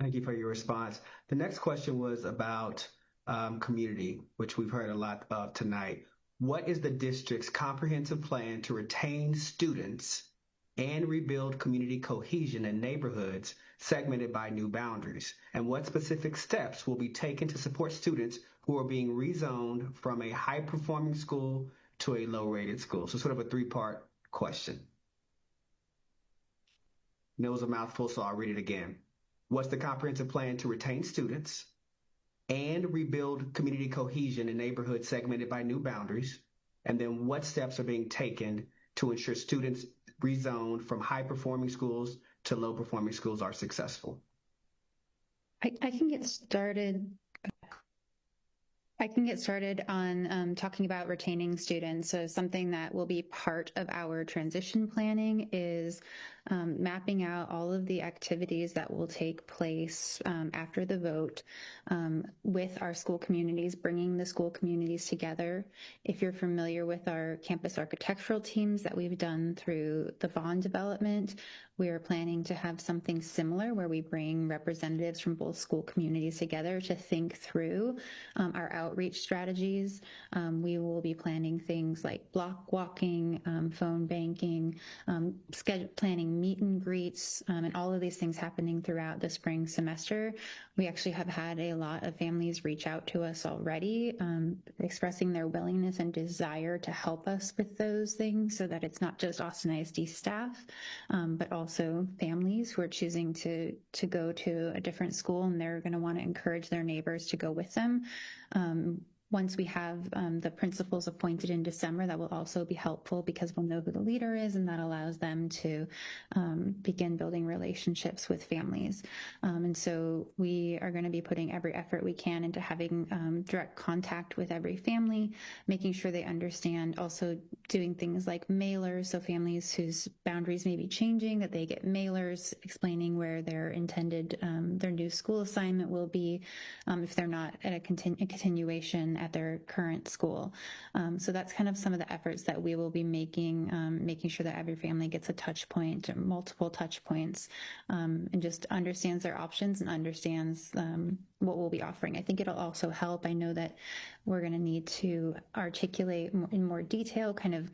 Thank you for your response. The next question was about community, which we've heard a lot of tonight. What is the district's comprehensive plan to retain students and rebuild community cohesion in neighborhoods segmented by new boundaries? And what specific steps will be taken to support students who are being rezoned from a high-performing school to a low-rated school? So sort of a three-part question. It was a mouthful, so I'll read it again. What's the comprehensive plan to retain students and rebuild community cohesion in neighborhoods segmented by new boundaries? And then what steps are being taken to ensure students rezoned from high-performing schools to low-performing schools are successful? I can get started. I can get started on talking about retaining students. So something that will be part of our transition planning is mapping out all of the activities that will take place after the vote with our school communities, bringing the school communities together. If you're familiar with our campus architectural teams that we've done through the Vaughn development, we are planning to have something similar where we bring representatives from both school communities together to think through our outreach strategies. We will be planning things like block walking, phone banking, planning meet and greets, and all of these things happening throughout the spring semester. We actually have had a lot of families reach out to us already, expressing their willingness and desire to help us with those things so that it's not just Austin ISD staff, but also families who are choosing to go to a different school, and they're going to want to encourage their neighbors to go with them. Once we have the principals appointed in December, that will also be helpful because we'll know who the leader is, and that allows them to begin building relationships with families. And so we are going to be putting every effort we can into having direct contact with every family, making sure they understand, also doing things like mailers, so families whose boundaries may be changing, that they get mailers explaining where their intended, their new school assignment will be if they're not at a continuation at their current school. So that's kind of some of the efforts that we will be making, making sure that every family gets a touch point, or multiple touch points, and just understands their options and understands what we'll be offering. I think it'll also help. I know that we're going to need to articulate in more detail kind of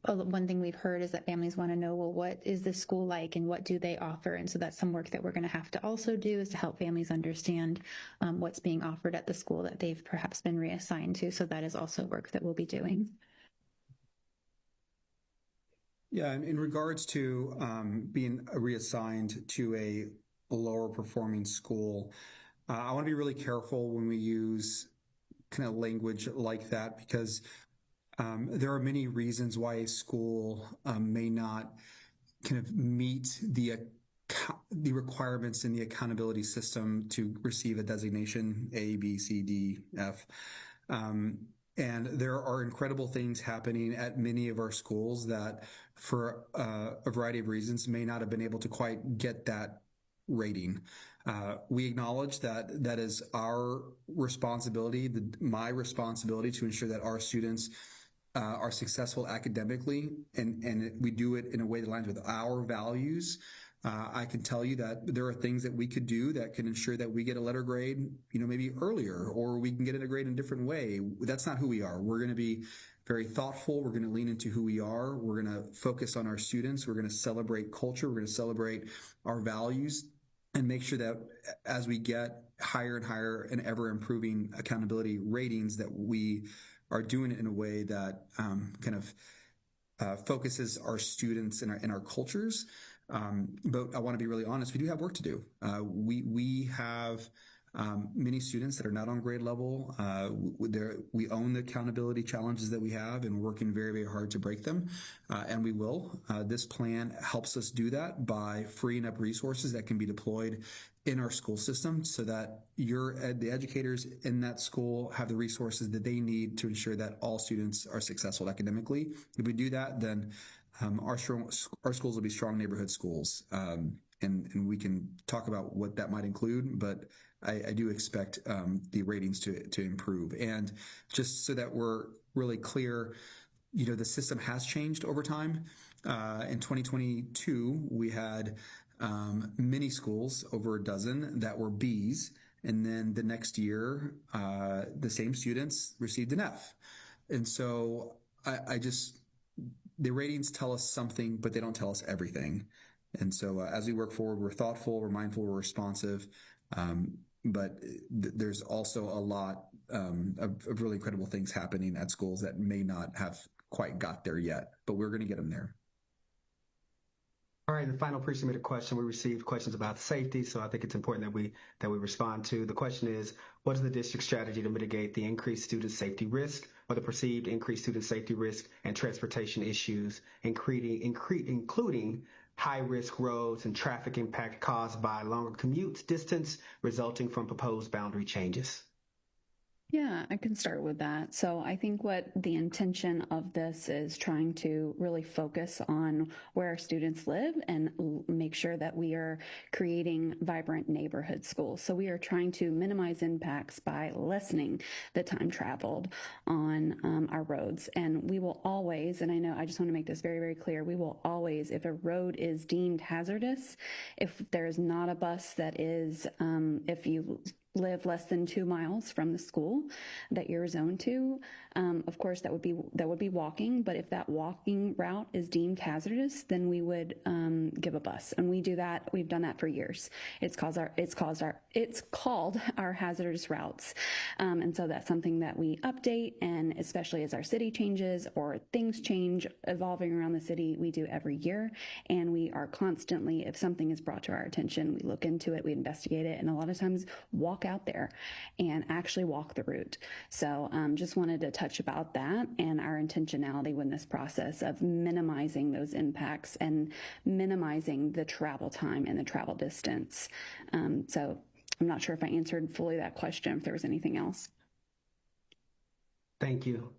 one thing we've heard is that families want to know, well, what is this school like and what do they offer? And so that's some work that we're going to have to also do, is to help families understand what's being offered at the school that they've perhaps been reassigned to. So that is also work that we'll be doing. Yeah, in regards to being reassigned to a lower performing school, I want to be really careful when we use kind of language like that, because there are many reasons why a school may not kind of meet the requirements in the accountability system to receive a designation A, B, C, D, F. And there are incredible things happening at many of our schools that, for a variety of reasons, may not have been able to quite get that rating. We acknowledge that that is our responsibility, my responsibility, to ensure that our students are successful academically, and we do it in a way that aligns with our values. I can tell you that there are things that we could do that can ensure that we get a letter grade, maybe earlier, or we can get a grade in a different way. That's not who we are. We're going to be very thoughtful. We're going to lean into who we are. We're going to focus on our students. We're going to celebrate culture. We're going to celebrate our values, and make sure that as we get higher and higher and ever improving accountability ratings, that we are doing it in a way that kind of focuses our students and our cultures. But I want to be really honest. We do have work to do. We have many students that are not on grade level. We own the accountability challenges that we have, and we're working very, very hard to break them. And we will. This plan helps us do that by freeing up resources that can be deployed in our school system, so that the educators in that school have the resources that they need to ensure that all students are successful academically. If we do that, then our schools will be strong neighborhood schools. And we can talk about what that might include, but I do expect the ratings to improve. And just so that we're really clear, the system has changed over time. In 2022, we had many schools, over a dozen, that were Bs. And then the next year, the same students received an F. And so the ratings tell us something, but they don't tell us everything. And so as we work forward, we're thoughtful, we're mindful, we're responsive. But there's also a lot of really incredible things happening at schools that may not have quite got there yet, but we're going to get them there. All right, the final pre-submitted question, we received questions about safety, so I think it's important that we respond to. The question is, what is the district's strategy to mitigate the increased student safety risk, or the perceived increased student safety risk and transportation issues, including high-risk roads and traffic impact caused by longer commutes, distance resulting from proposed boundary changes? Yeah, I can start with that. So I think what the intention of this is trying to really focus on where our students live and make sure that we are creating vibrant neighborhood schools. So we are trying to minimize impacts by lessening the time traveled on our roads. And we will always, and I just want to make this very, very clear, we will always, if a road is deemed hazardous, if there is not a bus that is, if you live less than 2 miles from the school that you're zoned to, of course that would be walking. But if that walking route is deemed hazardous, then we would give a bus, and we do that. We've done that for years. It's called our hazardous routes, and so that's something that we update, and especially as our city changes or things change evolving around the city, we do every year. And we are constantly, if something is brought to our attention, we look into it, we investigate it, and a lot of times walk out there and actually walk the route. So just wanted to touch about that and our intentionality with this process of minimizing those impacts and minimizing the travel time and the travel distance. So I'm not sure if I answered fully that question, if there was anything else. Thank you.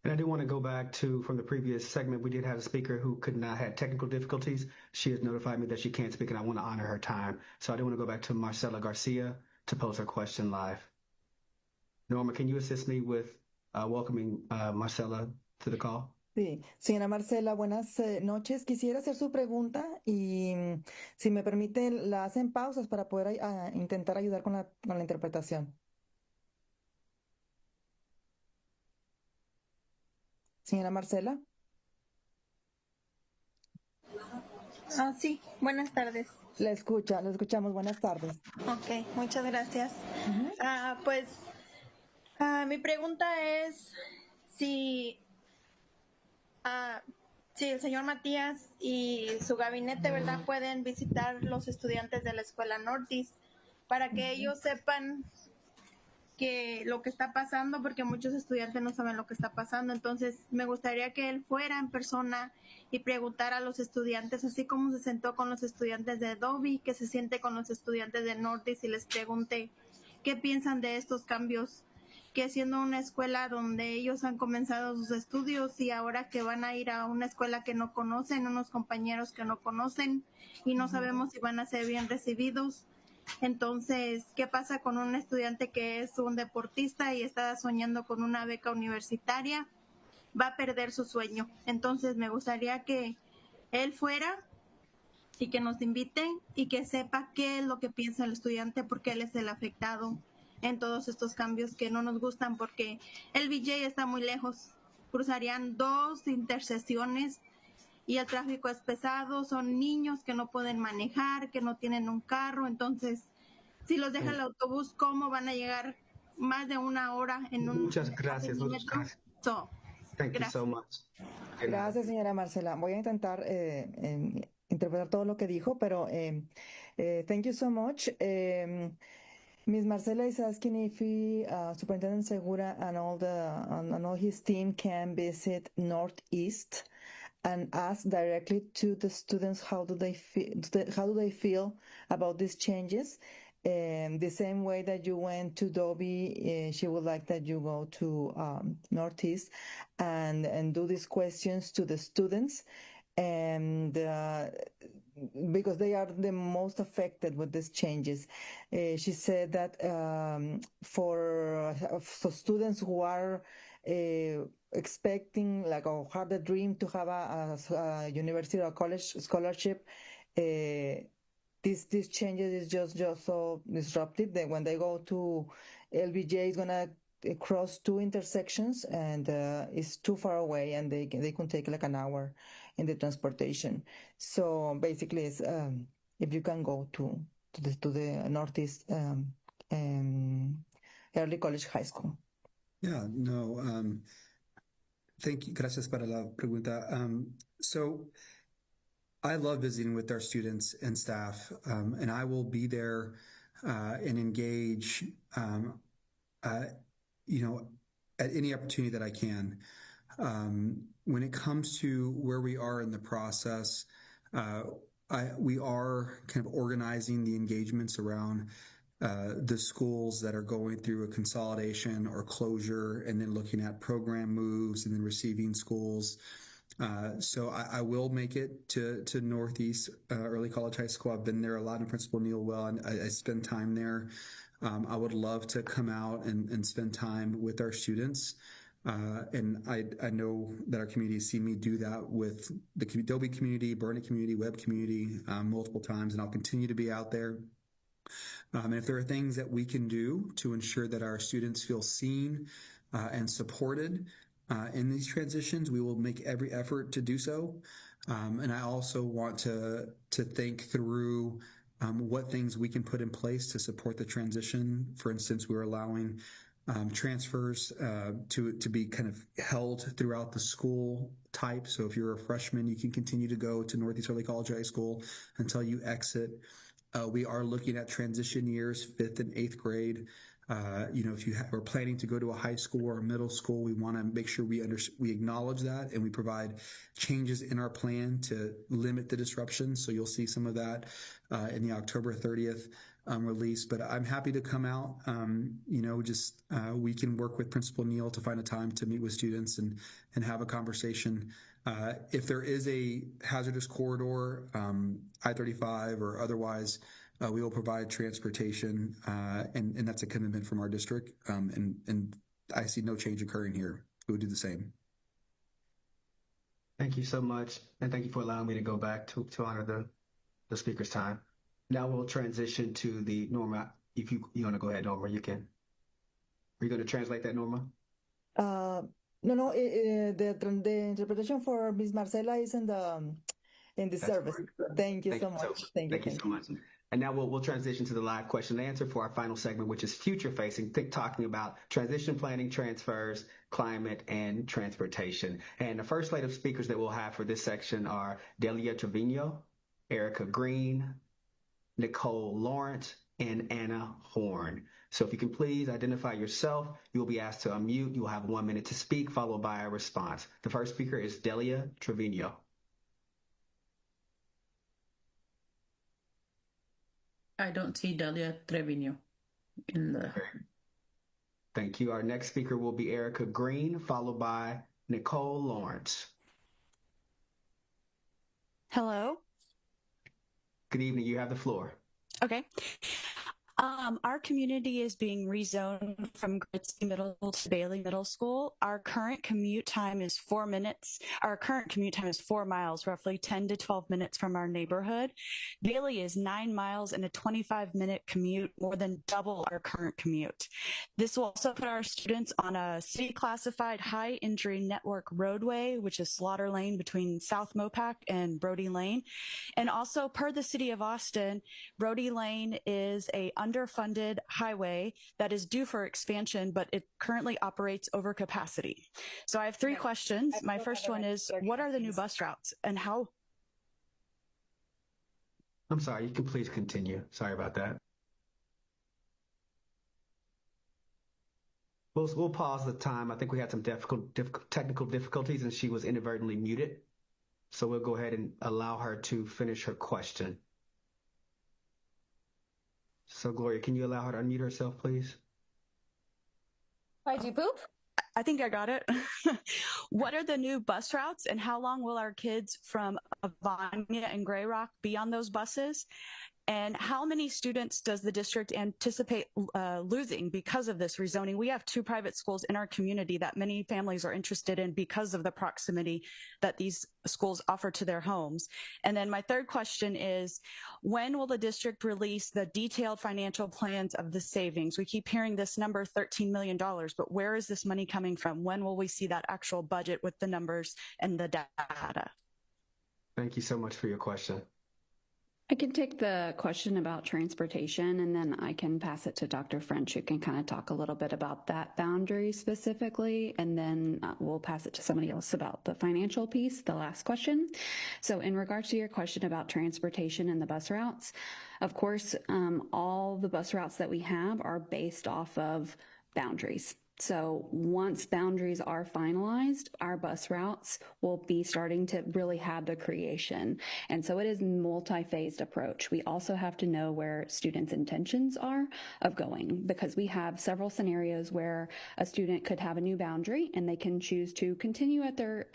And I do want to go back to, from the previous segment, we did have a speaker who had technical difficulties. She has notified me that she can't speak, and I want to honor her time. So I do want to go back to Marcela Garcia to pose her question live. Norma, can you assist me with welcoming Marcela to the call? Sí, señora Marcela, buenas noches. Quisiera hacer su pregunta y si me permite la hacen pausas para poder intentar ayudar con la interpretación. Señora Marcela. Sí, buenas tardes. La escuchamos. Buenas tardes. Ok, muchas gracias. Mi pregunta es si, si el señor Matías y su gabinete, ¿verdad?, pueden visitar los estudiantes de la escuela Northeast para que ellos sepan que lo que está pasando, porque muchos estudiantes no saben lo que está pasando. Entonces me gustaría que él fuera en persona y preguntara a los estudiantes, así como se sentó con los estudiantes de Adobe, que se siente con los estudiantes de Northeast y les pregunte qué piensan de estos cambios, que siendo una escuela donde ellos han comenzado sus estudios y ahora que van a ir a una escuela que no conocen, unos compañeros que no conocen y no sabemos si van a ser bien recibidos. Entonces, ¿qué pasa con un estudiante que es un deportista y está soñando con una beca universitaria? Va a perder su sueño. Entonces, me gustaría que él fuera y que nos invite y que sepa qué es lo que piensa el estudiante, porque él es el afectado en todos estos cambios que no nos gustan, porque el VJ está muy lejos. Cruzarían 2 intersecciones y el tráfico es pesado, son niños que no pueden manejar, que no tienen un carro. Entonces, si los deja el autobús, ¿cómo van a llegar más de 1 hora en un... Muchas gracias. Thank you so much. Gracias, señora Marcela. Voy a intentar interpretar todo lo que dijo, pero thank you so much. Miss Marcela is asking if Superintendent Segura and all his team can visit Northeast and ask directly to the students how do they feel about these changes. The same way that you went to Dobie, she would like that you go to Northeast and do these questions to the students, and because they are the most affected with these changes. She said that for students who are expecting, like, or have the dream to have a university or college scholarship, these changes is just so disruptive that when they go to LBJ, it's gonna cross 2 intersections and it's too far away, and they can take like an hour in the transportation. So basically, it's if you can go to the Northeast Early College High School. Yeah, no. Thank you. Gracias para la pregunta. So I love visiting with our students and staff, and I will be there and engage, at any opportunity that I can. When it comes to where we are in the process, we are kind of organizing the engagements around the schools that are going through a consolidation or closure, and then looking at program moves and then receiving schools. So I will make it to Northeast Early College High School. I've been there a lot in Principal Neil Well, and I spend time there. I would love to come out and spend time with our students. And I know that our community has seen me do that with the Adobe community, Burnett community, Web community, multiple times, and I'll continue to be out there. And if there are things that we can do to ensure that our students feel seen and supported in these transitions, we will make every effort to do so. And I also want to think through what things we can put in place to support the transition. For instance, we're allowing transfers to be kind of held throughout the school type. So if you're a freshman, you can continue to go to Northeast Early College High School until you exit. We are looking at transition years, 5th and 8th grade. If you are planning to go to a high school or a middle school, we want to make sure we acknowledge that, and we provide changes in our plan to limit the disruption. So you'll see some of that in the October 30th release. But I'm happy to come out. We can work with Principal Neil to find a time to meet with students and have a conversation. If there is a hazardous corridor, I-35 or otherwise, we will provide transportation, and that's a commitment from our district. And I see no change occurring here. We would do the same. Thank you so much, and thank you for allowing me to go back to honor the speaker's time. Now we'll transition to the Norma. If you want to go ahead, Norma, you can. Are you going to translate that, Norma? No. The interpretation for Ms. Marcela is in in the service. Thank you so much. Thank you so much. And now we'll transition to the live question and answer for our final segment, which is future facing, talking about transition planning, transfers, climate, and transportation. And the first slate of speakers that we'll have for this section are Delia Trevino, Erica Green, Nicole Lawrence, and Anna Horn. So if you can please identify yourself, you will be asked to unmute. You will have 1 minute to speak, followed by a response. The first speaker is Delia Trevino. I don't see Delia Trevino in the... Thank you. Our next speaker will be Erica Green, followed by Nicole Lawrence. Hello. Good evening. You have the floor. Okay. Our community is being rezoned from Gritsky Middle to Bailey Middle School. Our current commute time is 4 minutes. Our current commute time is 4 miles, roughly 10 to 12 minutes from our neighborhood. Bailey is 9 miles and a 25-minute commute, more than double our current commute. This will also put our students on a city-classified high-injury network roadway, which is Slaughter Lane between South Mopac and Brody Lane. And also, per the City of Austin, Brody Lane is a underfunded highway that is due for expansion, but it currently operates over capacity. So I have three questions. My first one is, what are the new bus routes and how? I'm sorry, you can please continue. Sorry about that. We'll pause the time. I think we had some technical difficulties and she was inadvertently muted. So we'll go ahead and allow her to finish her question. So, Gloria, can you allow her to unmute herself, please? Why'd you poop? I think I got it. What are the new bus routes and how long will our kids from Avania and Grey Rock be on those buses? And how many students does the district anticipate losing because of this rezoning? We have 2 private schools in our community that many families are interested in because of the proximity that these schools offer to their homes. And then my third question is, when will the district release the detailed financial plans of the savings? We keep hearing this number, $13 million, but where is this money coming from? When will we see that actual budget with the numbers and the data? Thank you so much for your question. I can take the question about transportation and then I can pass it to Dr. French, who can kind of talk a little bit about that boundary specifically, and then we'll pass it to somebody else about the financial piece, the last question. So in regards to your question about transportation and the bus routes, of course, all the bus routes that we have are based off of boundaries. So once boundaries are finalized, our bus routes will be starting to really have the creation. And so it is a multi-phased approach. We also have to know where students' intentions are of going, because we have several scenarios where a student could have a new boundary and they can choose to continue at their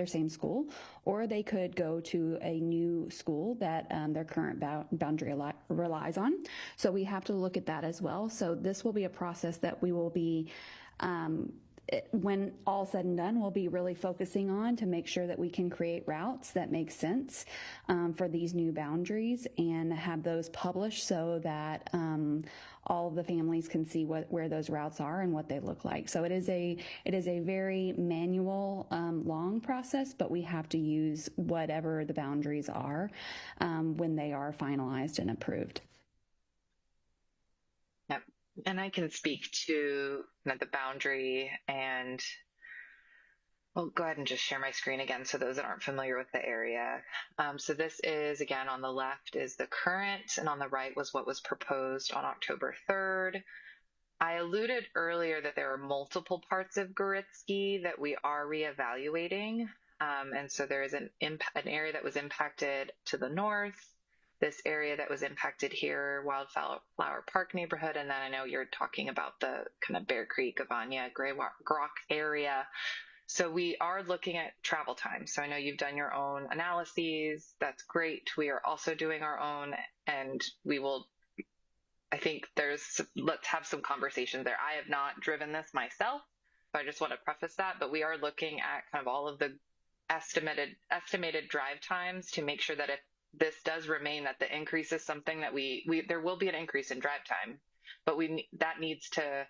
same school, or they could go to a new school that their current boundary relies on. So we have to look at that as well. So this will be a process that we will be, when all said and done, we'll be really focusing on to make sure that we can create routes that make sense for these new boundaries and have those published so that all of the families can see where those routes are and what they look like. So it is a very manual, long process, but we have to use whatever the boundaries are when they are finalized and approved. Yep. And I can speak to the boundary, and I'll go ahead and just share my screen again so those that aren't familiar with the area. So this is, again, on the left is the current, and on the right was what was proposed on October 3rd. I alluded earlier that there are multiple parts of Gritsky that we are reevaluating. And so there is an area that was impacted to the north, this area that was impacted here, Wildflower Park neighborhood, and then I know you're talking about the kind of Bear Creek, Avania, Grey Rock area. So we are looking at travel time. So I know you've done your own analyses. That's great. We are also doing our own, and we will, I think let's have some conversations there. I have not driven this myself, so I just want to preface that, but we are looking at kind of all of the estimated drive times to make sure that if this does remain, that the increase is something that there will be an increase in drive time, but that needs to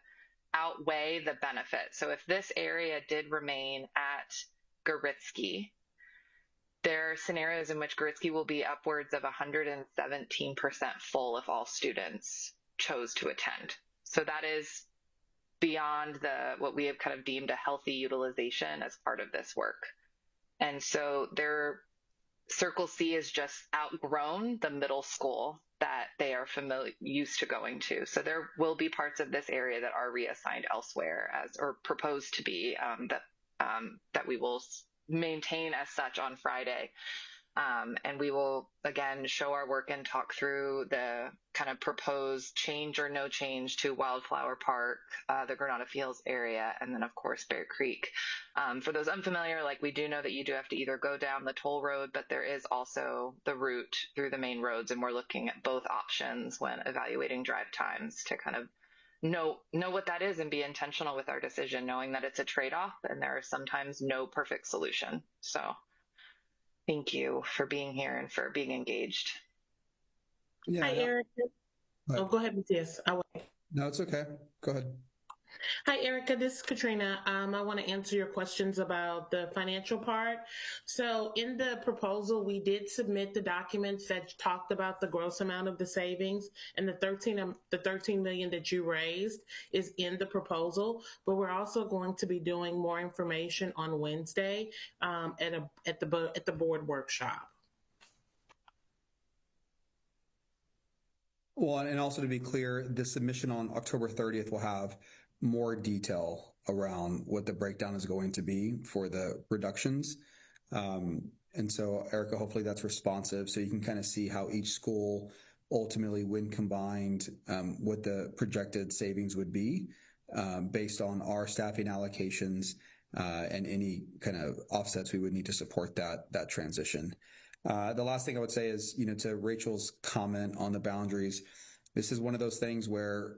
outweigh the benefit. So if this area did remain at Gritsky, there are scenarios in which Gritzky will be upwards of 117% full if all students chose to attend. So that is beyond what we have kind of deemed a healthy utilization as part of this work. And so Circle C has just outgrown the middle school that they are used to going to. So there will be parts of this area that are reassigned elsewhere or proposed to be that we will maintain as such on Friday. And we will, again, show our work and talk through the kind of proposed change or no change to Wildflower Park, the Granada Fields area, and then, of course, Bear Creek. For those unfamiliar, we do know that you do have to either go down the toll road, but there is also the route through the main roads, and we're looking at both options when evaluating drive times to kind of know what that is and be intentional with our decision, knowing that it's a trade-off and there are sometimes no perfect solution. So thank you for being here and for being engaged. Yeah, hi, Erica. Oh, go ahead, Matthias. No, it's okay. Go ahead. Hi, Erica. This is Katrina. I want to answer your questions about the financial part. So in the proposal, we did submit the documents that talked about the gross amount of the savings, and the 13 million that you raised is in the proposal. But we're also going to be doing more information on Wednesday at the board workshop. Well, and also to be clear, the submission on October 30th will have more detail around what the breakdown is going to be for the reductions. And so, Erica, hopefully that's responsive so you can kind of see how each school ultimately, when combined, what the projected savings would be based on our staffing allocations and any kind of offsets we would need to support that transition. The last thing I would say is, to Rachel's comment on the boundaries, this is one of those things where,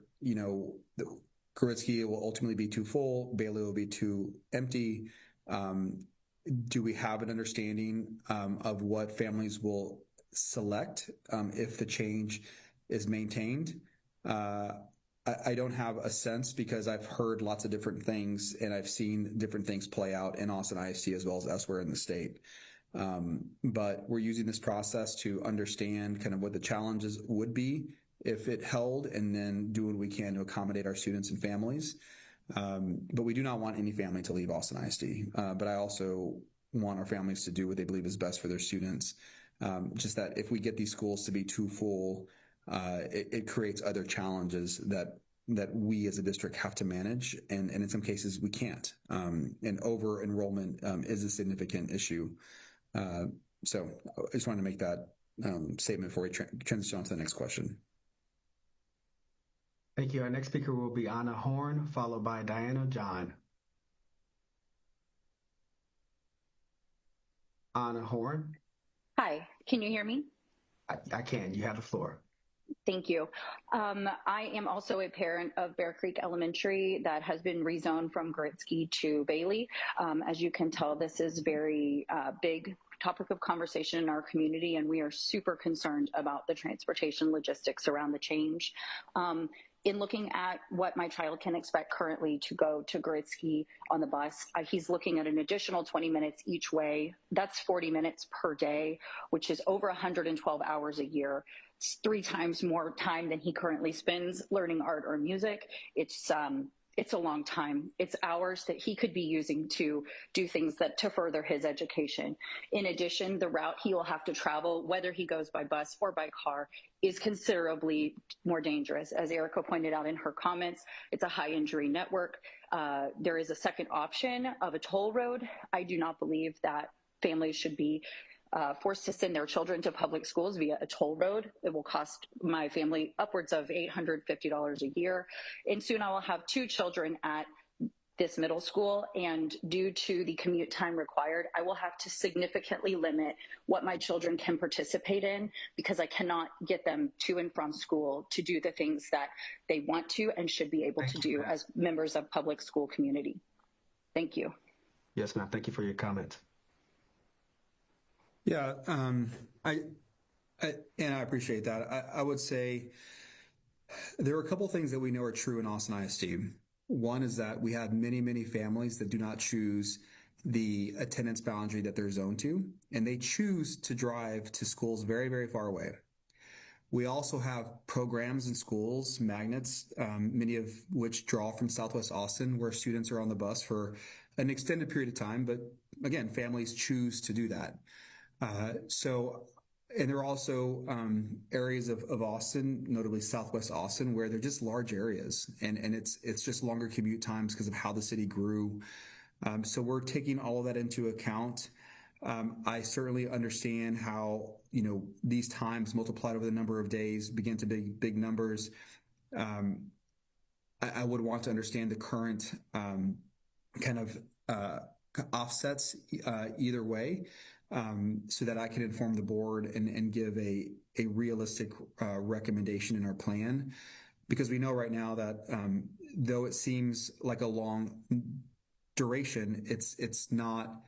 Kuritzky will ultimately be too full, Bailey will be too empty. Do we have an understanding of what families will select if the change is maintained? I don't have a sense because I've heard lots of different things and I've seen different things play out in Austin ISD as well as elsewhere in the state. But we're using this process to understand kind of what the challenges would be if it held, and then do what we can to accommodate our students and families. But we do not want any family to leave Austin ISD. But I also want our families to do what they believe is best for their students. Just that if we get these schools to be too full, it creates other challenges that we as a district have to manage. And in some cases we can't. And over enrollment is a significant issue. So I just wanted to make that statement before we transition on to the next question. Thank you. Our next speaker will be Anna Horn, followed by Diana John. Anna Horn. Hi, can you hear me? I can. You have the floor. Thank you. I am also a parent of Bear Creek Elementary that has been rezoned from Gritzky to Bailey. As you can tell, this is very big topic of conversation in our community, and we are super concerned about the transportation logistics around the change. In looking at what my child can expect currently to go to Gritzky on the bus, he's looking at an additional 20 minutes each way. That's 40 minutes per day, which is over 112 hours a year. It's 3 times more time than he currently spends learning art or music. It's a long time. It's hours that he could be using to do things to further his education. In addition, the route he will have to travel, whether he goes by bus or by car, is considerably more dangerous. As Erica pointed out in her comments, it's a high injury network. There is a second option of a toll road. I do not believe that families should be forced to send their children to public schools via a toll road. It will cost my family upwards of $850 a year. And soon I will have 2 children at this middle school. And due to the commute time required, I will have to significantly limit what my children can participate in because I cannot get them to and from school to do the things that they want to and should be able to do as members of public school community. Thank you. Yes, ma'am. Thank you for your comment. Yeah, I appreciate that. I would say there are a couple things that we know are true in Austin ISD. One is that we have many, many families that do not choose the attendance boundary that they're zoned to, and they choose to drive to schools very, very far away. We also have programs in schools, magnets, many of which draw from Southwest Austin, where students are on the bus for an extended period of time. But again, families choose to do that. And there are also areas of Austin, notably Southwest Austin, where they're just large areas, and it's just longer commute times because of how the city grew. So we're taking all of that into account. I certainly understand how, these times multiplied over the number of days begin to be big numbers. I would want to understand the current kind of offsets either way, so that I can inform the board and give a realistic recommendation in our plan. Because we know right now that though it seems like a long duration, it's not.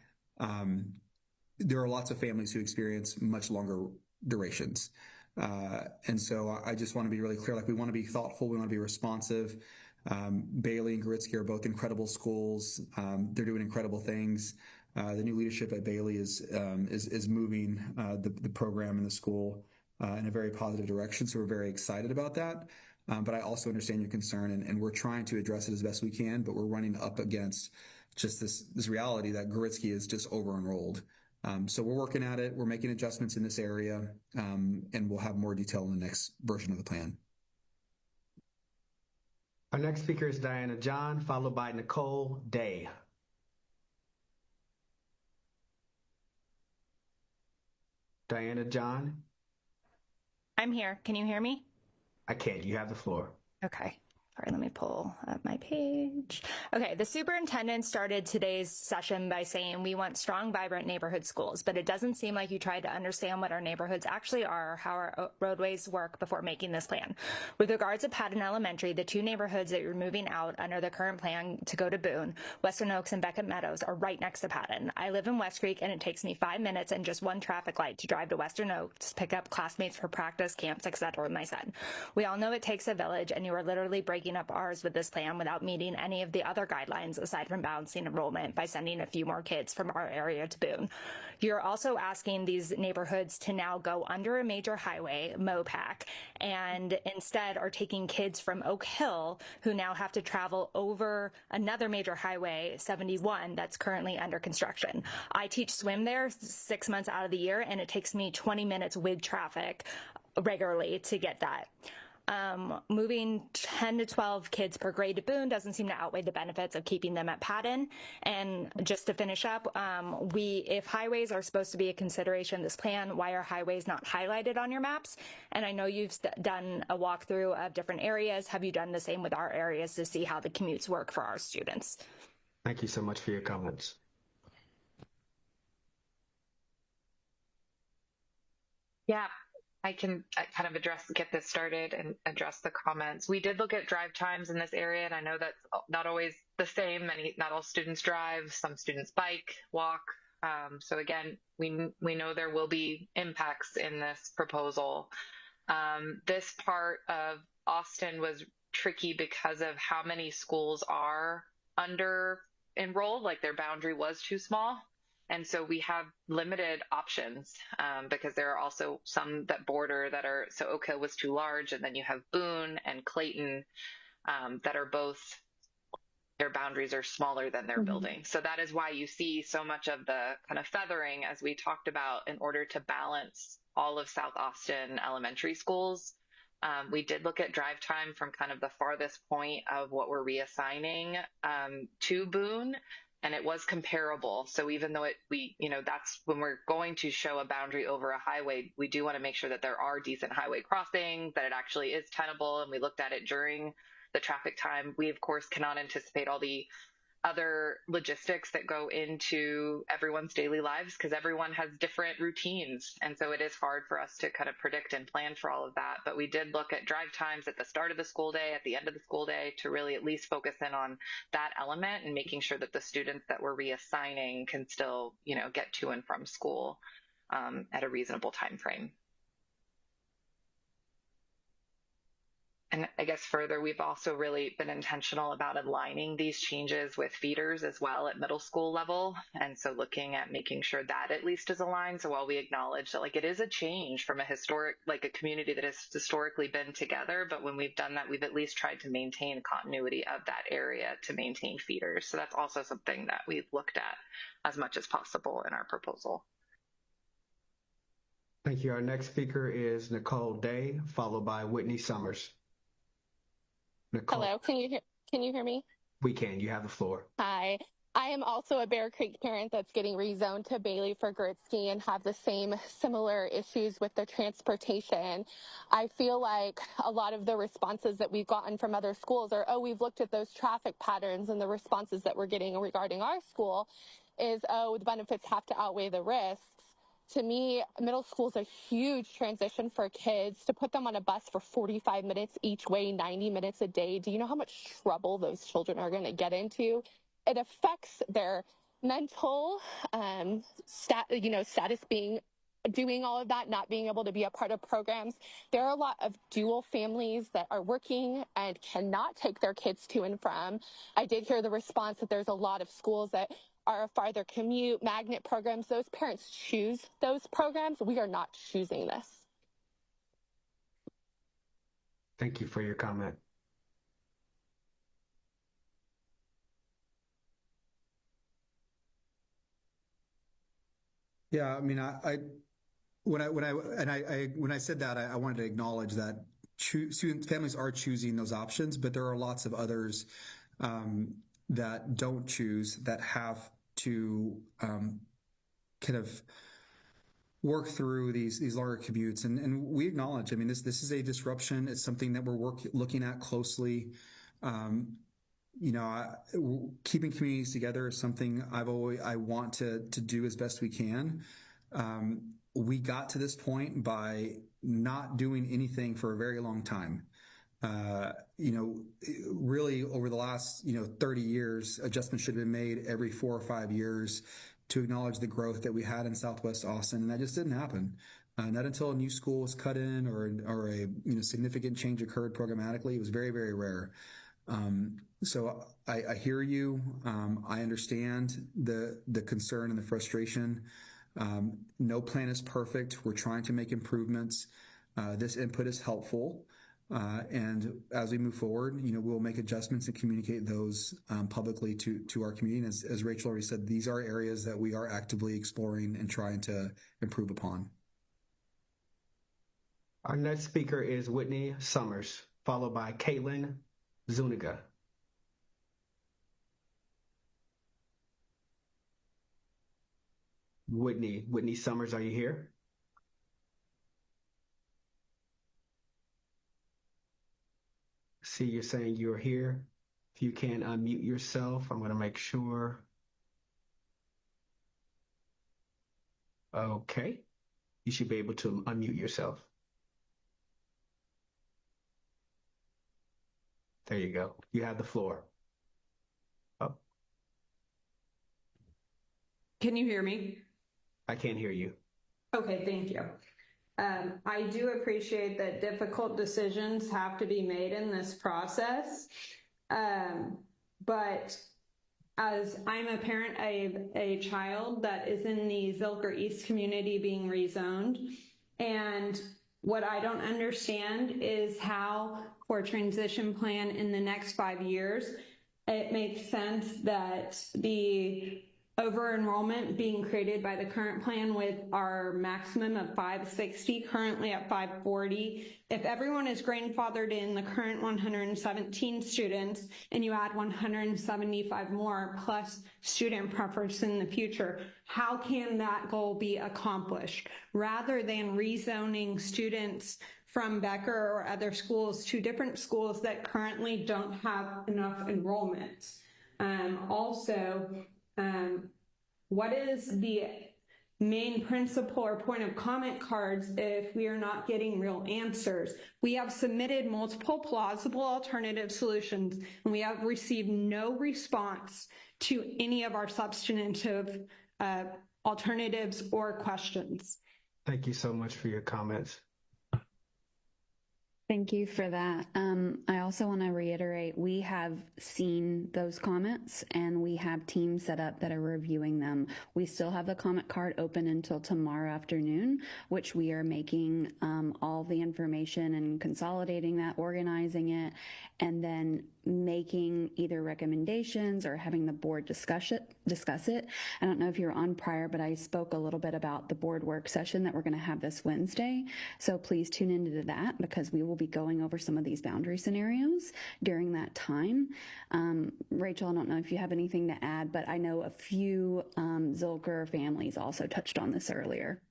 There are lots of families who experience much longer durations. And so I just want to be really clear, like we want to be thoughtful, we want to be responsive. Bailey and Goritsky are both incredible schools. They're doing incredible things. The new leadership at Bailey is moving the program in the school in a very positive direction. So we're very excited about that. But I also understand your concern, and we're trying to address it as best we can, but we're running up against just this reality that Goritsky is just over-enrolled. So we're working at it. We're making adjustments in this area, and we'll have more detail in the next version of the plan. Our next speaker is Diana John, followed by Nicole Day. Diana John. I'm here. Can you hear me? I can. You have the floor. Okay. All right, let me pull up my page. Okay, the superintendent started today's session by saying we want strong, vibrant neighborhood schools, but it doesn't seem like you tried to understand what our neighborhoods actually are or how our roadways work before making this plan. With regards to Patton Elementary, the two neighborhoods that you're moving out under the current plan to go to Boone, Western Oaks and Beckett Meadows, are right next to Patton. I live in West Creek, and it takes me 5 minutes and just one traffic light to drive to Western Oaks, pick up classmates for practice, camps, etc. with my son. We all know it takes a village, and you are literally breaking up ours with this plan without meeting any of the other guidelines aside from balancing enrollment by sending a few more kids from our area to Boone. You're also asking these neighborhoods to now go under a major highway, MOPAC, and instead are taking kids from Oak Hill who now have to travel over another major highway, 71, that's currently under construction. I teach swim there 6 months out of the year, and it takes me 20 minutes with traffic regularly to get that. Moving 10 to 12 kids per grade to Boone doesn't seem to outweigh the benefits of keeping them at Patton. And just to finish up, if highways are supposed to be a consideration in this plan, why are highways not highlighted on your maps? And I know you've done a walkthrough of different areas. Have you done the same with our areas to see how the commutes work for our students? Thank you so much for your comments. Yeah. I can kind of get this started and address the comments. We did look at drive times in this area, and I know that's not always the same. Not all students drive. Some students bike, walk. So again, we know there will be impacts in this proposal. This part of Austin was tricky because of how many schools are under enrolled, like their boundary was too small. And so we have limited options because there are also some that border that are, so Oak Hill was too large, and then you have Boone and Clayton that are both, their boundaries are smaller than their building. So that is why you see so much of the kind of feathering, as we talked about, in order to balance all of South Austin elementary schools. We did look at drive time from kind of the farthest point of what we're reassigning to Boone, and it was comparable. So even though that's when we're going to show a boundary over a highway, we do want to make sure that there are decent highway crossings, that it actually is tenable. And we looked at it during the traffic time. We, of course, cannot anticipate all the other logistics that go into everyone's daily lives because everyone has different routines. And so it is hard for us to kind of predict and plan for all of that. But we did look at drive times at the start of the school day, at the end of the school day, to really at least focus in on that element and making sure that the students that we're reassigning can still, get to and from school at a reasonable time frame. And And I guess further, we've also really been intentional about aligning these changes with feeders as well at middle school level. And so looking at making sure that at least is aligned. So while we acknowledge that like it is a change from a community that has historically been together, but when we've done that, we've at least tried to maintain continuity of that area to maintain feeders. So that's also something that we've looked at as much as possible in our proposal. Thank you. Our next speaker is Nicole Day, followed by Whitney Summers. Nicole. Hello, can you hear me? We can. You have the floor. Hi. I am also a Bear Creek parent that's getting rezoned to Bailey for Gritsky and have the similar issues with the transportation. I feel like a lot of the responses that we've gotten from other schools are, oh, we've looked at those traffic patterns, and the responses that we're getting regarding our school is, oh, the benefits have to outweigh the risks. To me, middle school is a huge transition for kids. To put them on a bus for 45 minutes each way, 90 minutes a day, do you know how much trouble those children are going to get into? It affects their mental status, doing all of that, not being able to be a part of programs. There are a lot of dual families that are working and cannot take their kids to and from. I did hear the response that there's a lot of schools that are a farther commute, magnet programs. Those parents choose those programs. We are not choosing this. Thank you for your comment. Yeah, I mean, when I said that, I wanted to acknowledge that families are choosing those options, but there are lots of others that don't choose, that have to kind of work through these longer commutes, and we acknowledge. I mean, this is a disruption. It's something that we're looking at closely. Keeping communities together is something I want to do as best we can. We got to this point by not doing anything for a very long time. Really over the last, 30 years, adjustments should have been made every 4 or 5 years to acknowledge the growth that we had in Southwest Austin. And that just didn't happen. Not until a new school was cut in or a significant change occurred programmatically. It was very, very rare. So I hear you. I understand the concern and the frustration. No plan is perfect. We're trying to make improvements. This input is helpful. And as we move forward, we'll make adjustments and communicate those publicly to our community. And as Rachel already said, these are areas that we are actively exploring and trying to improve upon. Our next speaker is Whitney Summers, followed by Caitlin Zuniga. Whitney Summers, are you here? See, you're saying you're here. If you can unmute yourself, I'm going to make sure. Okay. You should be able to unmute yourself. There you go. You have the floor. Oh. Can you hear me? I can't hear you. Okay, thank you. I do appreciate that difficult decisions have to be made in this process. But as I'm a parent of a child that is in the Zilker East community being rezoned, and what I don't understand is how, for a transition plan in the next 5 years, it makes sense that the over-enrollment being created by the current plan with our maximum of 560, currently at 540. If everyone is grandfathered in the current 117 students and you add 175 more plus student preference in the future, how can that goal be accomplished? Rather than rezoning students from Becker or other schools to different schools that currently don't have enough enrollment. What is the main principle or point of comment cards if we are not getting real answers? We have submitted multiple plausible alternative solutions, and we have received no response to any of our substantive alternatives or questions. Thank you so much for your comments. Thank you for that. I also want to reiterate, we have seen those comments and we have teams set up that are reviewing them. We still have the comment card open until tomorrow afternoon, which we are making all the information and consolidating that, organizing it, and then making either recommendations or having the board discuss it. I don't know if you were on prior, but I spoke a little bit about the board work session that we're going to have this Wednesday. So please tune into that because we will be going over some of these boundary scenarios during that time. Rachel, I don't know if you have anything to add, but I know a few Zilker families also touched on this earlier.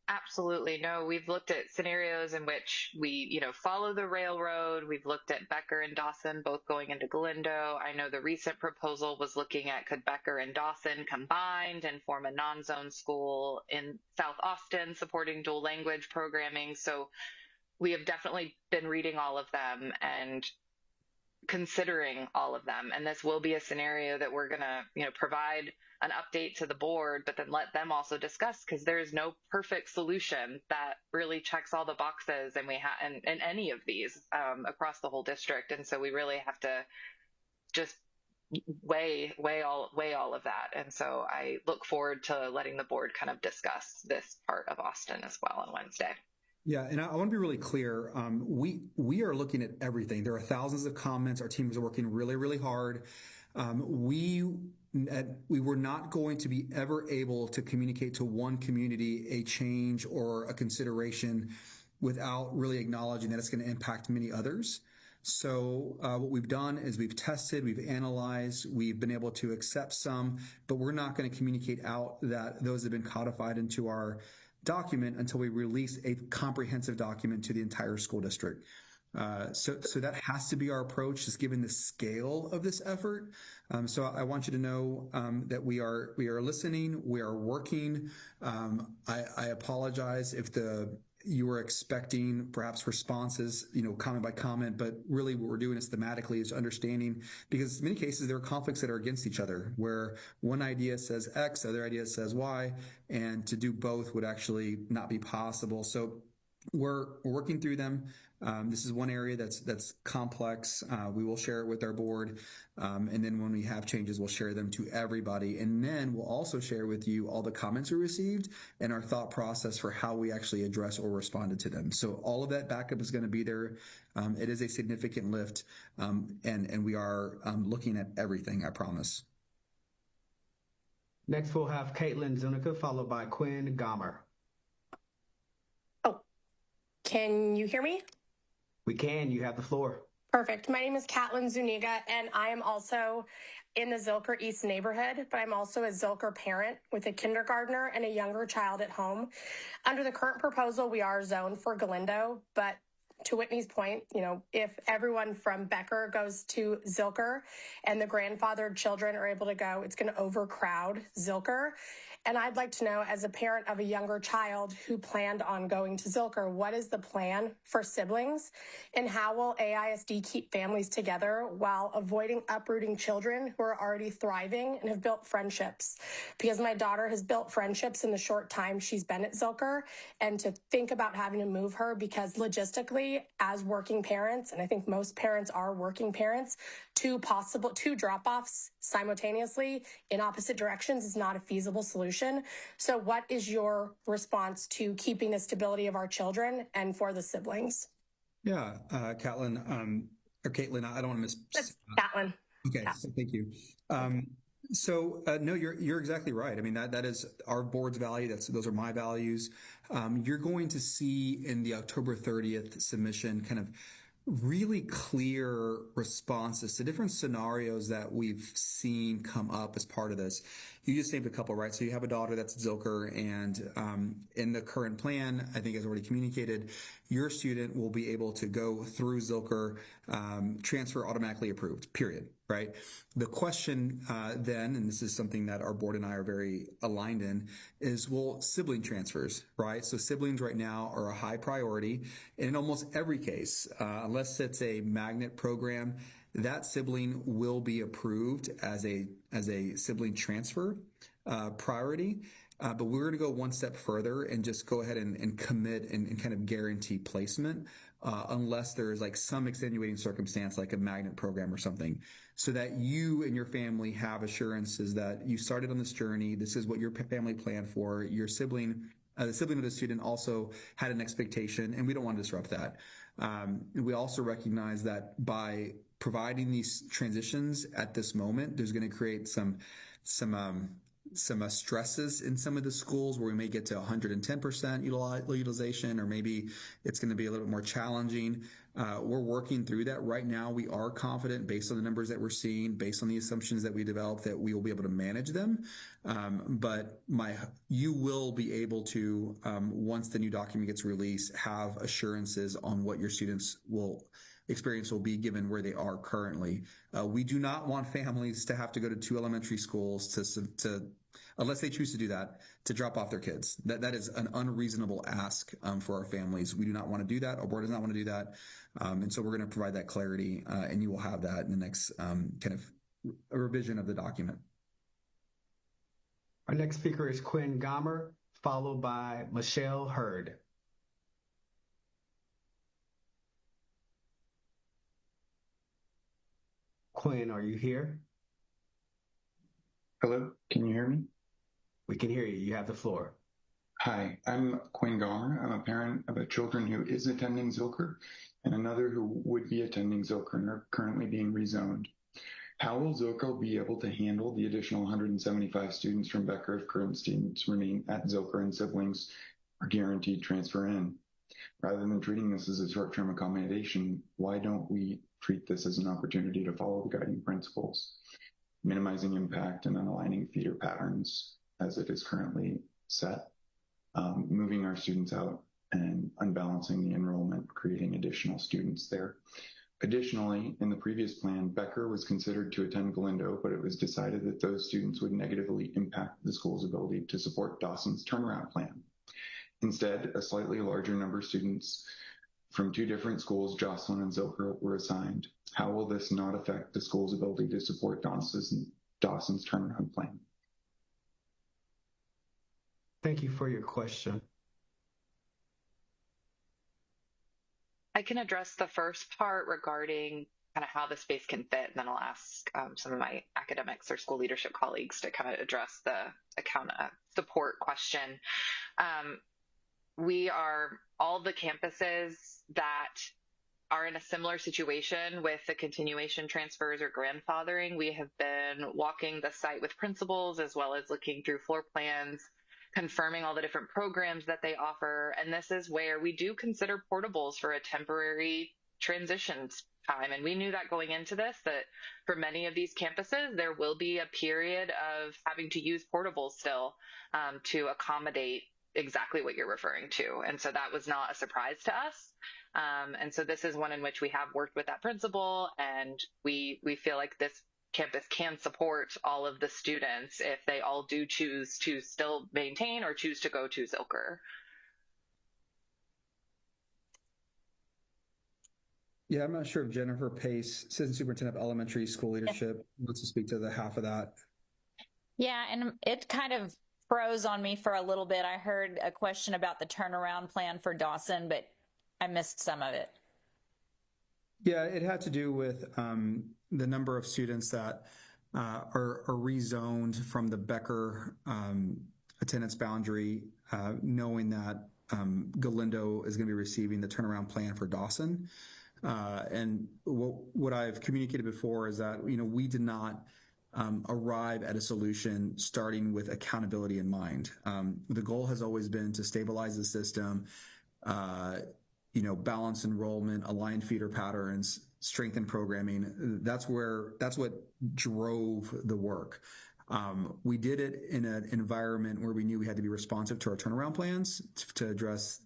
Absolutely. No, we've looked at scenarios in which we, follow the railroad. We've looked at Becker and Dawson both going into Galindo. I know the recent proposal was looking at could Becker and Dawson combined and form a non-zone school in South Austin supporting dual language programming. So we have definitely been reading all of them and considering all of them. And this will be a scenario that we're going to, provide an update to the board, but then let them also discuss, because there is no perfect solution that really checks all the boxes and we have in any of these across the whole district. And so we really have to just weigh all of that. And so I look forward to letting the board kind of discuss this part of Austin as well on Wednesday. Yeah, and I want to be really clear. We are looking at everything. There are thousands of comments. Our teams are working really, really hard. We were not going to be ever able to communicate to one community a change or a consideration without really acknowledging that it's going to impact many others. So what we've done is we've tested, we've analyzed, we've been able to accept some, but we're not going to communicate out that those have been codified into our document until we release a comprehensive document to the entire school district. So that has to be our approach, just given the scale of this effort. So I want you to know that we are listening, we are working. I apologize if you were expecting perhaps responses, comment by comment, but really what we're doing is thematically is understanding, because in many cases there are conflicts that are against each other, where one idea says X, the other idea says Y, and to do both would actually not be possible. So we're working through them. This is one area that's complex. We will share it with our board. And then when we have changes, we'll share them to everybody. And then we'll also share with you all the comments we received and our thought process for how we actually address or responded to them. So all of that backup is going to be there. It is a significant lift. And we are looking at everything, I promise. Next, we'll have Caitlin Zuniga, followed by Quinn Gomer. Can you hear me? We can. You have the floor. Perfect. My name is Caitlin Zuniga, and I am also in the Zilker East neighborhood, but I'm also a Zilker parent with a kindergartner and a younger child at home. Under the current proposal, we are zoned for Galindo, but to Whitney's point, if everyone from Becker goes to Zilker and the grandfathered children are able to go, it's going to overcrowd Zilker. And I'd like to know, as a parent of a younger child who planned on going to Zilker, what is the plan for siblings, and how will AISD keep families together while avoiding uprooting children who are already thriving and have built friendships? Because my daughter has built friendships in the short time she's been at Zilker, and to think about having to move her, because logistically, as working parents, and I think most parents are working parents, two drop-offs simultaneously in opposite directions is not a feasible solution. So what is your response to keeping the stability of our children and for the siblings? Yeah, Caitlin, I don't want to miss. That's Caitlin. Okay, yeah. So thank you. No, you're exactly right. I mean, that is our board's value. Those are my values. You're going to see in the October 30th submission kind of really clear responses to different scenarios that we've seen come up as part of this. You just named a couple, right? So you have a daughter that's Zilker, and in the current plan, I think as already communicated, your student will be able to go through Zilker, transfer automatically approved, period, right? The question then, and this is something that our board and I are very aligned in, is, well, sibling transfers, right? So siblings right now are a high priority. And in almost every case, unless it's a magnet program, that sibling will be approved as a sibling transfer priority. But we're going to go one step further and just go ahead and commit and kind of guarantee placement unless there's like some extenuating circumstance, like a magnet program or something, so that you and your family have assurances that you started on this journey. This is what your family planned for. Your sibling, the sibling of the student, also had an expectation, and we don't want to disrupt that. We also recognize that by providing these transitions at this moment, there's going to create some stresses in some of the schools where we may get to 110% utilization, or maybe it's going to be a little bit more challenging. We're working through that right now. We are confident, based on the numbers that we're seeing, based on the assumptions that we developed, that we will be able to manage them. But you will be able to, once the new document gets released, have assurances on what your students experience will be given where they are currently. We do not want families to have to go to 2 elementary schools to unless they choose to do that, to drop off their kids. That is an unreasonable ask for our families. We do not want to do that. Our board does not want to do that. And so we're going to provide that clarity, and you will have that in the next kind of revision of the document. Our next speaker is Quinn Gomer, followed by Michelle Hurd. Quinn, are you here? Hello, can you hear me? We can hear you. You have the floor. Hi, I'm Quinn Gomer. I'm a parent of a children who is attending Zilker and another who would be attending Zilker and are currently being rezoned. How will Zilker be able to handle the additional 175 students from Becker if current students remain at Zilker and siblings are guaranteed transfer in? Rather than treating this as a short-term accommodation, why don't we treat this as an opportunity to follow the guiding principles, minimizing impact and aligning feeder patterns as it is currently set, moving our students out and unbalancing the enrollment, creating additional students there. Additionally, in the previous plan, Becker was considered to attend Galindo, but it was decided that those students would negatively impact the school's ability to support Dawson's turnaround plan. Instead, a slightly larger number of students from 2 different schools, Jocelyn and Zilker, were assigned. How will this not affect the school's ability to support Dawson's turnaround plan? Thank you for your question. I can address the first part regarding kind of how the space can fit, and then I'll ask some of my academics or school leadership colleagues to kind of address the account support question. We are all the campuses that are in a similar situation with the continuation transfers or grandfathering. We have been walking the site with principals as well as looking through floor plans, confirming all the different programs that they offer. And this is where we do consider portables for a temporary transitions time. And we knew that going into this, that for many of these campuses, there will be a period of having to use portables still to accommodate exactly what you're referring to. And so that was not a surprise to us. And so this is one in which we have worked with that principal, and we feel like this campus can support all of the students if they all do choose to still maintain or choose to go to Zilker. Yeah, I'm not sure if Jennifer Pace, Assistant Superintendent of Elementary School Leadership, wants to speak to the half of that. Yeah, and it kind of froze on me for a little bit. I heard a question about the turnaround plan for Dawson, but I missed some of it. Yeah, it had to do with the number of students that are rezoned from the Becker attendance boundary, knowing that Galindo is going to be receiving the turnaround plan for Dawson. And what I've communicated before is that, we did not arrive at a solution starting with accountability in mind. The goal has always been to stabilize the system, balance enrollment, align feeder patterns, strengthen programming. That's what drove the work. We did it in an environment where we knew we had to be responsive to our turnaround plans to address,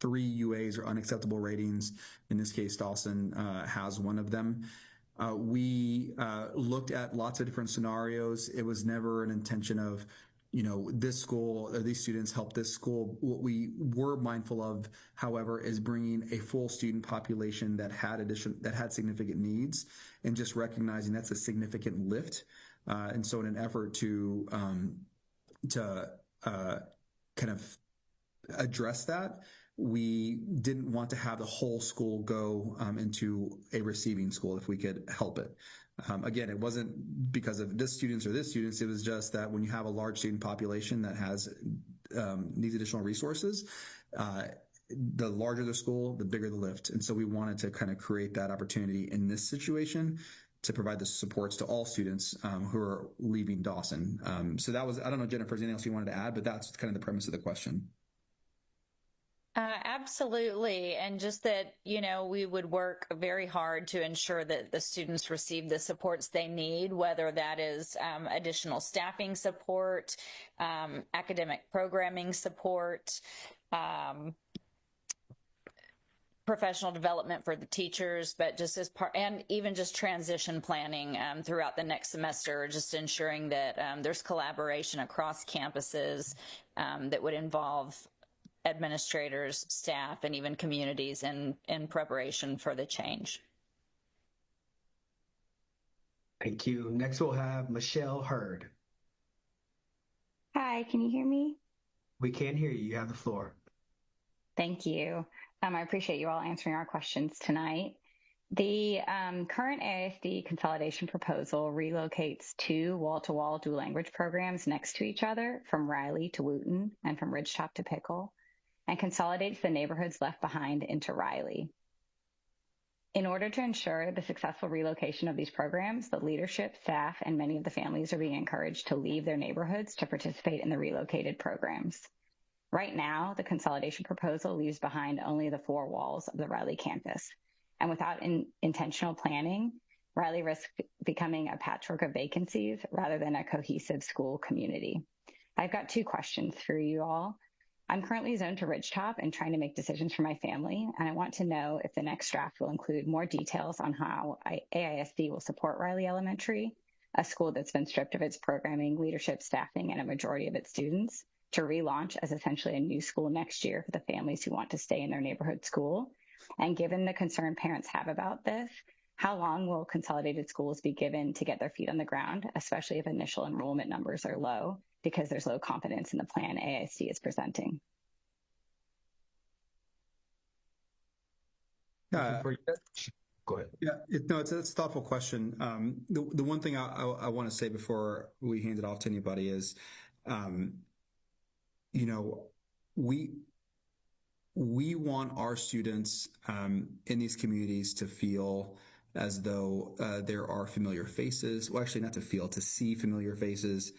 3 UAs or unacceptable ratings. In this case, Dawson has one of them. We looked at lots of different scenarios. It was never an intention of, this school or these students help this school. What we were mindful of, however, is bringing a full student population that had significant needs, and just recognizing that's a significant lift. And so in an effort to kind of address that, we didn't want to have the whole school go into a receiving school if we could help it. Again, it wasn't because of this students or this students. It was just that when you have a large student population that has needs additional resources, the larger the school, the bigger the lift. And so we wanted to kind of create that opportunity in this situation to provide the supports to all students who are leaving Dawson. So that was, I don't know, Jennifer, is anything else you wanted to add, but that's kind of the premise of the question. Absolutely. And just that, we would work very hard to ensure that the students receive the supports they need, whether that is additional staffing support, academic programming support, professional development for the teachers, but just as part, and even just transition planning throughout the next semester, just ensuring that there's collaboration across campuses that would involve administrators, staff, and even communities in preparation for the change. Thank you. Next, we'll have Michelle Hurd. Hi, can you hear me? We can hear you. You have the floor. Thank you. I appreciate you all answering our questions tonight. The current AISD consolidation proposal relocates 2 wall-to-wall dual language programs next to each other from Riley to Wooten and from Ridgetop to Pickle, and consolidates the neighborhoods left behind into Riley. In order to ensure the successful relocation of these programs, the leadership, staff, and many of the families are being encouraged to leave their neighborhoods to participate in the relocated programs. Right now, the consolidation proposal leaves behind only the 4 walls of the Riley campus. And without intentional planning, Riley risks becoming a patchwork of vacancies rather than a cohesive school community. I've got 2 questions for you all. I'm currently zoned to Ridgetop and trying to make decisions for my family, and I want to know if the next draft will include more details on how AISD will support Riley Elementary, a school that's been stripped of its programming, leadership, staffing, and a majority of its students, to relaunch as essentially a new school next year for the families who want to stay in their neighborhood school. And given the concern parents have about this, how long will consolidated schools be given to get their feet on the ground, especially if initial enrollment numbers are low, because there's low confidence in the plan AISD is presenting? Go ahead. Yeah, it's a thoughtful question. The one thing I want to say before we hand it off to anybody is, we want our students in these communities to feel as though there are familiar faces. Well, actually, not to feel, to see familiar faces.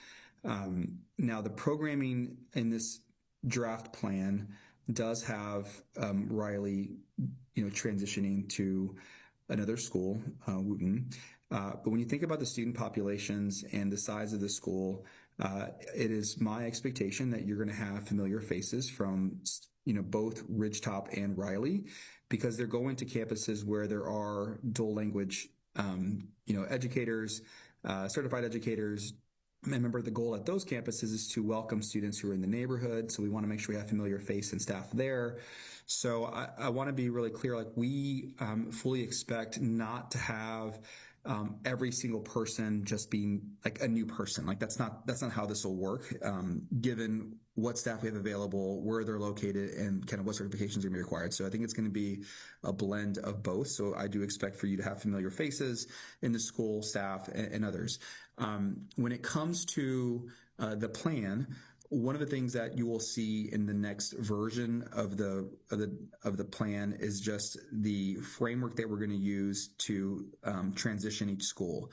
Now, the programming in this draft plan does have Riley, transitioning to another school, Wooten. But when you think about the student populations and the size of the school, it is my expectation that you're going to have familiar faces from, both Ridgetop and Riley, because they're going to campuses where there are dual language, educators, certified educators. Remember, the goal at those campuses is to welcome students who are in the neighborhood. So we want to make sure we have familiar face and staff there. So I want to be really clear, we fully expect not to have every single person just being like a new person. That's not how this will work, given what staff we have available, where they're located, and kind of what certifications are going to be required. So I think it's going to be a blend of both. So I do expect for you to have familiar faces in the school, staff, and others. When it comes to the plan, one of the things that you will see in the next version of the plan is just the framework that we're going to use to transition each school.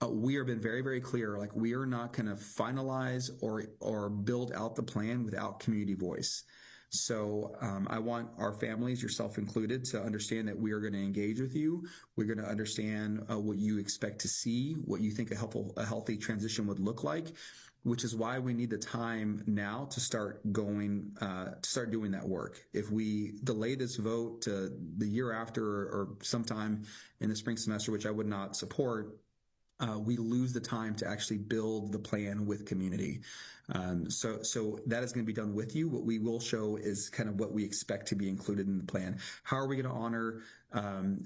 We have been very, very clear, we are not going to finalize or build out the plan without community voice. So I want our families, yourself included, to understand that we are going to engage with you. We're going to understand what you expect to see, what you think a healthy transition would look like, which is why we need the time now to start doing that work. If we delay this vote to the year after or sometime in the spring semester, which I would not support, we lose the time to actually build the plan with community. So that is going to be done with you. What we will show is kind of what we expect to be included in the plan. How are we going to honor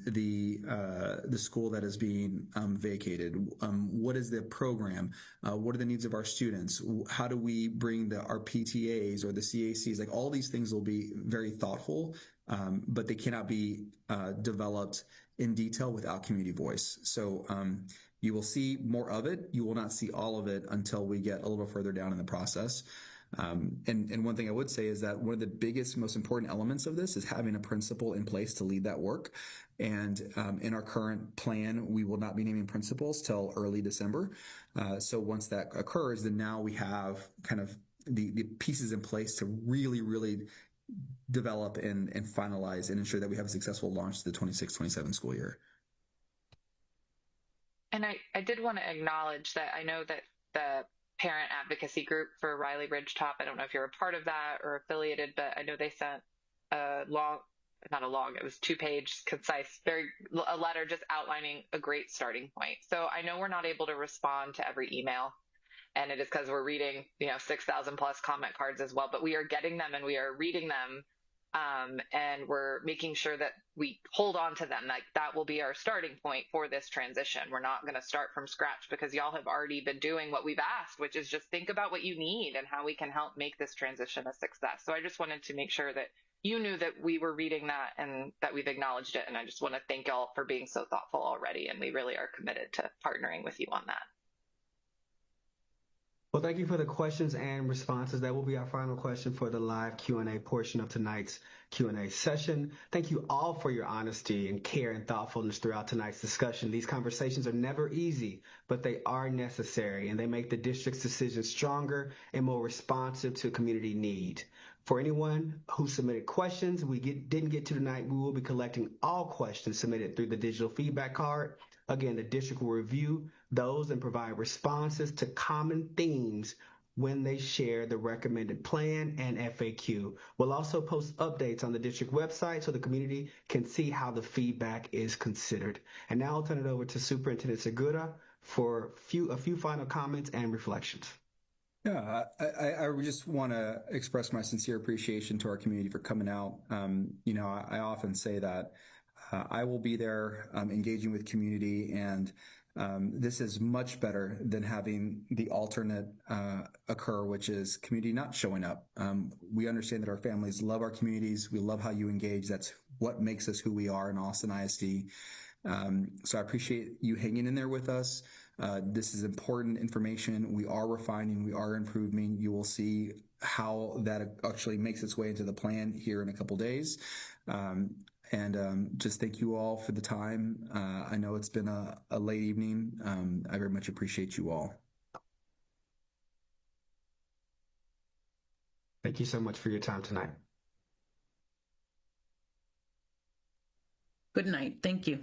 the school that is being vacated? What is the program? What are the needs of our students? How do we bring our PTAs or the CACs? Like, all these things will be very thoughtful, but they cannot be developed in detail without community voice. So you will see more of it. You will not see all of it until we get a little further down in the process. And one thing I would say is that one of the biggest, most important elements of this is having a principal in place to lead that work. And in our current plan, we will not be naming principals till early December. So once that occurs, then now we have kind of the pieces in place to really, really develop and finalize and ensure that we have a successful launch to the 26-27 school year. And I did want to acknowledge that I know that the parent advocacy group for Riley Ridgetop, I don't know if you're a part of that or affiliated, but I know they sent it was 2-page, concise, a letter just outlining a great starting point. So I know we're not able to respond to every email, and it is because we're reading, 6,000 plus comment cards as well, but we are getting them and we are reading them. And we're making sure that we hold on to them. Like, that will be our starting point for this transition. We're not going to start from scratch, because y'all have already been doing what we've asked, which is just think about what you need and how we can help make this transition a success. So I just wanted to make sure that you knew that we were reading that and that we've acknowledged it. And I just want to thank y'all for being so thoughtful already. And we really are committed to partnering with you on that. Well, thank you for the questions and responses. That will be our final question for the live Q&A portion of tonight's Q&A session. Thank you all for your honesty and care and thoughtfulness throughout tonight's discussion. These conversations are never easy, but they are necessary, and they make the district's decisions stronger and more responsive to community need. For anyone who submitted questions didn't get to tonight, we will be collecting all questions submitted through the digital feedback card. Again, the district will review those and provide responses to common themes when they share the recommended plan and FAQ. We'll also post updates on the district website so the community can see how the feedback is considered. And now I'll turn it over to Superintendent Segura for a few final comments and reflections. Yeah, I just want to express my sincere appreciation to our community for coming out. I often say that I will be there engaging with community, and this is much better than having the alternate occur, which is community not showing up. We understand that our families love our communities. We love how you engage. That's what makes us who we are in Austin ISD. So I appreciate you hanging in there with us. This is important information. We are refining. We are improving. You will see how that actually makes its way into the plan here in a couple days. And just thank you all for the time. I know it's been a late evening. I very much appreciate you all. Thank you so much for your time tonight. Good night. Thank you.